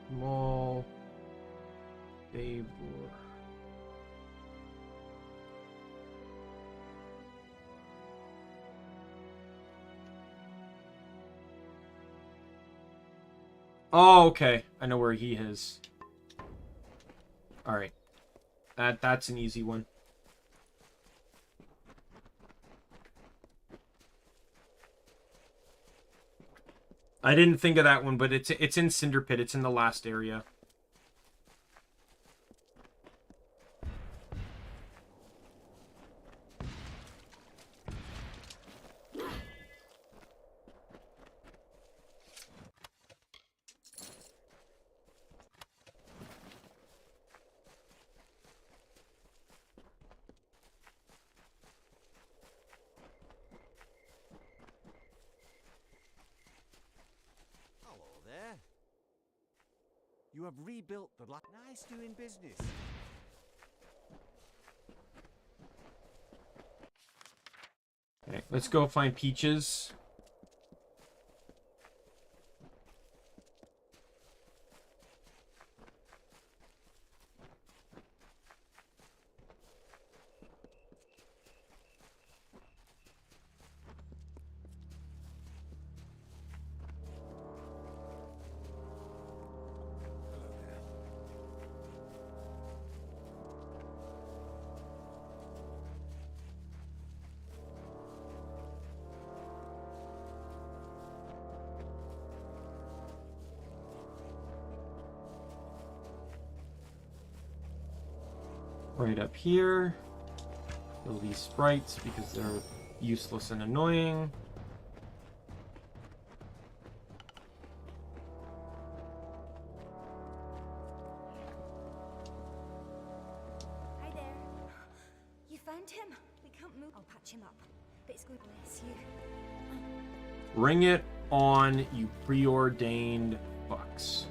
Small favor. Oh, okay. I know where he is. Alright. That's an easy one. I didn't think of that one, but it's in Cinderpit. It's in the last area. You have rebuilt the nice doing business. Okay, let's go find Peaches. Right up here. Kill these sprites because they're useless and annoying. Hi there. You found him? We can't move. I'll patch him up. But it's going to bless you. Bring it on, you preordained fucks.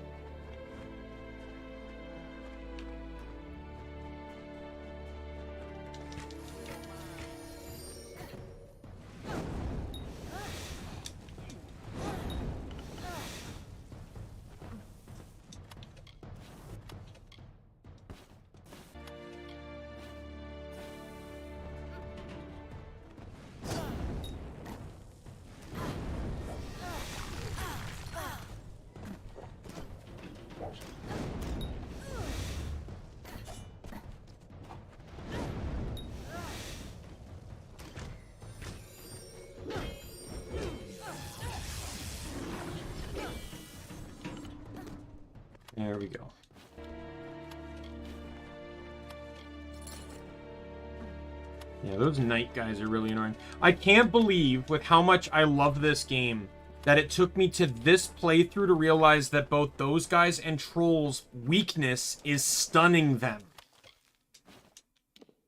There we go. Yeah, those night guys are really annoying. I can't believe with how much I love this game that it took me to this playthrough to realize that both those guys and Troll's weakness is stunning them.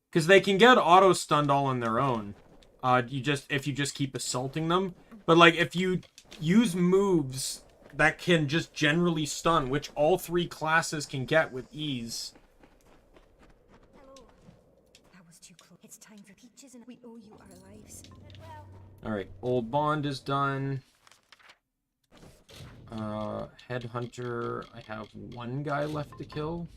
Because they can get auto-stunned all on their own. If you just keep assaulting them. But, like, if you use moves that can just generally stun, which all 3 classes can get with ease. Hello. That was too close. It's time for Peaches and we owe you our lives. Alright, Old Bond is done. Headhunter, I have 1 guy left to kill.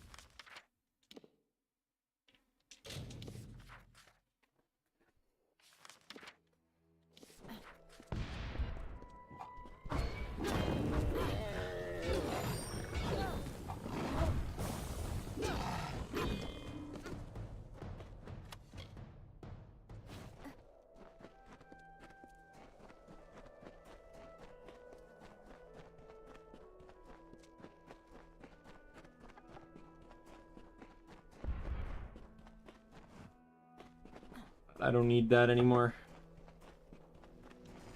I don't need that anymore.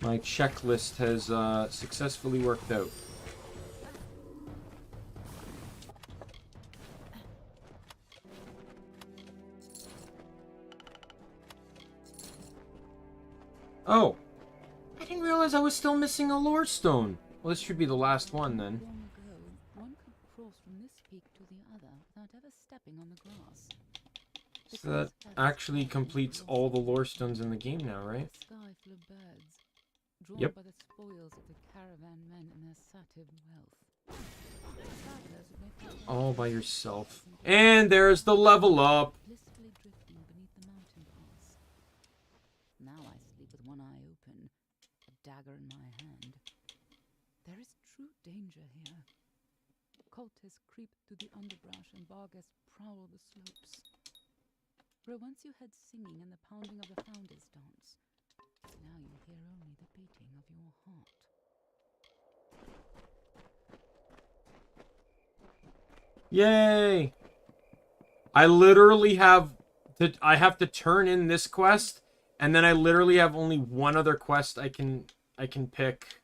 My checklist has successfully worked out. Oh! I didn't realize I was still missing a lore stone. Well, this should be the last one then. Long ago, one could cross from this peak to the other without ever stepping on the grass. So that actually completes all the lore stones in the game now, right? Sky full of birds, drawn Yep. by the spoils of the caravan men and their sative wealth. Travelers may find All by yourself. And there's the level up. blissfully drifting beneath the mountain pass. Now I sleep with one eye open, a dagger in my hand. There is true danger here. Cultists creep through the underbrush and Barghest prowl the slopes. Where once you heard singing and the pounding of the founder's dance, now you hear only the beating of your heart. Yay! I literally have I have to turn in this quest, and then I literally have only one other quest I can pick.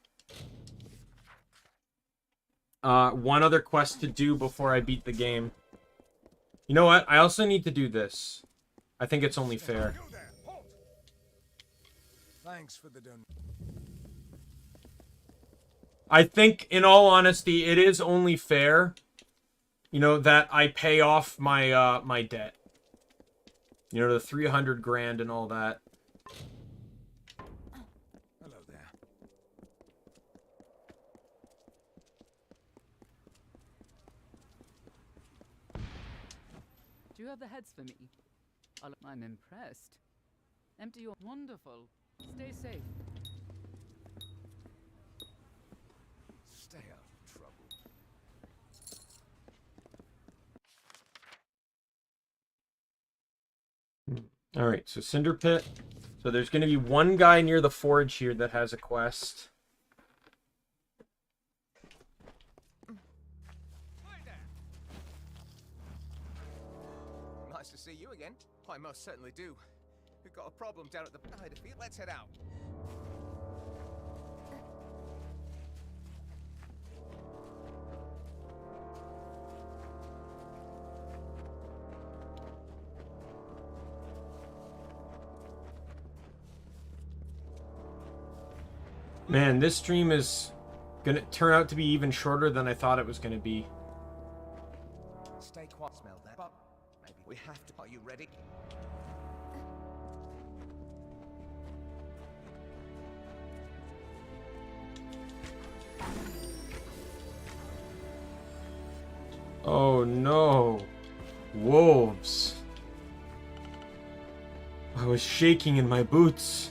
One other quest to do before I beat the game. You know what? I also need to do this. I think it's only fair. Thanks for the donation. I think, in all honesty, it is only fair, you know, that I pay off my my debt. You know, the 300 grand and all that. Hello there. Do you have the heads for me? I'm impressed. Empty your... Wonderful. Stay safe. Stay out of trouble. Alright, so Cinder Pit. So there's going to be one guy near the forge here that has a quest. Nice to see you again. I most certainly do. We've got a problem down at the side of it. Let's head out. Man, this stream is going to turn out to be even shorter than I thought it was going to be. Stay quiet. Smell that. But maybe we have to. Are you ready? Oh no. Wolves. I was shaking in my boots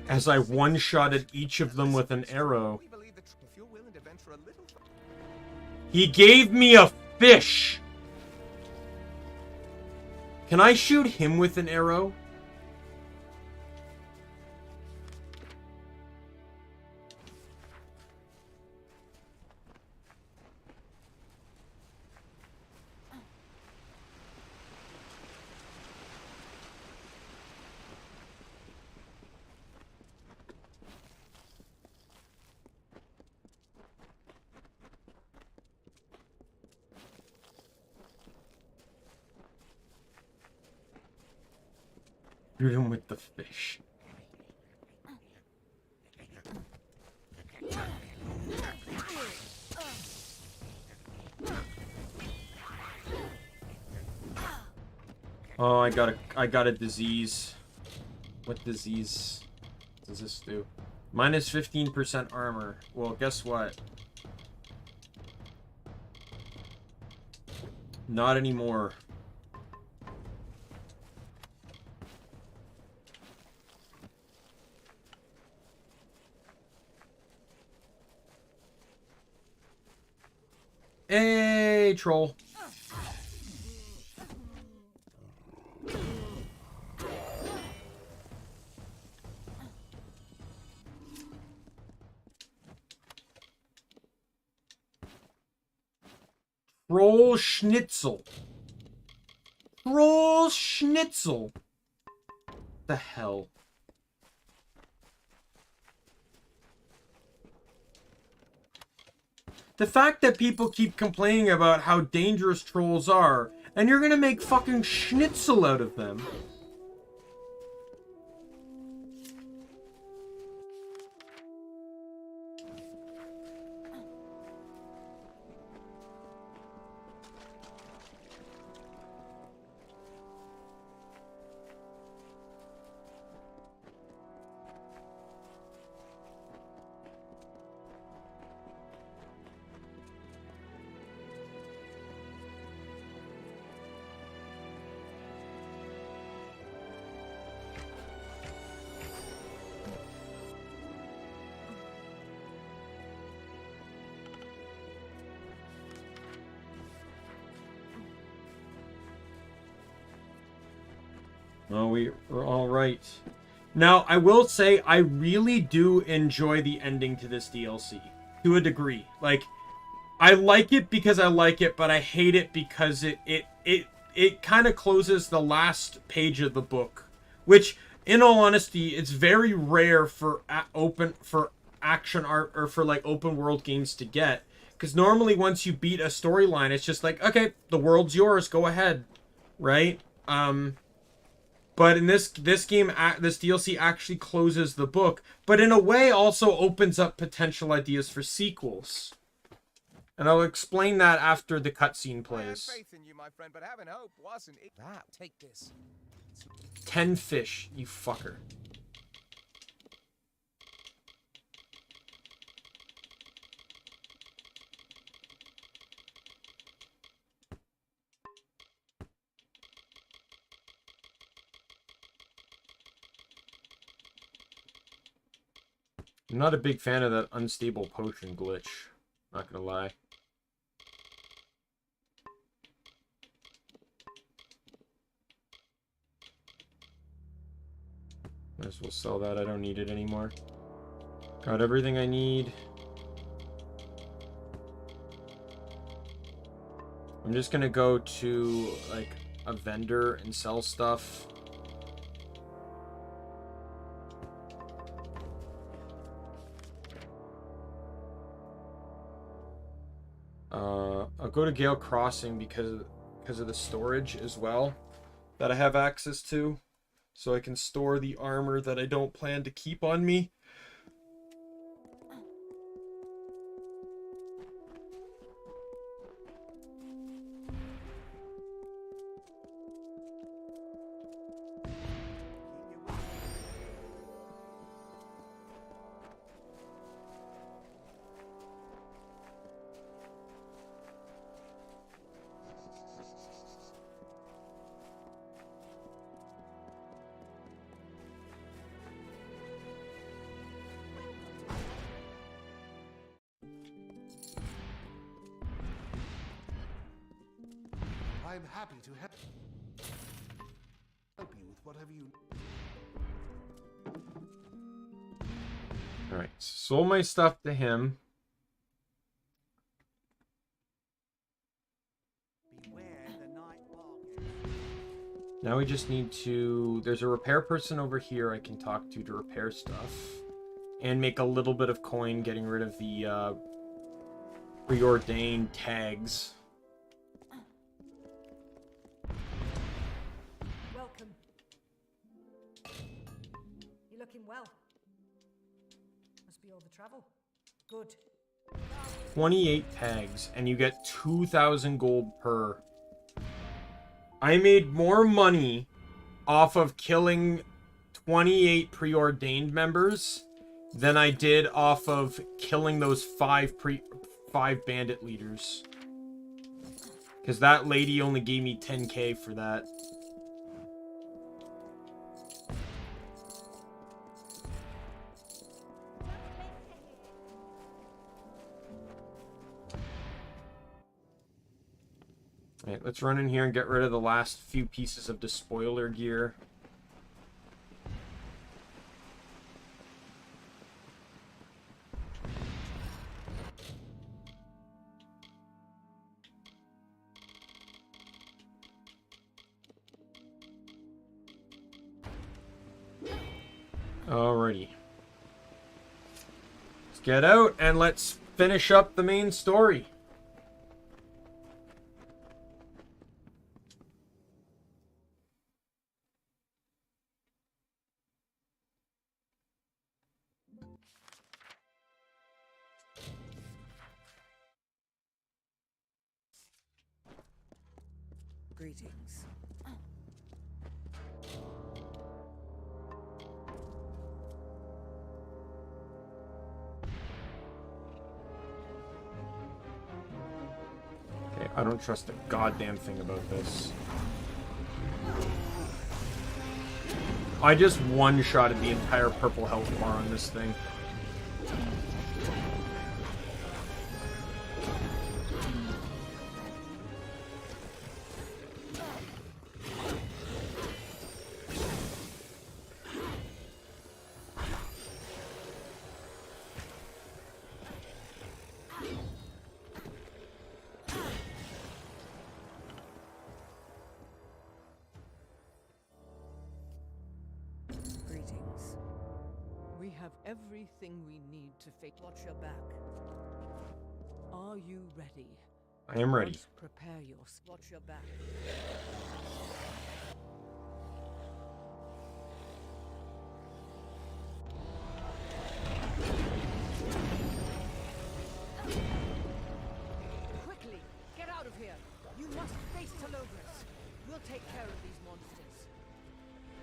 as I one-shotted each of them with an arrow. If you're willing to venture a little. He gave me a fish! Can I shoot him with an arrow? Shoot him with the fish. Oh, I got a disease. What disease does this do? Minus 15% armor. Well, guess what? Not anymore. Hey, troll. Troll schnitzel. Troll schnitzel. The hell? The fact that people keep complaining about how dangerous trolls are, and you're gonna make fucking schnitzel out of them. Oh, we're all right. Now, I will say, I really do enjoy the ending to this DLC. To a degree. Like, I like it because I like it, but I hate it because it kind of closes the last page of the book. Which, in all honesty, it's very rare for action art, or for, like, open world games to get. Because normally, once you beat a storyline, it's just like, okay, the world's yours, go ahead. Right? But in this game, this DLC actually closes the book, but in a way also opens up potential ideas for sequels. And I'll explain that after the cutscene plays. I had faith in you, my friend, but having hope wasn't it. That, take this. 10 fish, you fucker. I'm not a big fan of that unstable potion glitch. Not gonna lie. Might as well sell that. I don't need it anymore. Got everything I need. I'm just gonna go to, like, a vendor and sell stuff. I'll go to Gale Crossing because of the storage as well that I have access to, so I can store the armor that I don't plan to keep on me. I'm happy to help you with whatever you... Alright, sold my stuff to him. Now we just need to... There's a repair person over here I can talk to repair stuff. And make a little bit of coin getting rid of the preordained tags. Welcome. working well. Must be all the travel. Good. 28 tags, and you get 2,000 gold per. I made more money off of killing 28 preordained members than I did off of killing those five bandit leaders. Because that lady only gave me 10k for that. Alright, let's run in here and get rid of the last few pieces of despoiler gear. Alrighty. Let's get out and let's finish up the main story. Greetings. Okay, I don't trust a goddamn thing about this. I just one-shotted the entire purple health bar on this thing. Greetings. We have everything we need to face. Watch your back. Are you ready? I am ready. Prepare your. Watch your back. Quickly, get out of here. You must face Telogris. We'll take care of these monsters.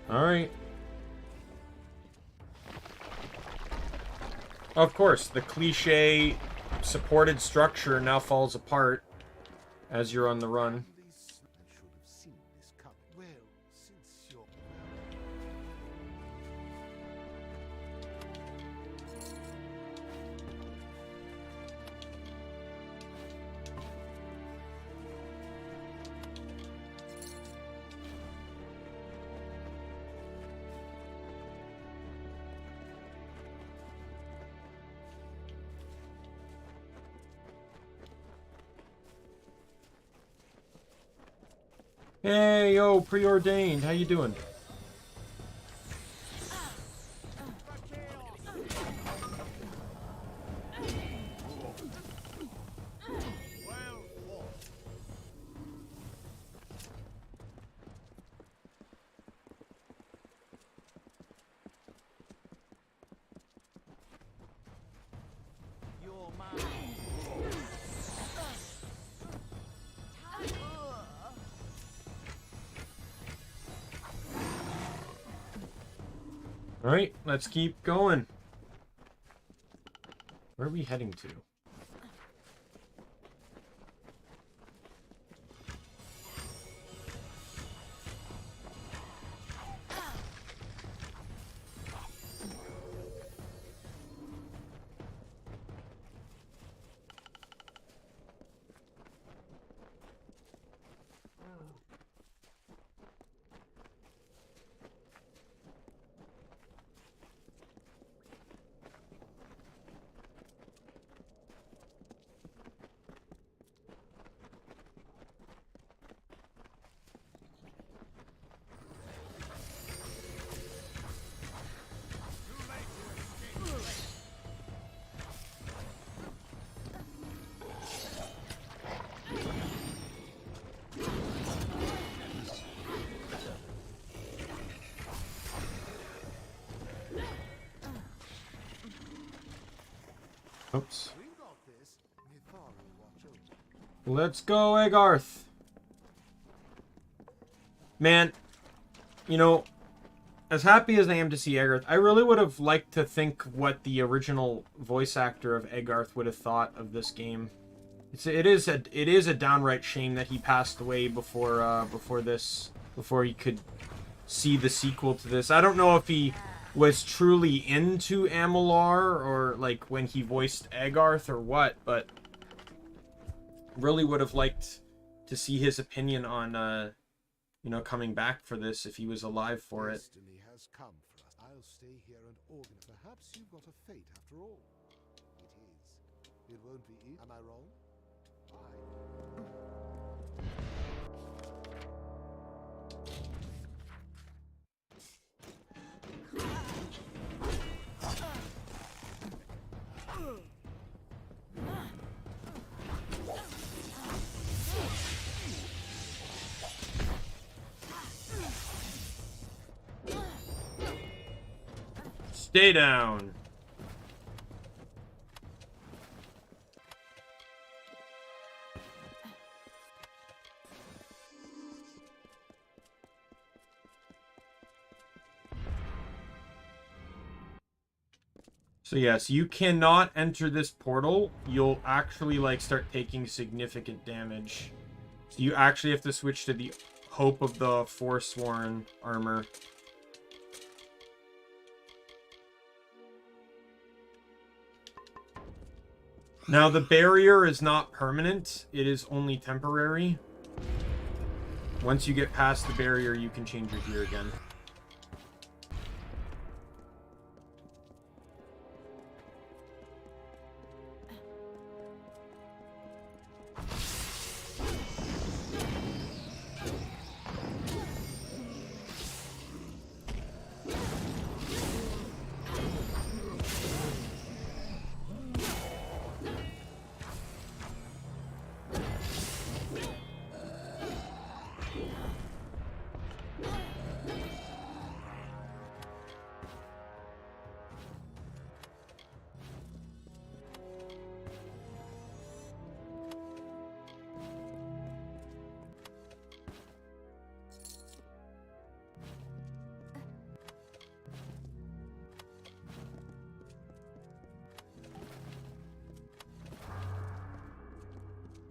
Alright. Of course, the cliche supported structure now falls apart as you're on the run. I should have seen this coming. Well, since you're... Hey, yo, preordained. How you doing? You're mine. Alright, let's keep going. Where are we heading to? Oops. Let's go, Egarth. Man, you know, as happy as I am to see Egarth, I really would have liked to think what the original voice actor of Egarth would have thought of this game. It is a downright shame that he passed away before he could see the sequel to this. I don't know if he was truly into Amalur or like when he voiced Egarth or what, but really would have liked to see his opinion on you know, coming back for this if he was alive for it. Destiny has come for us. I'll stay here and organize. Perhaps you've got a fate after all. It is. It won't be easy. Am I wrong? Stay down. So yes, you cannot enter this portal. You'll actually like start taking significant damage. So you actually have to switch to the Hope of the Forsworn armor. Now, the barrier is not permanent. It is only temporary. Once you get past the barrier, you can change your gear again.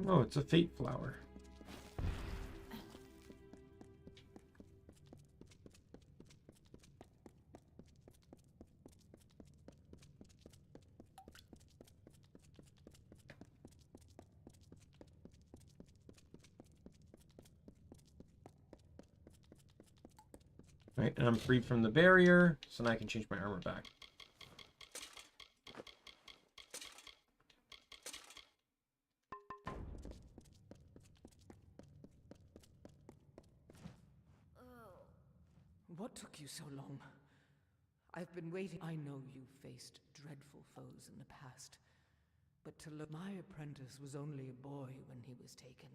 Oh, it's a fate flower. Right, and I'm free from the barrier, so now I can change my armor back. What took you so long? I've been waiting. I know you faced dreadful foes in the past, but to look, my apprentice was only a boy when he was taken,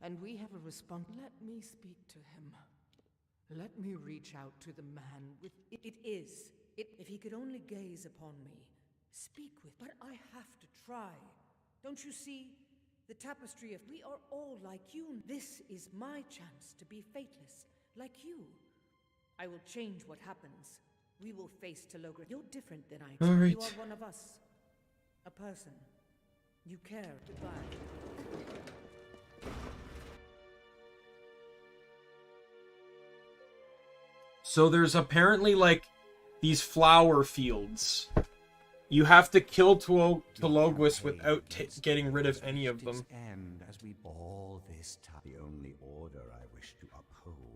and we have a response. Let me speak to him. Let me reach out to the man with It is. If he could only gaze upon me, speak with. But I have to try. Don't you see? The tapestry of we are all like you. This is my chance to be fateless, like you. I will change what happens. We will face Telogris. You're different than I expect. Right. You are one of us. A person. You care. Goodbye. So there's apparently like these flower fields. You have to kill Telogris without getting rid of any of them. And as we all this time, the only order I wish to uphold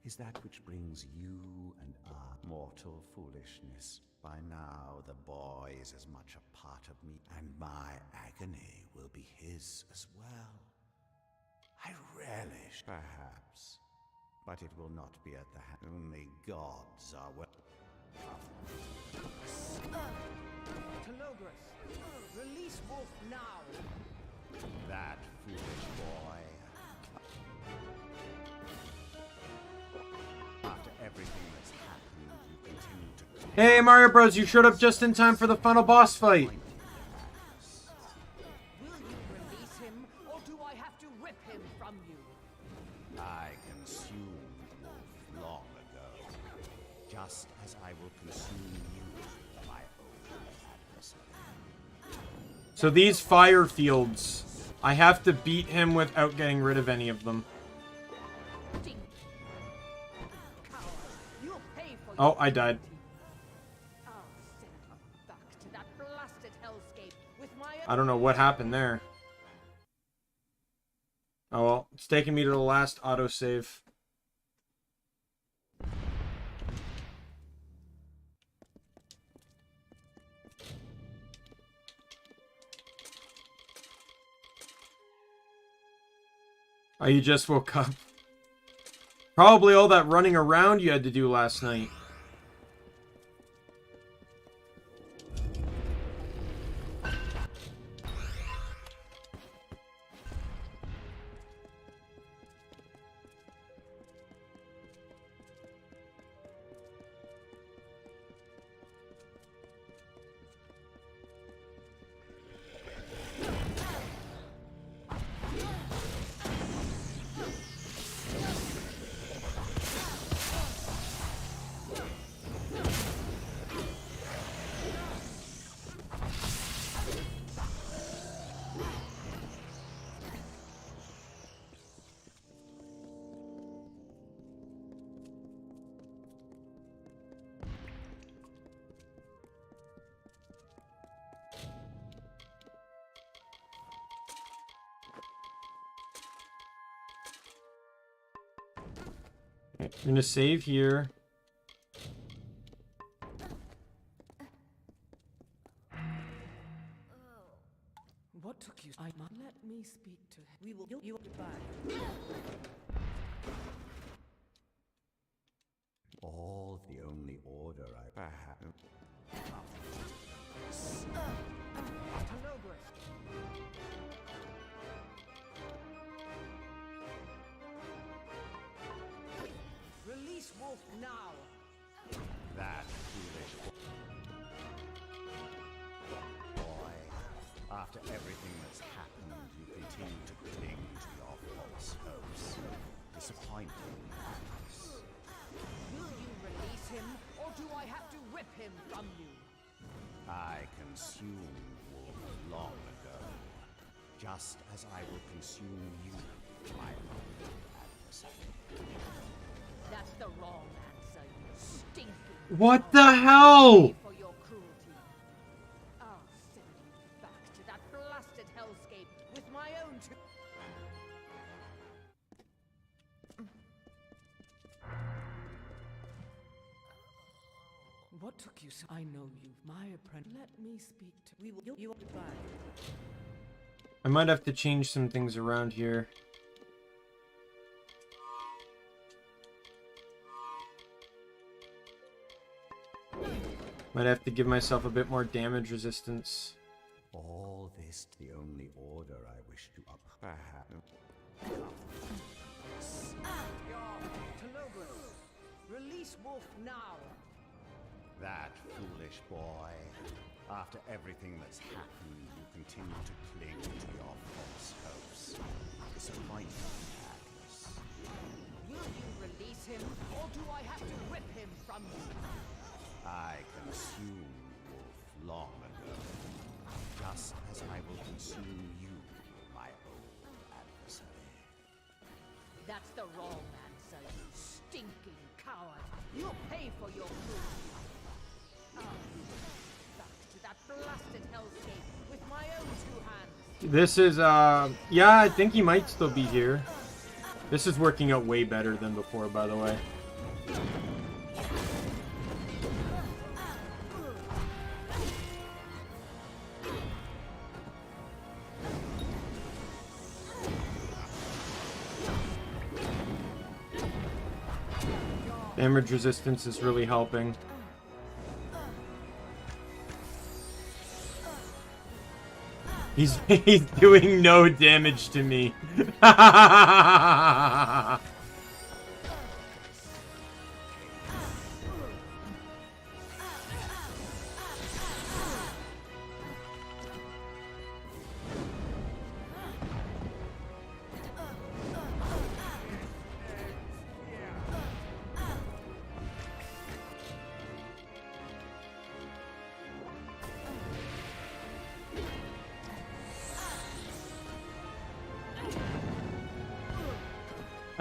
is that which brings you and I mortal foolishness. By now, the boy is as much a part of me, and my agony will be his as well. I relish, perhaps, but it will not be at the hand. Only gods are well. Telogris, release Wolf now! That foolish boy. After everything that's happened, you continue to... Hey Mario Bros, you showed up just in time for the final boss fight. I have to rip him from you? I consumed Wolf long ago, just as I will consume you, my old adversary. So these fire fields, I have to beat him without getting rid of any of them. Oh, I died. I don't know what happened there. Oh well, it's taking me to the last autosave. Oh, you just woke up. Probably all that running around you had to do last night. I'm gonna save here. What took you? Let me speak to him. We will. You goodbye. All the only order I have. Release Wolf now. That foolish boy. After everything that's happened, you continue to cling to your false hopes. Disappointing. Will you release him, or do I have to rip him from you? I consumed Wolf long ago, just as I will consume you, my old adversary. That's the wrong answer, you stinking. What the hell? For your cruelty. I'll send you back to that blasted hellscape with my own two. What took you so? I know you, my apprentice. Let me speak to. We will. You goodbye. I might have to change some things around here. Might have to give myself a bit more damage resistance. All this, the only order I wish to Release Wolf now. That foolish boy. After everything that's happened, you continue to cling to your false hopes. Disappointing, Agnes. Will you release him, or do I have to rip him from you? I consumed Wolf long ago, just as I will consume you, my old adversary. That's the wrong answer, you stinking coward. You'll pay for your cruelty. Back to that blasted hellscape with my own two hands. This is, yeah, I think he might still be here. This is working out way better than before, by the way. Damage resistance is really helping. He's doing no damage to me.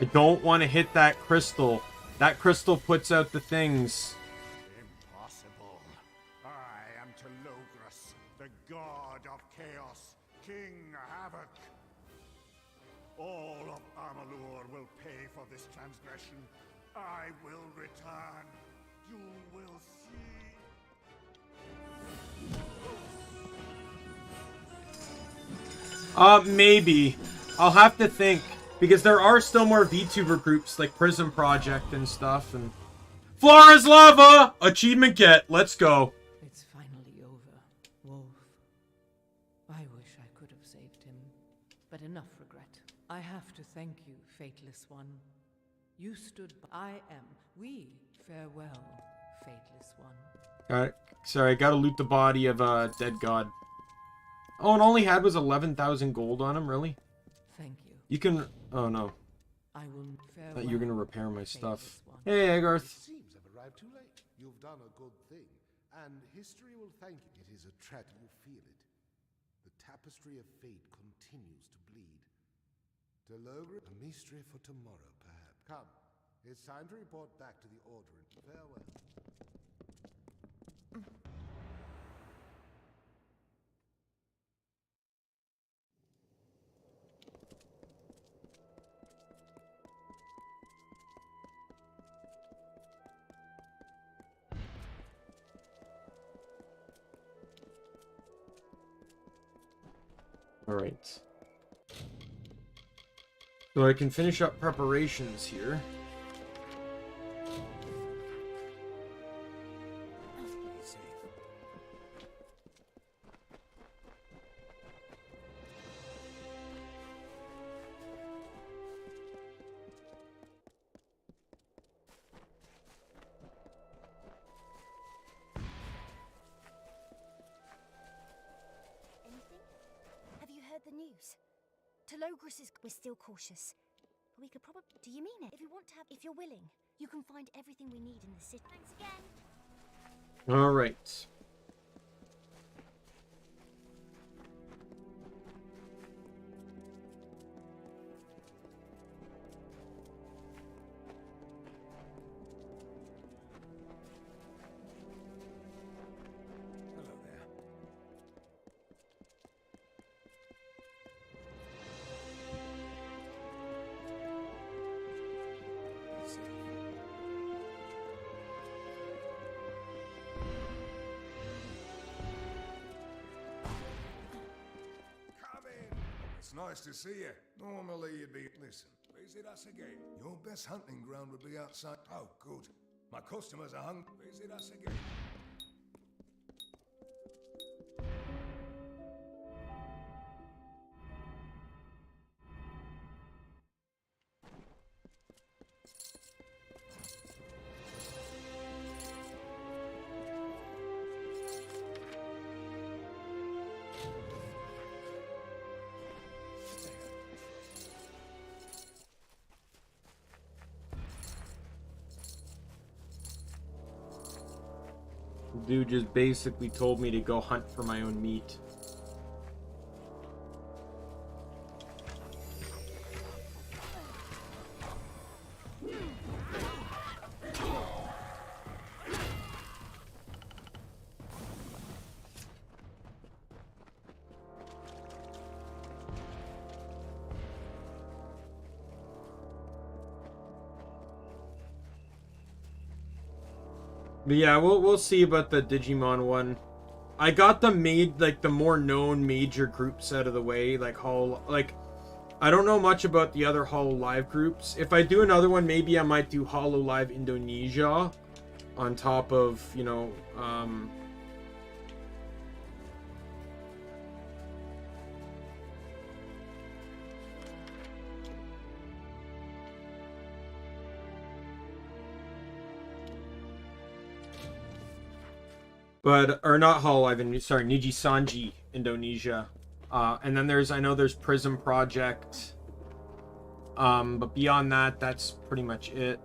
I don't want to hit that crystal. That crystal puts out the things. Impossible. I am Telogris, the god of chaos, King Havoc. All of Amalur will pay for this transgression. I will return. You will see. Maybe. I'll have to think. Because there are still more VTuber groups, like Prism Project and stuff, and... Flora's Lava! Achievement get. Let's go. It's finally over, Wolf. I wish I could have saved him, but enough regret. I have to thank you, Fateless One. You stood by. I am. We farewell, Fateless One. Alright, sorry, gotta loot the body of a dead god. Oh, and all he had was 11,000 gold on him, really? Thank you. You can... Oh, no. I will farewell. Thought you were gonna repair my stuff. One. Hey, Agarth. It seems I've arrived too late. You've done a good thing, and history will thank you. It is a tragedy. You feel it. The tapestry of fate continues to bleed. Delogre, a mystery for tomorrow, perhaps. Come, it's time to report back to the Order and farewell. Alright. So I can finish up preparations here. The news. Telogris is... We're still cautious. But we could probably... Do you mean it? If you want to have... If you're willing, you can find everything we need in the city. Thanks again. Alright. It's nice to see you. Normally you'd be... Listen, visit us again. Your best hunting ground would be outside... Oh, good. My customers are hungry. Visit us again. Dude just basically told me to go hunt for my own meat. But yeah, we'll see about the Digimon one. I got the the more known major groups out of the way, like I don't know much about the other Hololive groups. If I do another one, maybe I might do Hololive Indonesia on top of, you know, or not Hololive, sorry, Niji Sanji, Indonesia. And then I know there's Prism Project. But beyond that, that's pretty much it.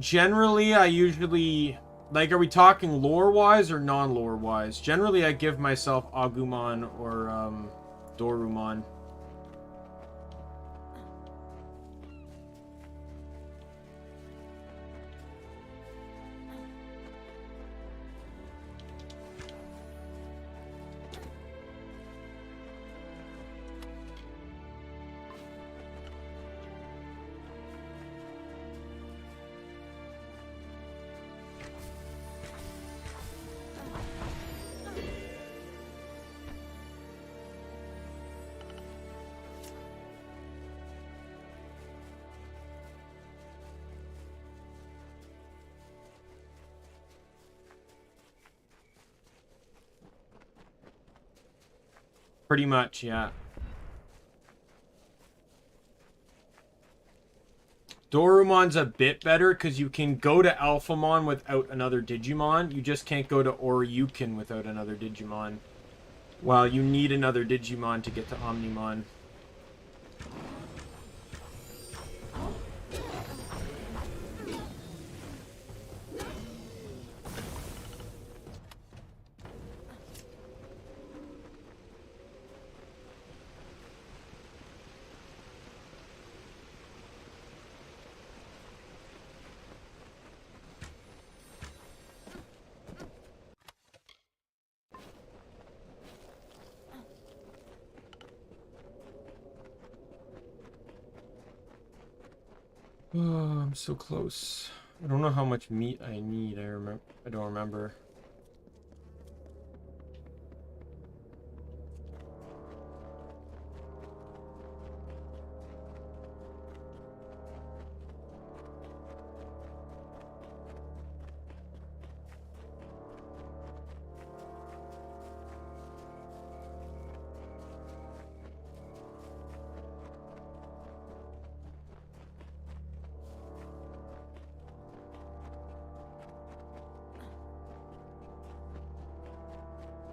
Generally, I usually... Like, are we talking lore-wise or non-lore-wise? Generally, I give myself Agumon or, Dorumon. Pretty much, yeah. Dorumon's a bit better because you can go to Alphamon without another Digimon. You just can't go to Oryukin without another Digimon. While you need another Digimon to get to Omnimon. Oh, I'm so close. I don't know how much meat I need. I don't remember.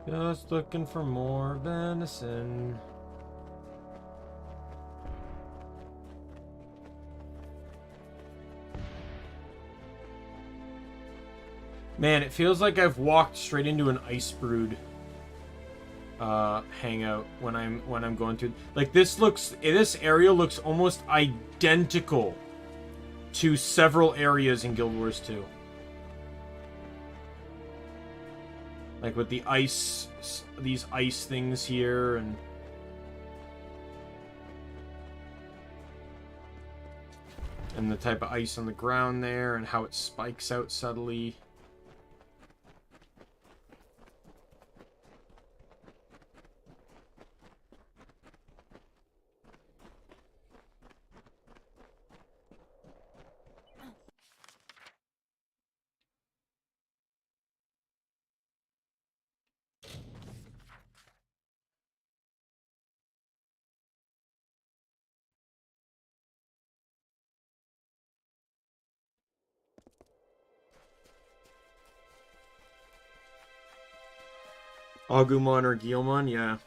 Just looking for more venison. Man, it feels like I've walked straight into an ice brood hangout when I'm going through. Like this area looks almost identical to several areas in Guild Wars 2. Like with the ice, these ice things here, and the type of ice on the ground there, and how it spikes out subtly. Agumon or Guilmon, yeah.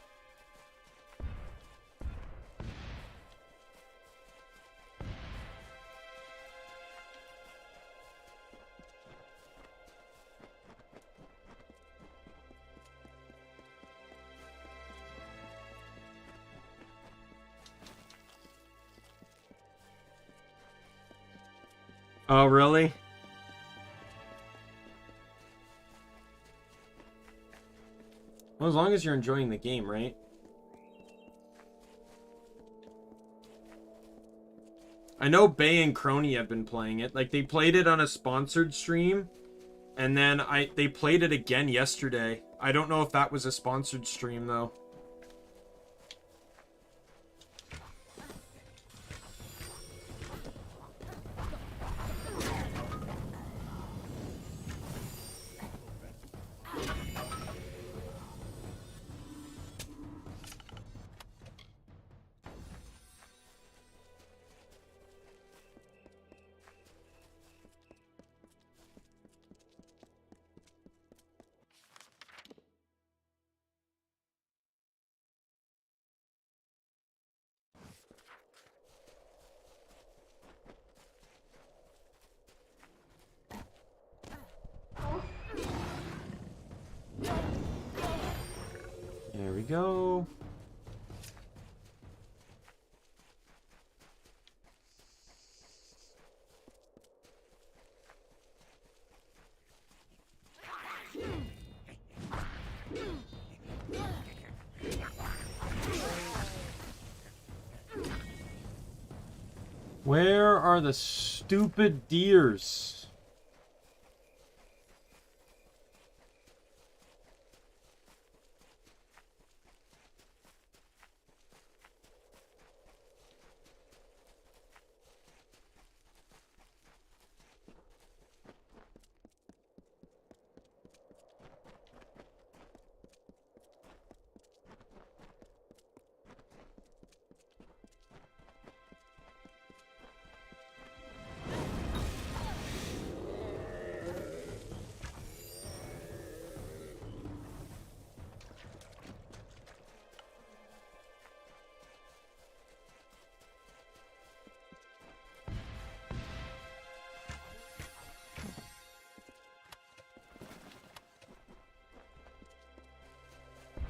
Oh, really? Well, as long as you're enjoying the game, right? I know Bay and Crony have been playing it. Like, they played it on a sponsored stream, and then they played it again yesterday. I don't know if that was a sponsored stream, though. Where are the stupid deers?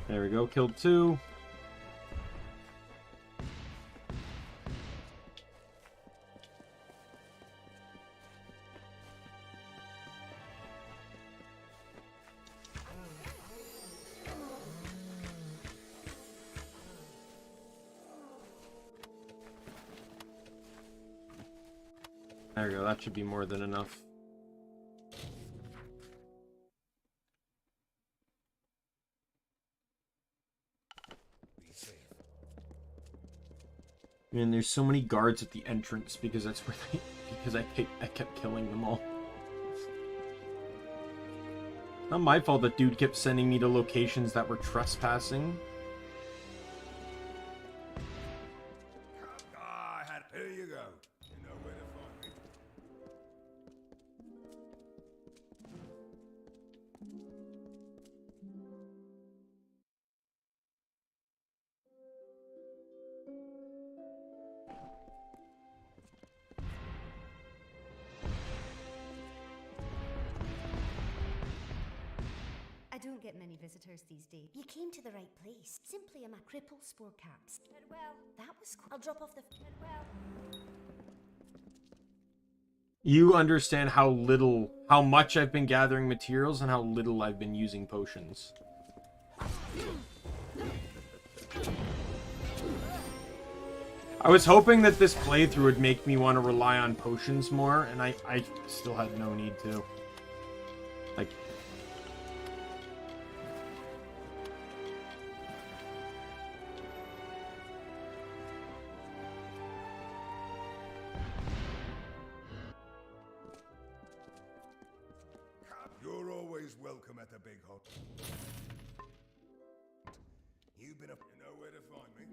There we go, killed 2. There we go, that should be more than enough. Man, there's so many guards at the entrance because that's where I kept killing them all. Not my fault that dude kept sending me to locations that were trespassing. Here you go. You know where to find me. I don't get many visitors these days. You came to the right place. Simply am a cripple spore caps. Well, that was cool. I'll drop off the... Well... You understand how much I've been gathering materials and how little I've been using potions. I was hoping that this playthrough would make me want to rely on potions more, and I still had no need to. Like... You're always welcome at the big hut. You've been up. You know where to find me.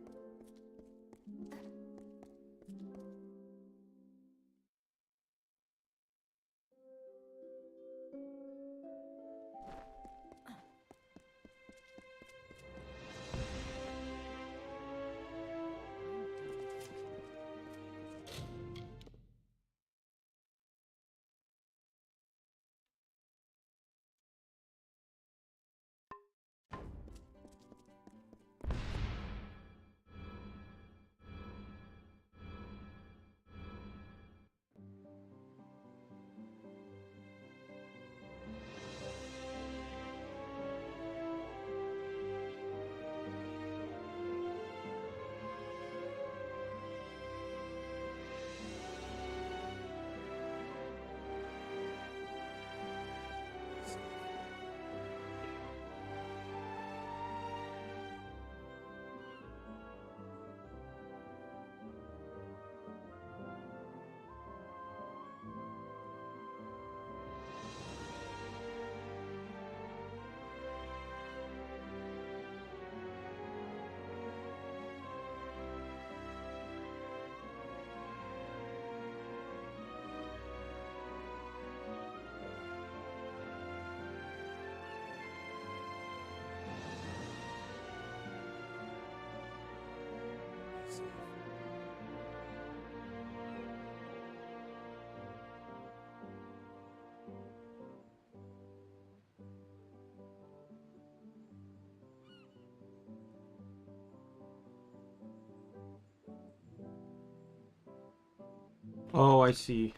Oh, I see.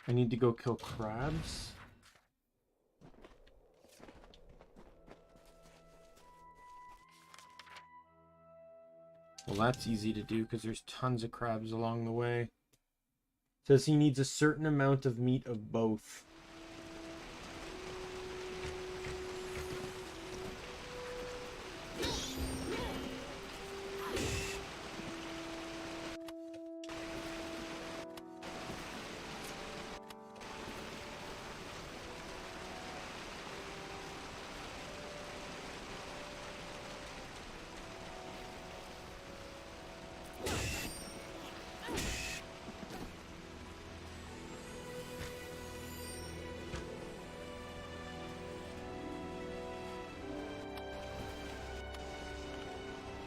I need to go kill crabs? Well, that's easy to do because there's tons of crabs along the way. Says he needs a certain amount of meat of both.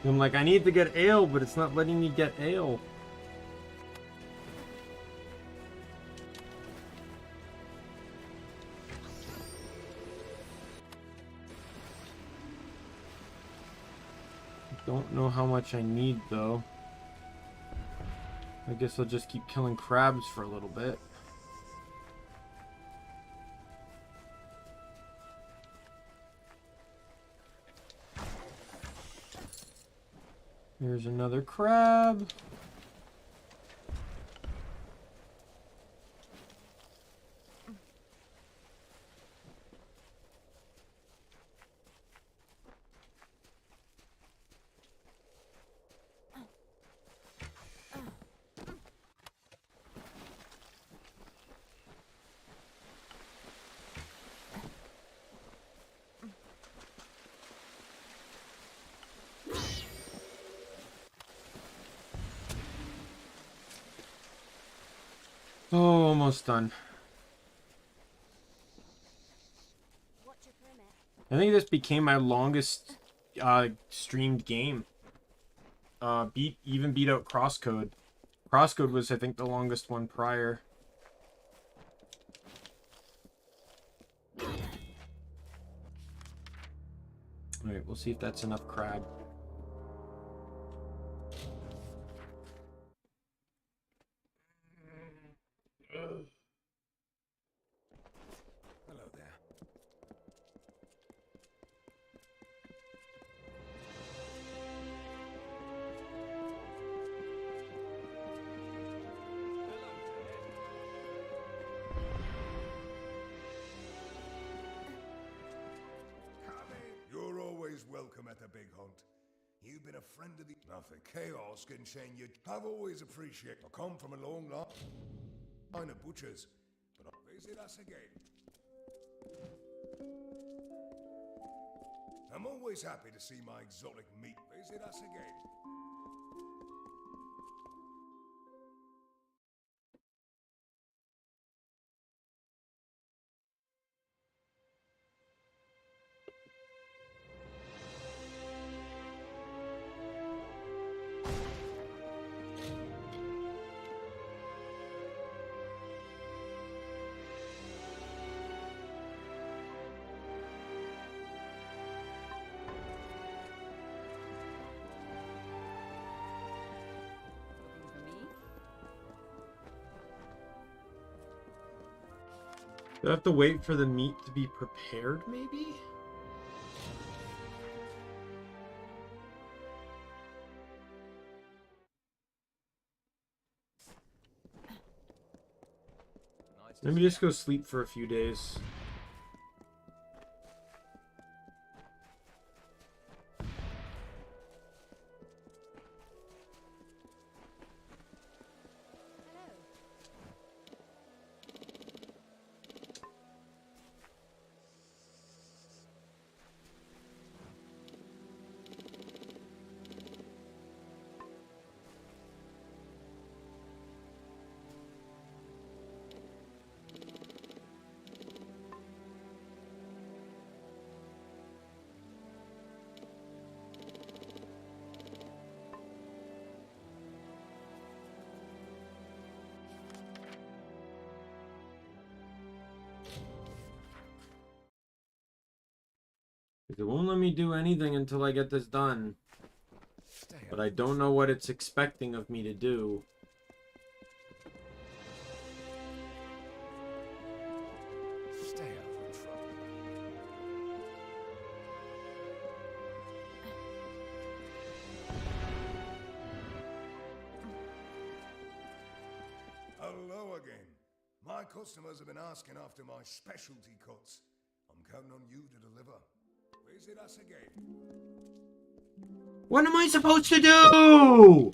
I'm like, I need to get ale, but it's not letting me get ale. Don't know how much I need, though. I guess I'll just keep killing crabs for a little bit. Here's another crab. Oh, almost done. I think this became my longest streamed game. Even beat out Crosscode. Crosscode was, I think, the longest one prior. Alright, we'll see if that's enough crab. Hello there. You're always welcome at the big hunt. You've been a friend of the... Nothing. Chaos can change you. I've always appreciated... I come from a long line of butchers. But visit us again. I'm always happy to see my exotic meat. Visit us again. Looking for me? Do I have to wait for the meat to be prepared, maybe? Maybe just go sleep for a few days. It won't let me do anything until I get this done. But I don't know what it's expecting of me to do. Stay out of trouble. again. My customers have been asking after my specialty cuts. I'm counting on you to deliver. Visit us again. What am I supposed to do?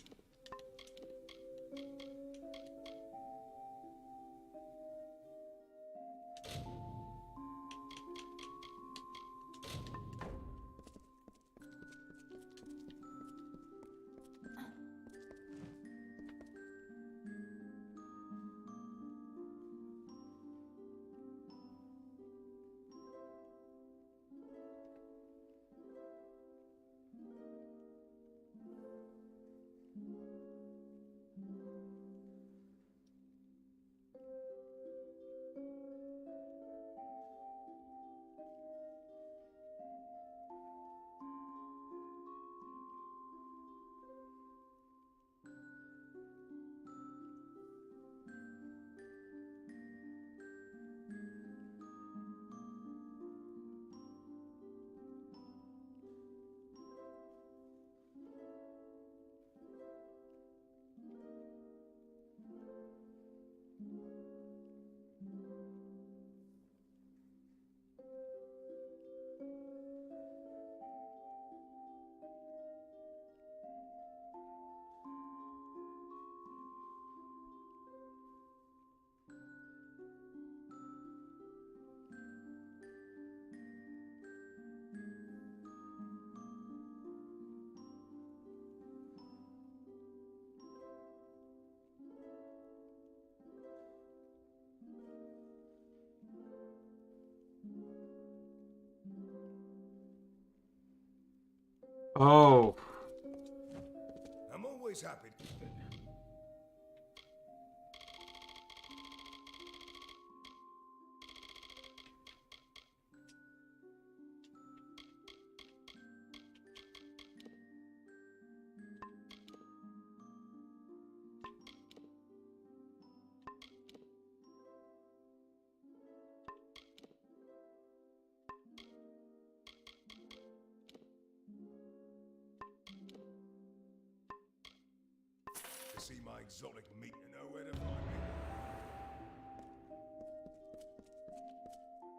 Oh. I'm always happy. To see my exotic meat, you know where to find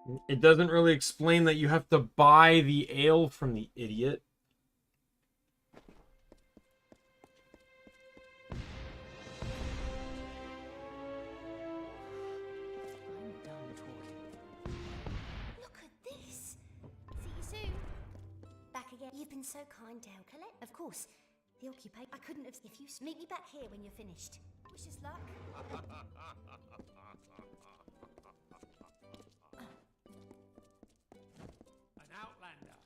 me. It doesn't really explain that you have to buy the ale from the idiot. Look at this. See you soon. Back again. You've been so kind, Dale. Collect. Of course. The occupation. I couldn't have. If you meet me back here when you're finished. Wish us luck. An outlander.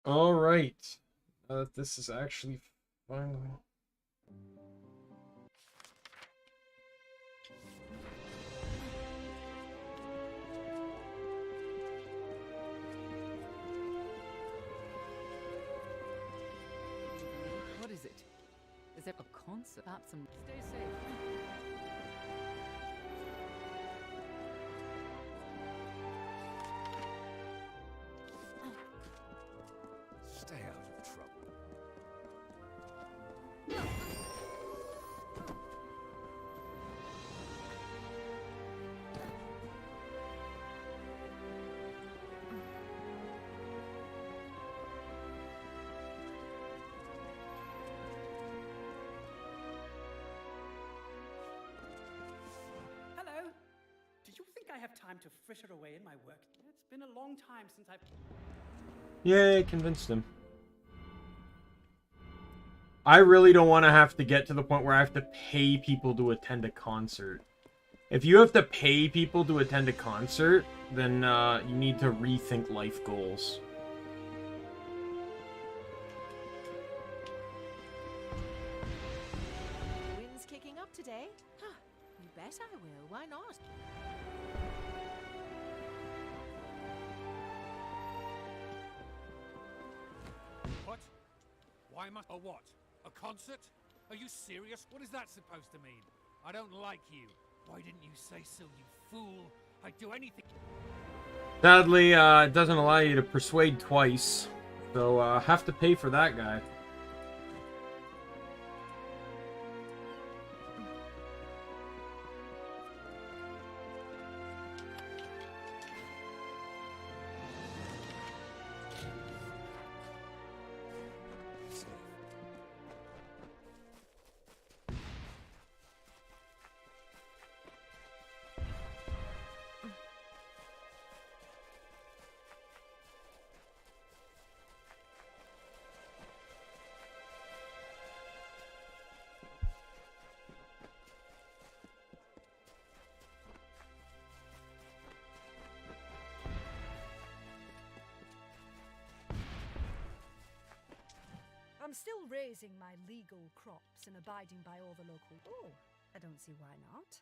All right. This is actually finally. What is it? Is there a concert? Perhaps some. Stay safe. Stay out of trouble. Hello. Do you think I have time to fritter away in my work? It's been a long time since I've... Yay, convinced him. I really don't want to have to get to the point where I have to pay people to attend a concert. If you have to pay people to attend a concert, then you need to rethink life goals. Wind's kicking up today? Huh. You bet I will. Why not? What? Why must... A what? A concert? Are you serious? What is that supposed to mean? I don't like you. Why didn't you say so, you fool? I'd do anything... Sadly, it doesn't allow you to persuade twice. So, have to pay for that guy. I'm still raising my legal crops and abiding by all the local... Oh, I don't see why not.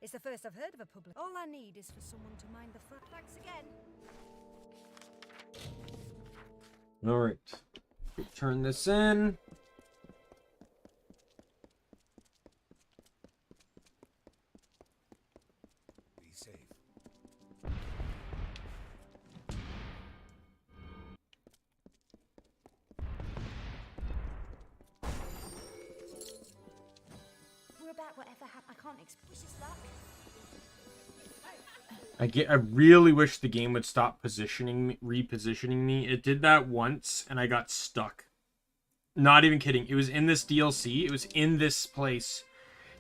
It's the first I've heard of a public... All I need is for someone to mind the front. Thanks again. All right. Turn this in. Be safe. We're about whatever happened. I can't explain. Wish us luck. I really wish the game would stop repositioning me. It did that once, and I got stuck. Not even kidding. It was in this DLC. It was in this place.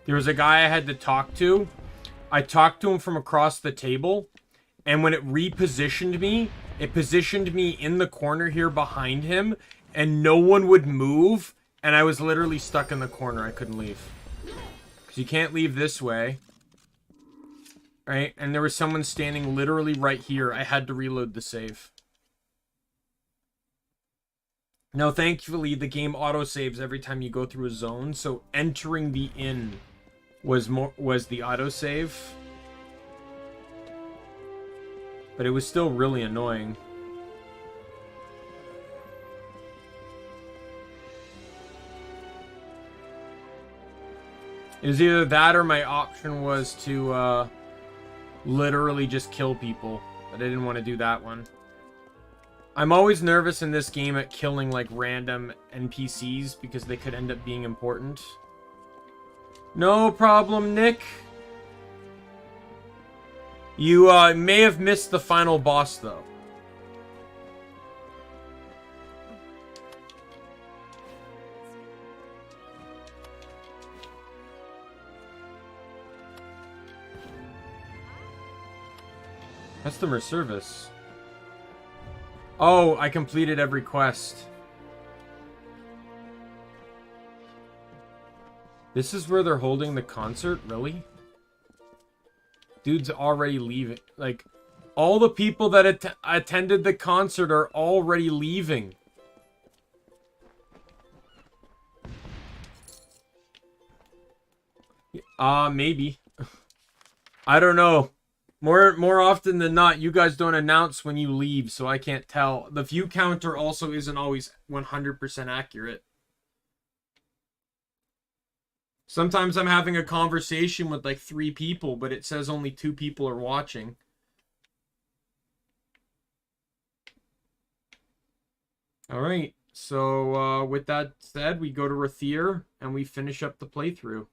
There was a guy I had to talk to. I talked to him from across the table, and when it repositioned me, it positioned me in the corner here behind him, and no one would move, and I was literally stuck in the corner. I couldn't leave. Because you can't leave this way. Right? And there was someone standing literally right here. I had to reload the save. Now, thankfully, the game autosaves every time you go through a zone, so entering the inn was the autosave. But it was still really annoying. It was either that or my option was to literally just kill people. But I didn't want to do that one. I'm always nervous in this game at killing like random NPCs because they could end up being important. No problem, Nick. You may have missed the final boss though. Customer service. Oh, I completed every quest. This is where they're holding the concert? Really? Dude's already leaving. Like, all the people that attended the concert are already leaving. Maybe. I don't know. More often than not, you guys don't announce when you leave, so I can't tell. The view counter also isn't always 100% accurate. Sometimes I'm having a conversation with like 3 people, but it says only 2 people are watching. Alright, so with that said, we go to Rathier and we finish up the playthrough.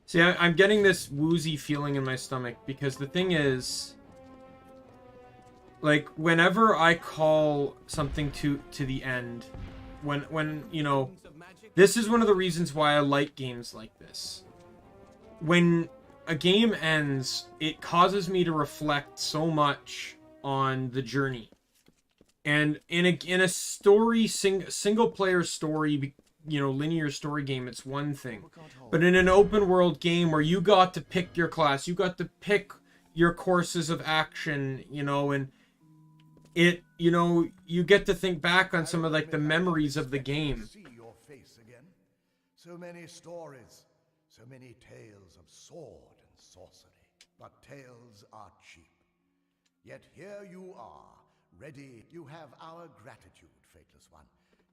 See, I'm getting this woozy feeling in my stomach because the thing is, like, whenever I call something to the end, when you know, this is one of the reasons why I like games like this. When a game ends, it causes me to reflect so much on the journey. And in a story, single player story, you know, linear story game, it's one thing. But in an open world game where you got to pick your class, you got to pick your courses of action, you know, and it, you know, you get to think back on some of like the memories of the game. See your face again. So many stories, so many tales of sword and sorcery. But tales are cheap. Yet here you are, ready. You have our gratitude, Faithless One.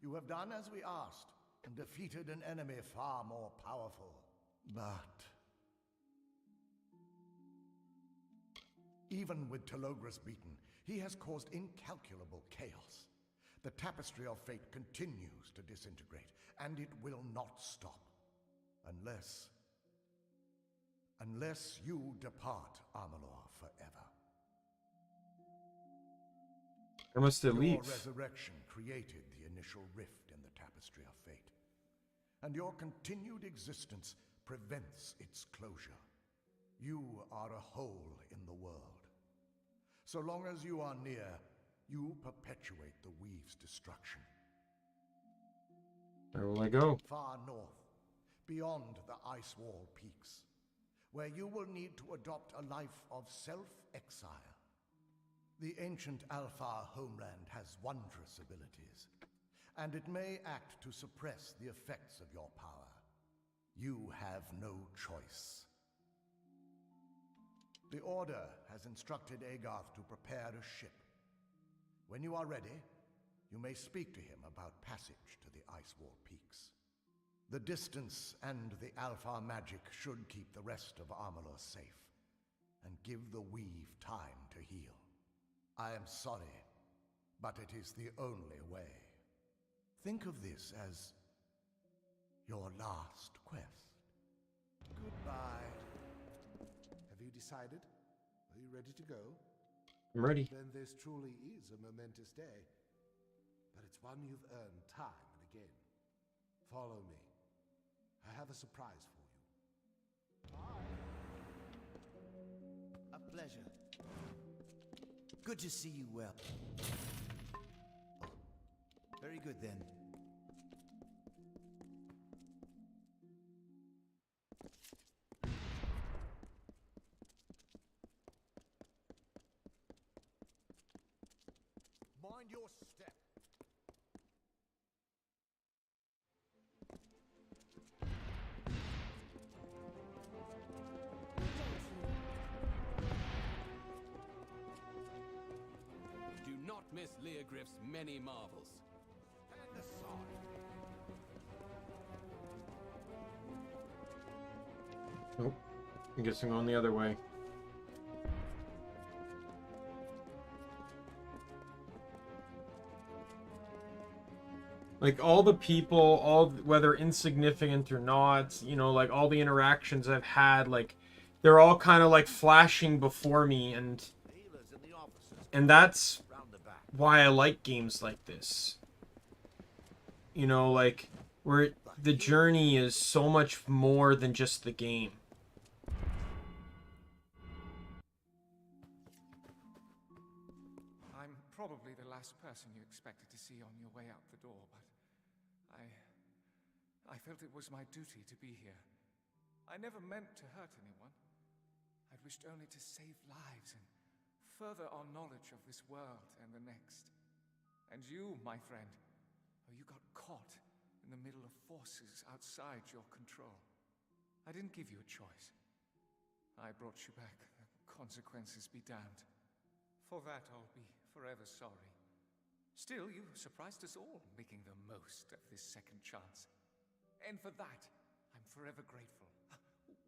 You have done as we asked, and defeated an enemy far more powerful. But even with Telogris beaten, he has caused incalculable chaos. The tapestry of fate continues to disintegrate, and it will not stop. Unless you depart Amalur forever. Or must they Your leave? resurrection created the initial rift in the tapestry of fate, and your continued existence prevents its closure. You are a hole in the world. So long as you are near, you perpetuate the weave's destruction. Where will I go? Far north, beyond the ice wall peaks, where you will need to adopt a life of self-exile. The ancient Alpha homeland has wondrous abilities, and it may act to suppress the effects of your power. You have no choice. The Order has instructed Agarth to prepare a ship. When you are ready, you may speak to him about passage to the Icewall Peaks. The distance and the Alpha magic should keep the rest of Amalur safe, and give the Weave time to heal. I am sorry, but it is the only way. Think of this as your last quest. Goodbye. Have you decided? Are you ready to go? I'm ready. Then this truly is a momentous day. But it's one you've earned time and again. Follow me. I have a surprise for you. A pleasure. Good to see you well. Oh, very good then. Mind your step. Do not miss Leogriff's many marvels. Stand aside. Nope. I'm guessing going the other way. Like, all the people, all, whether insignificant or not, you know, like, all the interactions I've had, like, they're all kind of, like, flashing before me, and that's why I like games like this. You know, like, where the journey is so much more than just the game. I'm probably the last person you expected to see on your way out the door, but I felt it was my duty to be here. I never meant to hurt anyone. I'd wished only to save lives and further our knowledge of this world and the next. And you, my friend, you got caught in the middle of forces outside your control. I didn't give you a choice. I brought you back. The consequences be damned. For that, I'll be forever sorry. Still, you surprised us all, making the most of this second chance. And for that, I'm forever grateful.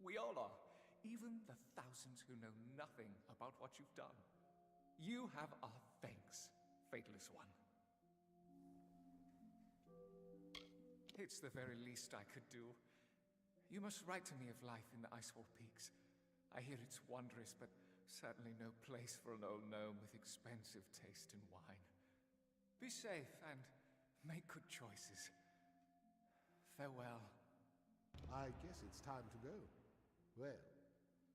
We all are. Even the thousands who know nothing about what you've done. You have our thanks, Fatalist One. It's the very least I could do. You must write to me of life in the Icewall Peaks. I hear it's wondrous, but certainly no place for an old gnome with expensive taste in wine. Be safe and make good choices. Farewell. I guess it's time to go. Well,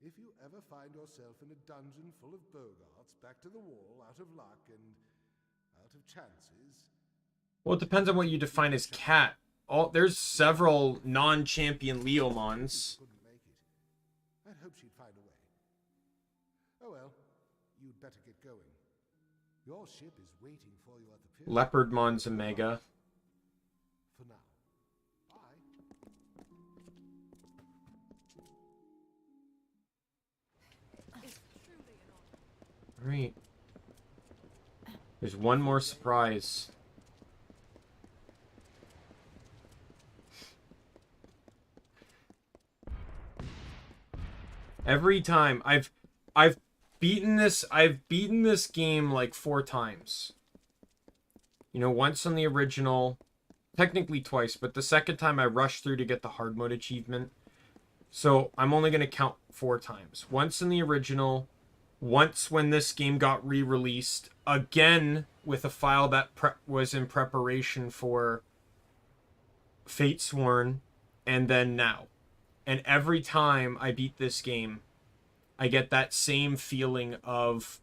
if you ever find yourself in a dungeon full of bogarts, back to the wall, out of luck and out of chances... Well, it depends on what you define as cat. There's several non-champion Leomons. Couldn't make it. I'd hoped she'd find a way. Oh well, you'd better get going. Your ship is waiting for you at the pier. Leopardmon's a mega. For now. Alright. There's one more surprise. Every time I've beaten this game like 4 times. You know, once on the original, technically twice, but the second time I rushed through to get the hard mode achievement. So I'm only going to count 4 times. Once in the original, once when this game got re-released, again with a file that was in preparation for Fatesworn, and then now. And every time I beat this game, I get that same feeling of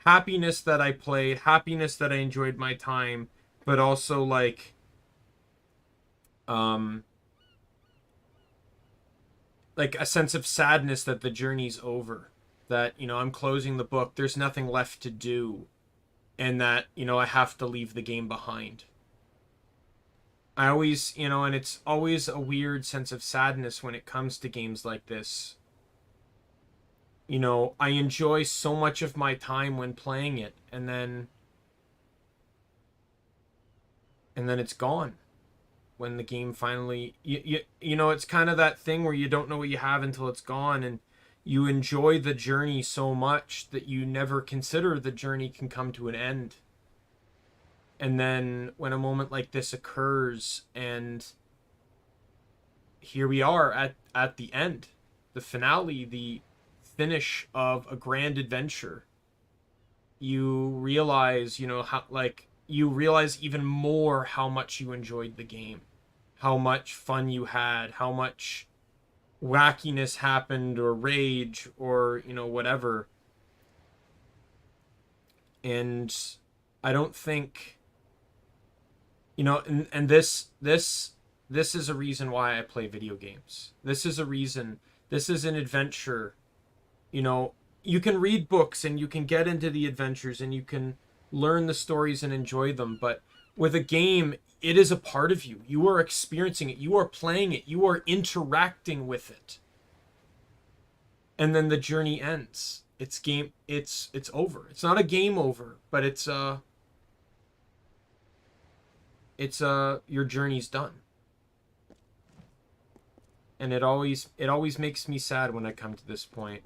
happiness that I played, happiness that I enjoyed my time, but also like a sense of sadness that the journey's over, that, you know, I'm closing the book, there's nothing left to do, and that, you know, I have to leave the game behind. I always, you know, and it's always a weird sense of sadness when it comes to games like this. You know, I enjoy so much of my time when playing it, and then it's gone when the game finally, you know, it's kind of that thing where you don't know what you have until it's gone, and you enjoy the journey so much that you never consider the journey can come to an end. And then when a moment like this occurs, and here we are at the end, the finale, the finish of a grand adventure, you realize, you know, how, like, you realize even more how much you enjoyed the game, how much fun you had, how much wackiness happened, or rage, or, you know, whatever. And I don't think, you know, and this is a reason why I play video games. This is a reason. This is an adventure. You know, you can read books and you can get into the adventures and you can learn the stories and enjoy them, but with a game, it is a part of you. You are experiencing it. You are playing it. You are interacting with it. And then the journey ends. It's over. It's not a game over, but your journey's done. And it always makes me sad when I come to this point.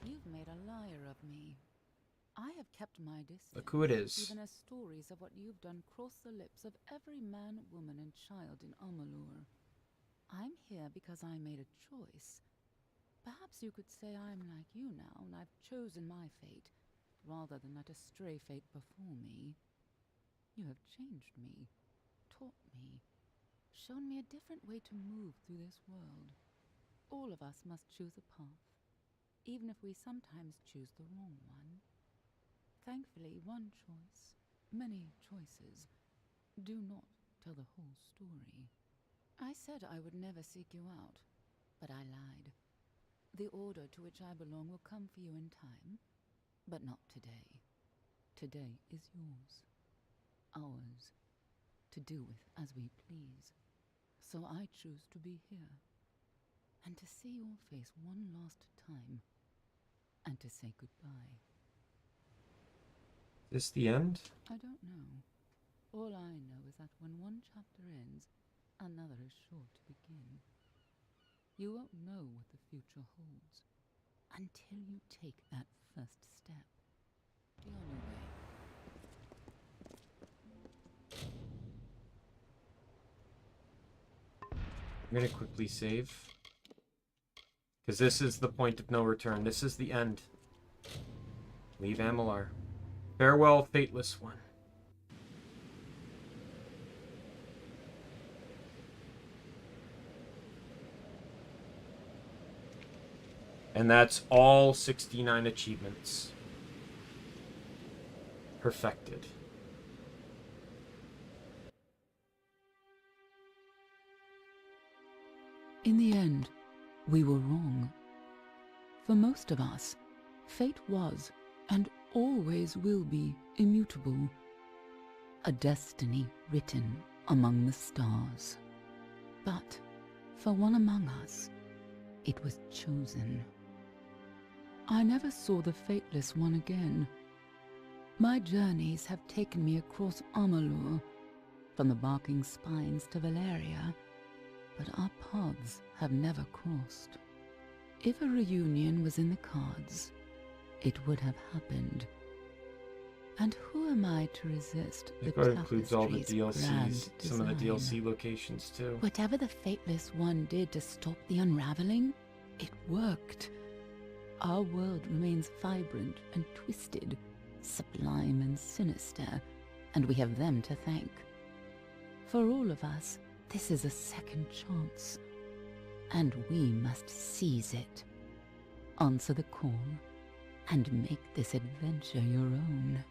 You've made a liar of me. I have kept my distance. Look who it is. Even as stories of what you've done cross the lips of every man, woman, and child in Amalur. I'm here because I made a choice. Perhaps you could say I'm like you now, and I've chosen my fate, rather than let a stray fate before me. You have changed me, taught me, shown me a different way to move through this world. All of us must choose a path, even if we sometimes choose the wrong one. Thankfully, one choice, many choices, do not tell the whole story. I said I would never seek you out, but I lied. The order to which I belong will come for you in time, but not today. Today is yours, ours, to do with as we please. So I choose to be here, and to see your face one last time, and to say goodbye. Is this the end? I don't know. All I know is that when one chapter ends, another is sure to begin. You won't know what the future holds until you take that first step. Be on your way. I'm gonna quickly save, because this is the point of no return. This is the end. Leave Amalur. Farewell, fateless one. And that's all 69 achievements. Perfected. In the end, we were wrong. For most of us, fate was, and always will be, immutable. A destiny written among the stars. But for one among us, it was chosen. I never saw the Fateless one again. My journeys have taken me across Amalur, from the Barking Spines to Valeria, but our paths have never crossed. If a reunion was in the cards, it would have happened. And who am I to resist the That includes all the tapestry's grand DLCs, some of the design? DLC locations too. Whatever the Fateless one did to stop the unraveling, it worked. Our world remains vibrant and twisted, sublime and sinister, and we have them to thank. For all of us, this is a second chance, and we must seize it. Answer the call, and make this adventure your own.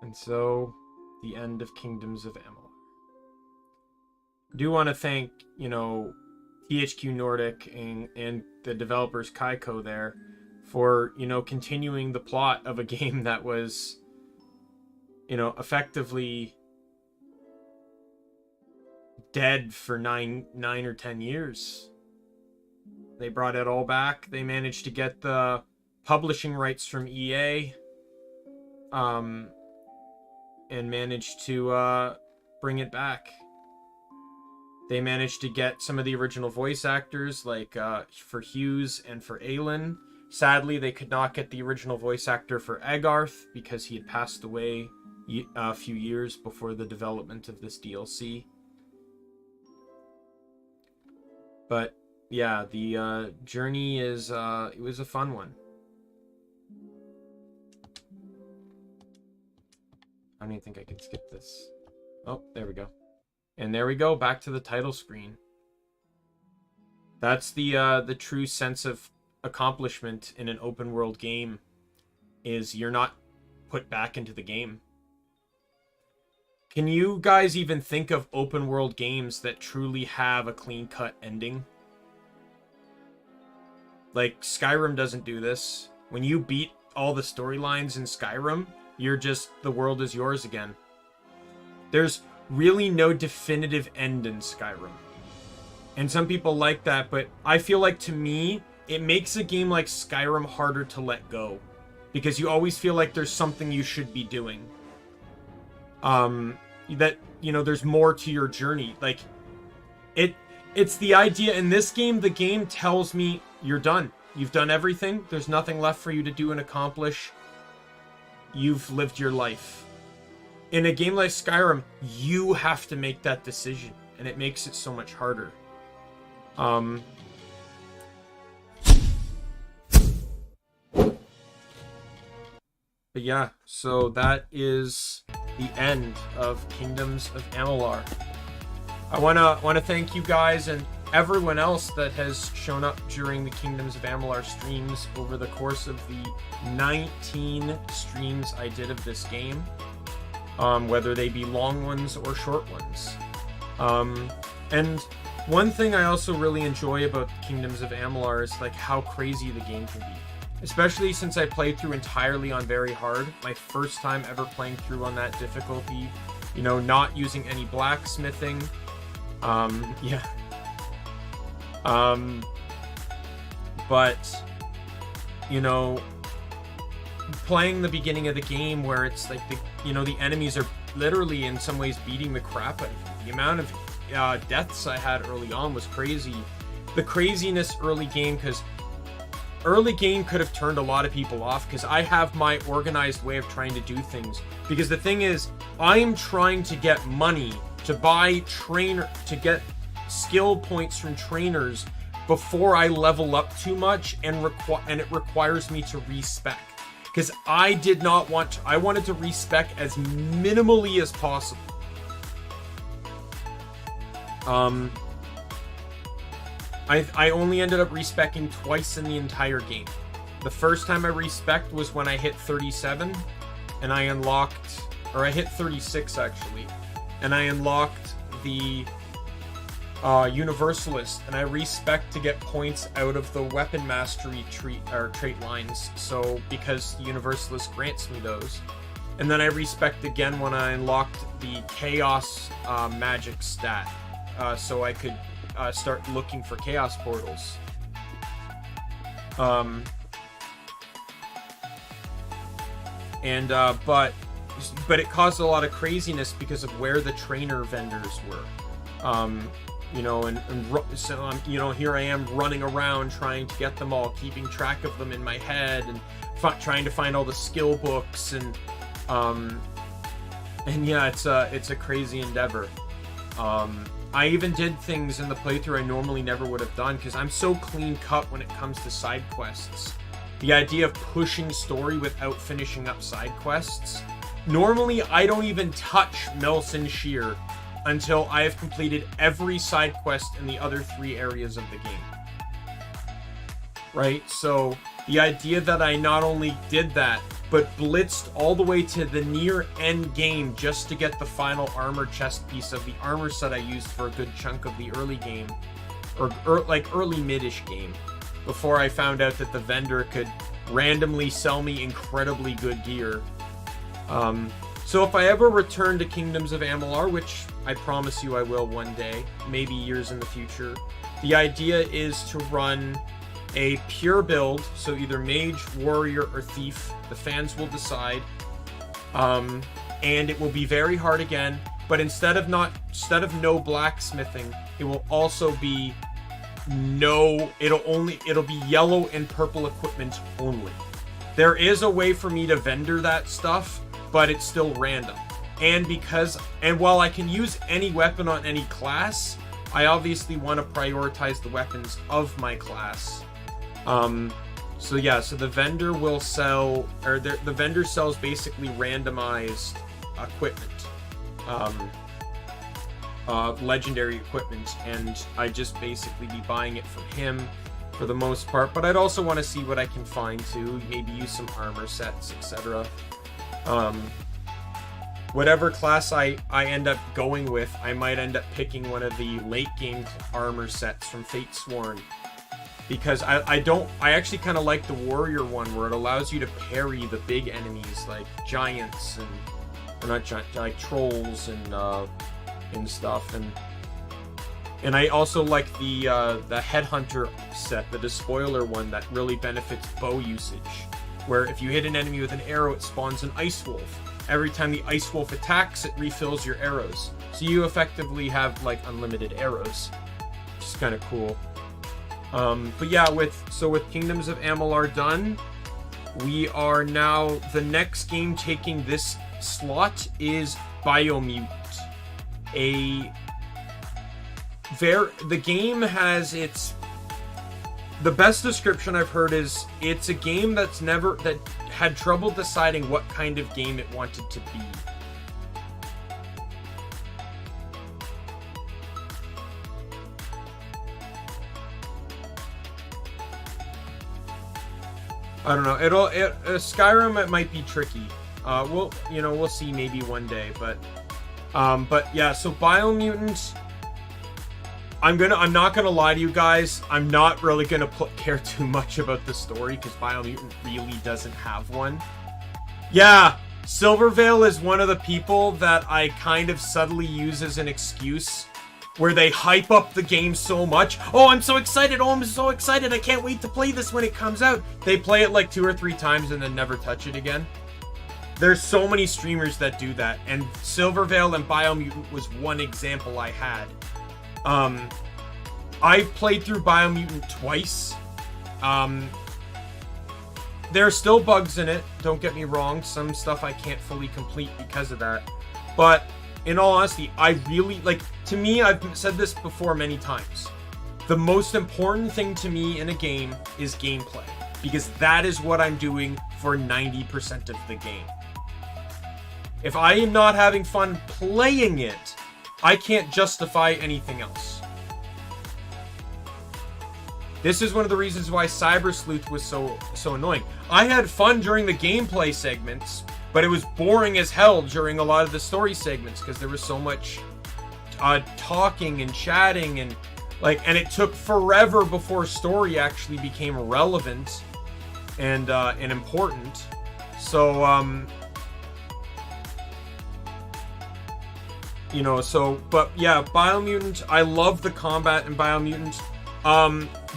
And so, the end of Kingdoms of Amalur. I do want to thank, you know, THQ Nordic and the developers Kaiko there for, you know, continuing the plot of a game that was, you know, effectively dead for nine or 10 years. They brought it all back. They managed to get the publishing rights from EA, and managed to bring it back. They managed to get some of the original voice actors, like for Hughes and for Aelin. Sadly, they could not get the original voice actor for Agarth because he had passed away a few years before the development of this DLC. But yeah, the journey is it was a fun one. I don't even think I can skip this. Oh, there we go. And there we go, back to the title screen. That's the true sense of accomplishment in an open world game, is you're not put back into the game. Can you guys even think of open world games that truly have a clean-cut ending? Like, Skyrim doesn't do this. When you beat all the storylines in Skyrim, you're just, the world is yours again. There's really no definitive end in Skyrim. And some people like that, but I feel like, to me, it makes a game like Skyrim harder to let go. Because you always feel like there's something you should be doing. That, you know, there's more to your journey. Like, it's the idea in this game, the game tells me you're done. You've done everything. There's nothing left for you to do and accomplish. You've lived your life. In a game like Skyrim, you have to make that decision, and it makes it so much harder. But yeah, so that is the end of Kingdoms of Amalur. I wanna thank you guys and everyone else that has shown up during the Kingdoms of Amalur streams over the course of the 19 streams I did of this game, whether they be long ones or short ones. And one thing I also really enjoy about Kingdoms of Amalur is like how crazy the game can be. Especially since I played through entirely on very hard. My first time ever playing through on that difficulty. You know, not using any blacksmithing. Yeah. But, you know, playing the beginning of the game where it's like, the enemies are literally in some ways beating the crap out of you. The amount of deaths I had early on was crazy. The craziness early game, because early game could have turned a lot of people off, because I have my organized way of trying to do things. Because the thing is, I'm trying to get money to buy to get skill points from trainers before I level up too much, and it requires me to respec. Because I did not want to, I wanted to respec as minimally as possible. I only ended up respecing twice in the entire game. The first time I respec'd was when I hit 37, and I unlocked, or I hit 36 actually, and I unlocked the Universalist, and I respec to get points out of the weapon mastery trait lines. So because the Universalist grants me those, and then I respec again when I unlocked the Chaos magic stat, so I could start looking for chaos portals. But it caused a lot of craziness because of where the trainer vendors were. You know, so you know, here I am running around trying to get them all, keeping track of them in my head, and trying to find all the skill books, and yeah, it's a crazy endeavor. I even did things in the playthrough I normally never would have done, because I'm so clean cut when it comes to side quests. The idea of pushing story without finishing up side quests. Normally, I don't even touch Melson Shear until I have completed every side quest in the other 3 areas of the game. Right? So, the idea that I not only did that, but blitzed all the way to the near end game just to get the final armor chest piece of the armor set I used for a good chunk of the early game, or like early mid-ish game, before I found out that the vendor could randomly sell me incredibly good gear. So if I ever return to Kingdoms of Amalur, which I promise you I will one day, maybe years in the future, the idea is to run a pure build, so either mage, warrior, or thief. The fans will decide. And it will be very hard again, but instead of no blacksmithing, it will also be it'll be yellow and purple equipment only. There is a way for me to vendor that stuff, but it's still random. And while I can use any weapon on any class, I obviously want to prioritize the weapons of my class. So the vendor will sell, or the vendor sells basically randomized equipment, legendary equipment, and I just basically be buying it from him for the most part. But I'd also want to see what I can find too, maybe use some armor sets, etc. Whatever class I end up going with, I might end up picking one of the late game armor sets from Fatesworn, because I actually kind of like the warrior one, where it allows you to parry the big enemies like giants or not giant, like trolls and stuff, and I also like the headhunter set, the despoiler one, that really benefits bow usage, where if you hit an enemy with an arrow, it spawns an ice wolf. Every time the ice wolf attacks, it refills your arrows. So you effectively have like unlimited arrows, which is kind of cool. But yeah, with Kingdoms of Amalur done, we are now, the next game taking this slot is Biomutant. The game has the best description I've heard is it's a game that had trouble deciding what kind of game it wanted to be. I don't know. Skyrim, it might be tricky. We'll see maybe one day, but yeah. So Biomutant, I'm not gonna lie to you guys. I'm not really gonna care too much about the story, because Biomutant really doesn't have one. Yeah, Silvervale is one of the people that I kind of subtly use as an excuse, where they hype up the game so much. Oh, I'm so excited. Oh, I'm so excited. I can't wait to play this when it comes out. They play it like 2 or 3 times and then never touch it again. There's so many streamers that do that, and Silvervale and Biomutant was one example I had. I played through Biomutant twice. There are still bugs in it, don't get me wrong. Some stuff I can't fully complete because of that. But in all honesty, I really, to me, I've said this before many times. The most important thing to me in a game is gameplay, because that is what I'm doing for 90% of the game. If I am not having fun playing it, I can't justify anything else. This is one of the reasons why Cyber Sleuth was so annoying. I had fun during the gameplay segments, but it was boring as hell during a lot of the story segments, because there was so much talking and chatting, and it took forever before story actually became relevant and important. So but yeah, Biomutant, I love the combat in Biomutant.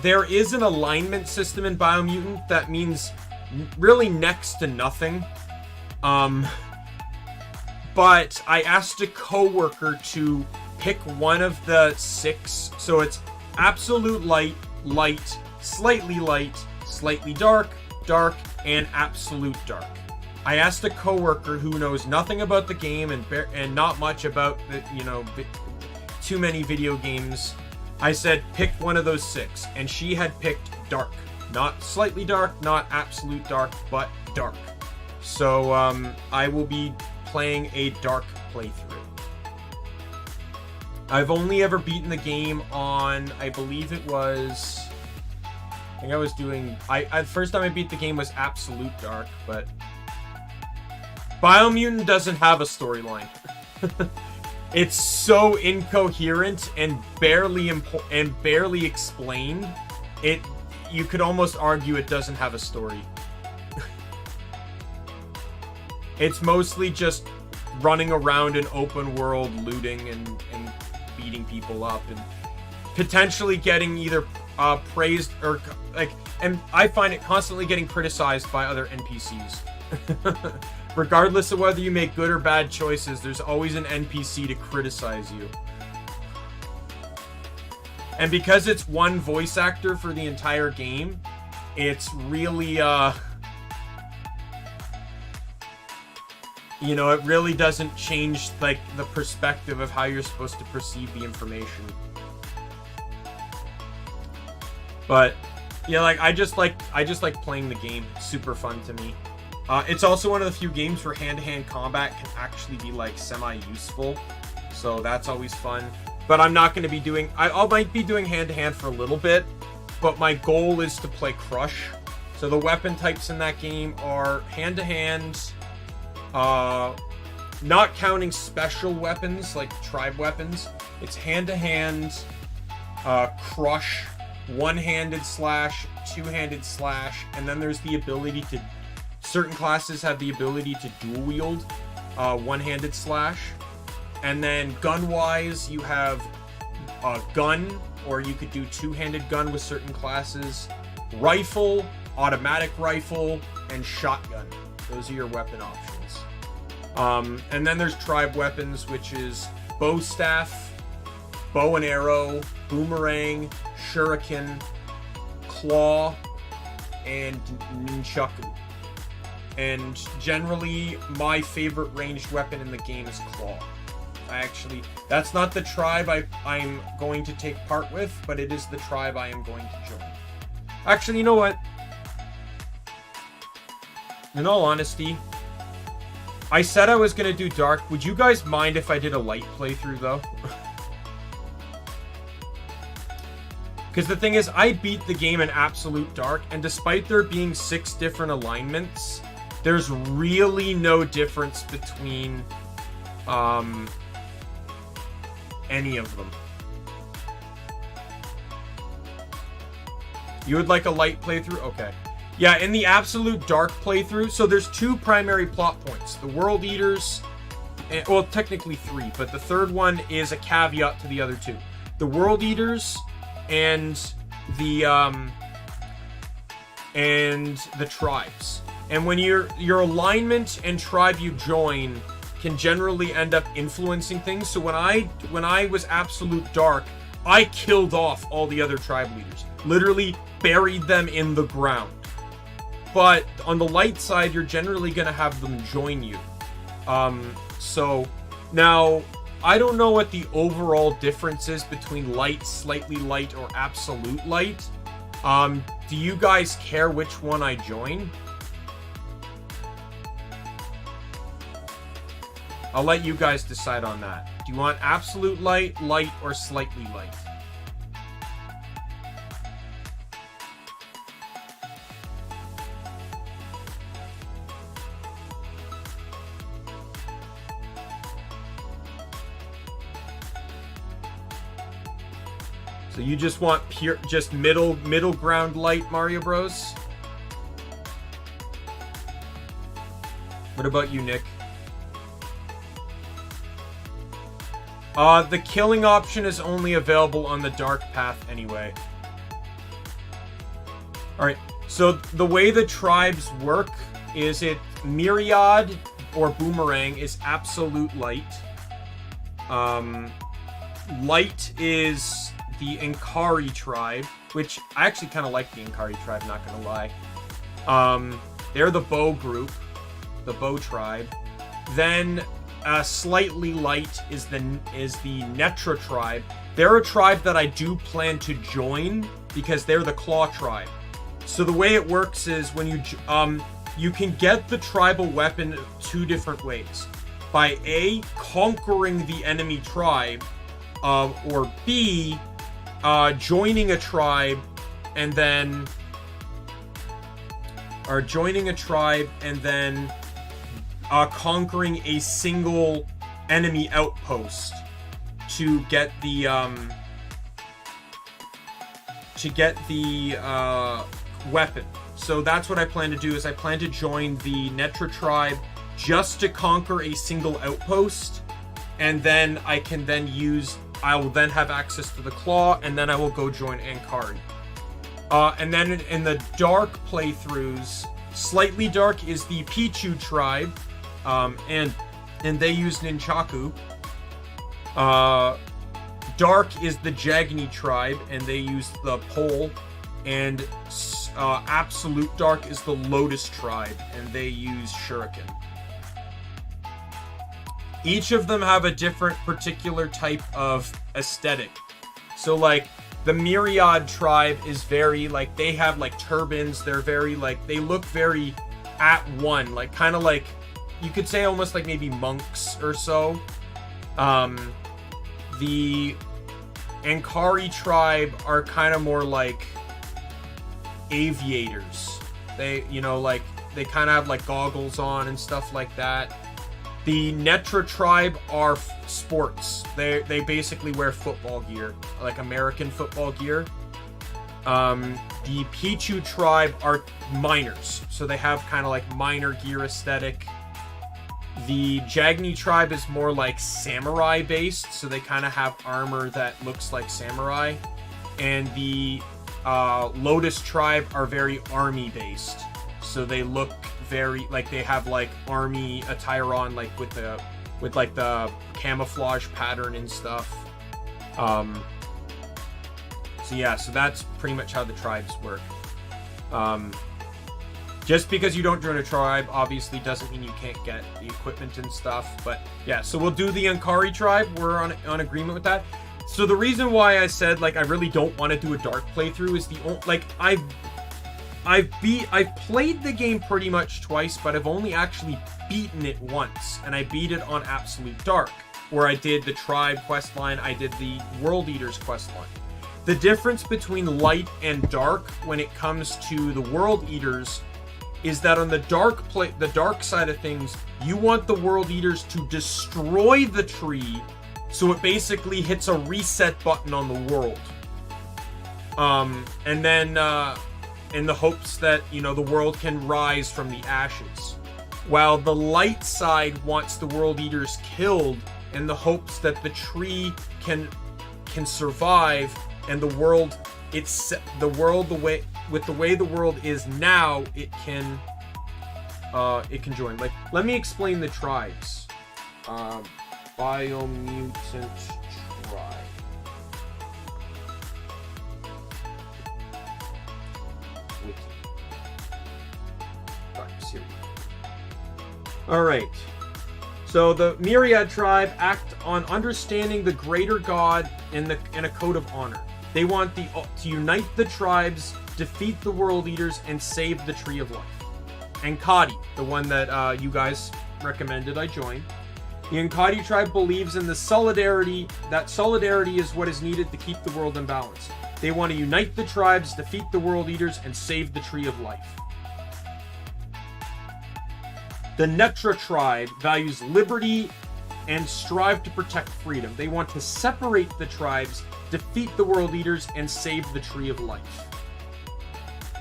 There is an alignment system in Biomutant that means really next to nothing. But I asked a coworker to pick one of the 6. So it's absolute light, light, slightly dark, dark, and absolute dark. I asked a coworker who knows nothing about the game and not much about too many video games. I said, pick one of those 6, and she had picked dark. Not slightly dark, not absolute dark, but dark. So, I will be playing a dark playthrough. I've only ever beaten the game on, I believe it was... I think I was doing... the first time I beat the game was absolute dark, but Biomutant doesn't have a storyline. It's so incoherent and barely explained. You could almost argue it doesn't have a story. It's mostly just running around an open world, looting and beating people up, and potentially getting either praised or like. And I find it constantly getting criticized by other NPCs. Regardless of whether you make good or bad choices, there's always an NPC to criticize you. And because it's one voice actor for the entire game, it's really, you know, it really doesn't change, like, the perspective of how you're supposed to perceive the information. But, yeah, like, I just like playing the game. It's super fun to me. It's also one of the few games where hand-to-hand combat can actually be, like, semi-useful. So that's always fun. But I'm not going to be doing... I might be doing hand-to-hand for a little bit, but my goal is to play Crush. So the weapon types in that game are hand-to-hand, not counting special weapons, like tribe weapons. It's hand-to-hand, Crush, one-handed slash, two-handed slash, and then there's the ability to... Certain classes have the ability to dual-wield, one-handed slash. And then gun-wise, you have a gun, or you could do two-handed gun with certain classes. Rifle, automatic rifle, and shotgun. Those are your weapon options. And then there's tribe weapons, which is bow staff, bow and arrow, boomerang, shuriken, claw, and nunchaku. And generally, my favorite ranged weapon in the game is claw. That's not the tribe I'm going to take part with, but it is the tribe I am going to join. Actually, you know what? In all honesty, I said I was going to do dark. Would you guys mind if I did a light playthrough, though? Because the thing is, I beat the game in absolute dark, and despite there being 6 different alignments, there's really no difference between any of them. You would like a light playthrough? Okay. Yeah, in the absolute dark playthrough, so there's 2 primary plot points. The World Eaters, and, well, technically 3, but the third one is a caveat to the other 2. The World Eaters and the tribes. And when your alignment and tribe you join can generally end up influencing things. So when I was absolute dark, I killed off all the other tribe leaders. Literally buried them in the ground. But on the light side, you're generally going to have them join you. So now, I don't know what the overall difference is between light, slightly light, or absolute light. Do you guys care which one I join? I'll let you guys decide on that. Do you want absolute light, light, or slightly light? So you just want pure, just middle ground light, Mario Bros? What about you, Nick? The killing option is only available on the dark path anyway. Alright, so the way the tribes work is Myriad or Boomerang is absolute light. Light is the Inkari tribe, which I actually kind of like the Inkari tribe, not gonna lie. They're the bow group, the bow tribe. Then slightly light is the Netra tribe. They're a tribe that I do plan to join because they're the Claw tribe. So the way it works is when you can get the tribal weapon 2 different ways. By A, conquering the enemy tribe, or B, joining a tribe and then conquering a single enemy outpost to get the weapon. So that's what I plan to do, is I plan to join the Netra tribe just to conquer a single outpost, and then I will then have access to the claw, and then I will go join Ankari. And then in the dark playthroughs, slightly dark is the Pichu tribe, and they use Nunchaku. Dark is the Jagni tribe, and they use the pole, and Absolute Dark is the Lotus tribe, and they use Shuriken. Each of them have a different particular type of aesthetic. So like the Myriad tribe is very like, they have like turbans, they're very like, they look very at one, like kind of like, you could say almost like maybe monks or so. The Ankari tribe are kind of more like aviators. They, you know, like they kind of have like goggles on and stuff like that. The Netra tribe are sports. They basically wear football gear, like American football gear. The Pichu tribe are miners, so they have kind of like miner gear aesthetic. The Jagni tribe is more like samurai based, so they kind of have armor that looks like samurai. And the Lotus tribe are very army based, so they look very like they have like army attire on, like with like the camouflage pattern and stuff. So yeah, so that's pretty much how the tribes work. Just because you don't join a tribe obviously doesn't mean you can't get the equipment and stuff. But yeah, so we'll do the Ankari tribe. We're on agreement with that. So the reason why I said like I really don't want to do a dark playthrough is I've played the game pretty much twice, but I've only actually beaten it once, and I beat it on Absolute Dark, where I did the tribe questline, I did the World Eaters questline. The difference between light and dark when it comes to the World Eaters is that on the dark side of things, you want the World Eaters to destroy the tree, so it basically hits a reset button on the world. And then in the hopes that, you know, the world can rise from the ashes. While the light side wants the World Eaters killed in the hopes that the tree can survive, and the world, with the way the world is now, it can join. Like, let me explain the tribes. Biomutant tribe. Wiki. All right. So the Myriad tribe act on understanding the greater God in a code of honor. They want to unite the tribes, defeat the World Eaters, and save the Tree of Life. And Kadi, the one that you guys recommended I join. The Ankadi tribe believes in the solidarity. That solidarity is what is needed to keep the world in balance. They want to unite the tribes, defeat the World Eaters, and save the Tree of Life. The Netra tribe values liberty and strive to protect freedom. They want to separate the tribes, defeat the World Eaters, and save the Tree of Life.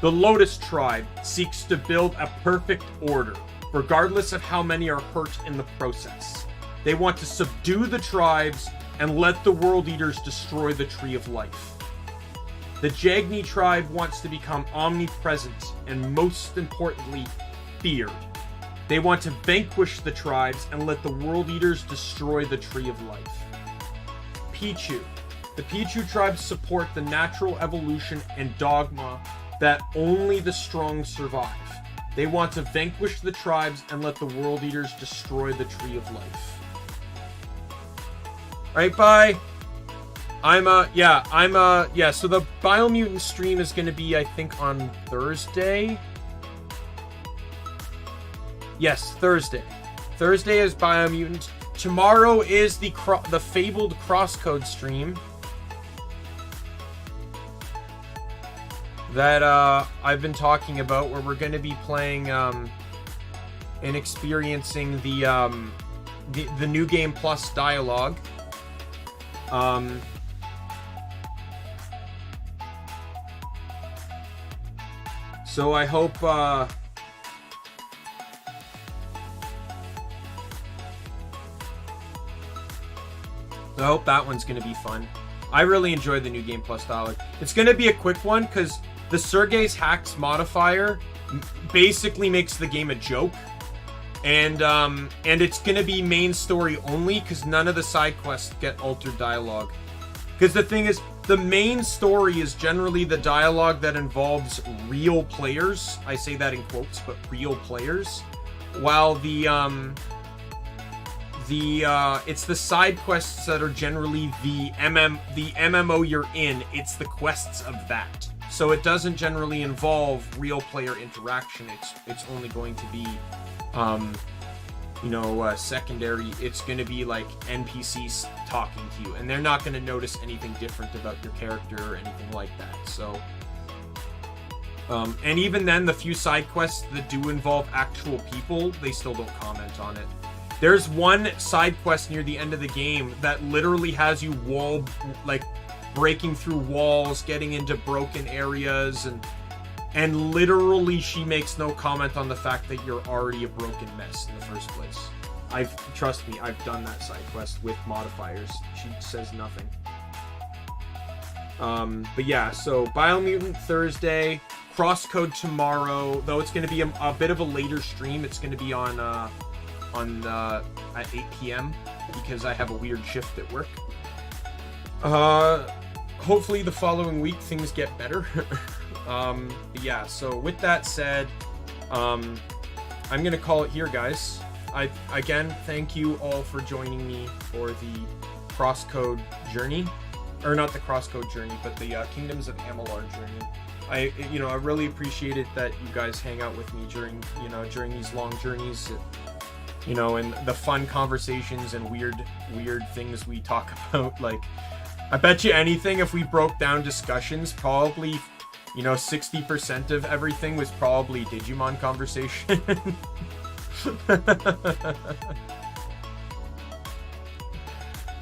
The Lotus tribe seeks to build a perfect order, regardless of how many are hurt in the process. They want to subdue the tribes and let the World Eaters destroy the Tree of Life. The Jagni tribe wants to become omnipresent and, most importantly, feared. They want to vanquish the tribes and let the World Eaters destroy the Tree of Life. Pichu. The Pichu tribes support the natural evolution and dogma that only the strong survive. They want to vanquish the tribes and let the World Eaters destroy the Tree of Life. Alright, bye. So the Biomutant stream is going to be, I think, on Thursday. Yes, Thursday. Thursday is Biomutant. Tomorrow is the fabled Crosscode stream that I've been talking about, where we're going to be playing and experiencing the New Game Plus dialogue. So I hope that one's going to be fun. I really enjoyed the New Game Plus dialogue. It's going to be a quick one because the Sergei's Hacks modifier basically makes the game a joke. And it's going to be main story only because none of the side quests get altered dialogue. Because the thing is, the main story is generally the dialogue that involves real players. I say that in quotes, but real players. While it's the side quests that are generally the MMO you're in. It's the quests of that. So it doesn't generally involve real player interaction. It's only going to be, secondary. It's going to be like NPCs talking to you, and they're not going to notice anything different about your character or anything like that. So, and even then, the few side quests that do involve actual people, they still don't comment on it. There's one side quest near the end of the game that literally has you breaking through walls, getting into broken areas, and literally she makes no comment on the fact that you're already a broken mess in the first place. Trust me, I've done that side quest with modifiers. She says nothing. But yeah, so Biomutant Thursday, Crosscode tomorrow, though it's going to be a bit of a later stream. It's going to be on at 8 p.m. because I have a weird shift at work. Hopefully the following week things get better. Yeah, so with that said, I'm gonna call it here, guys. Again, thank you all for joining me for the Crosscode journey, or not the Crosscode journey, but the Kingdoms of Amalur journey. I really appreciate it that you guys hang out with me during these long journeys. And the fun conversations and weird things we talk about. Like, I bet you anything, if we broke down discussions, probably, 60% of everything was probably Digimon conversation.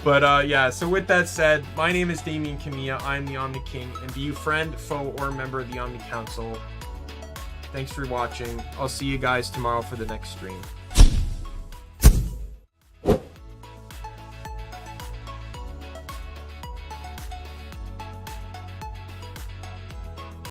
But, yeah, so with that said, my name is Daimien Kamiya, I'm the Omni King, and be you friend, foe, or member of the Omni Council. Thanks for watching. I'll see you guys tomorrow for the next stream.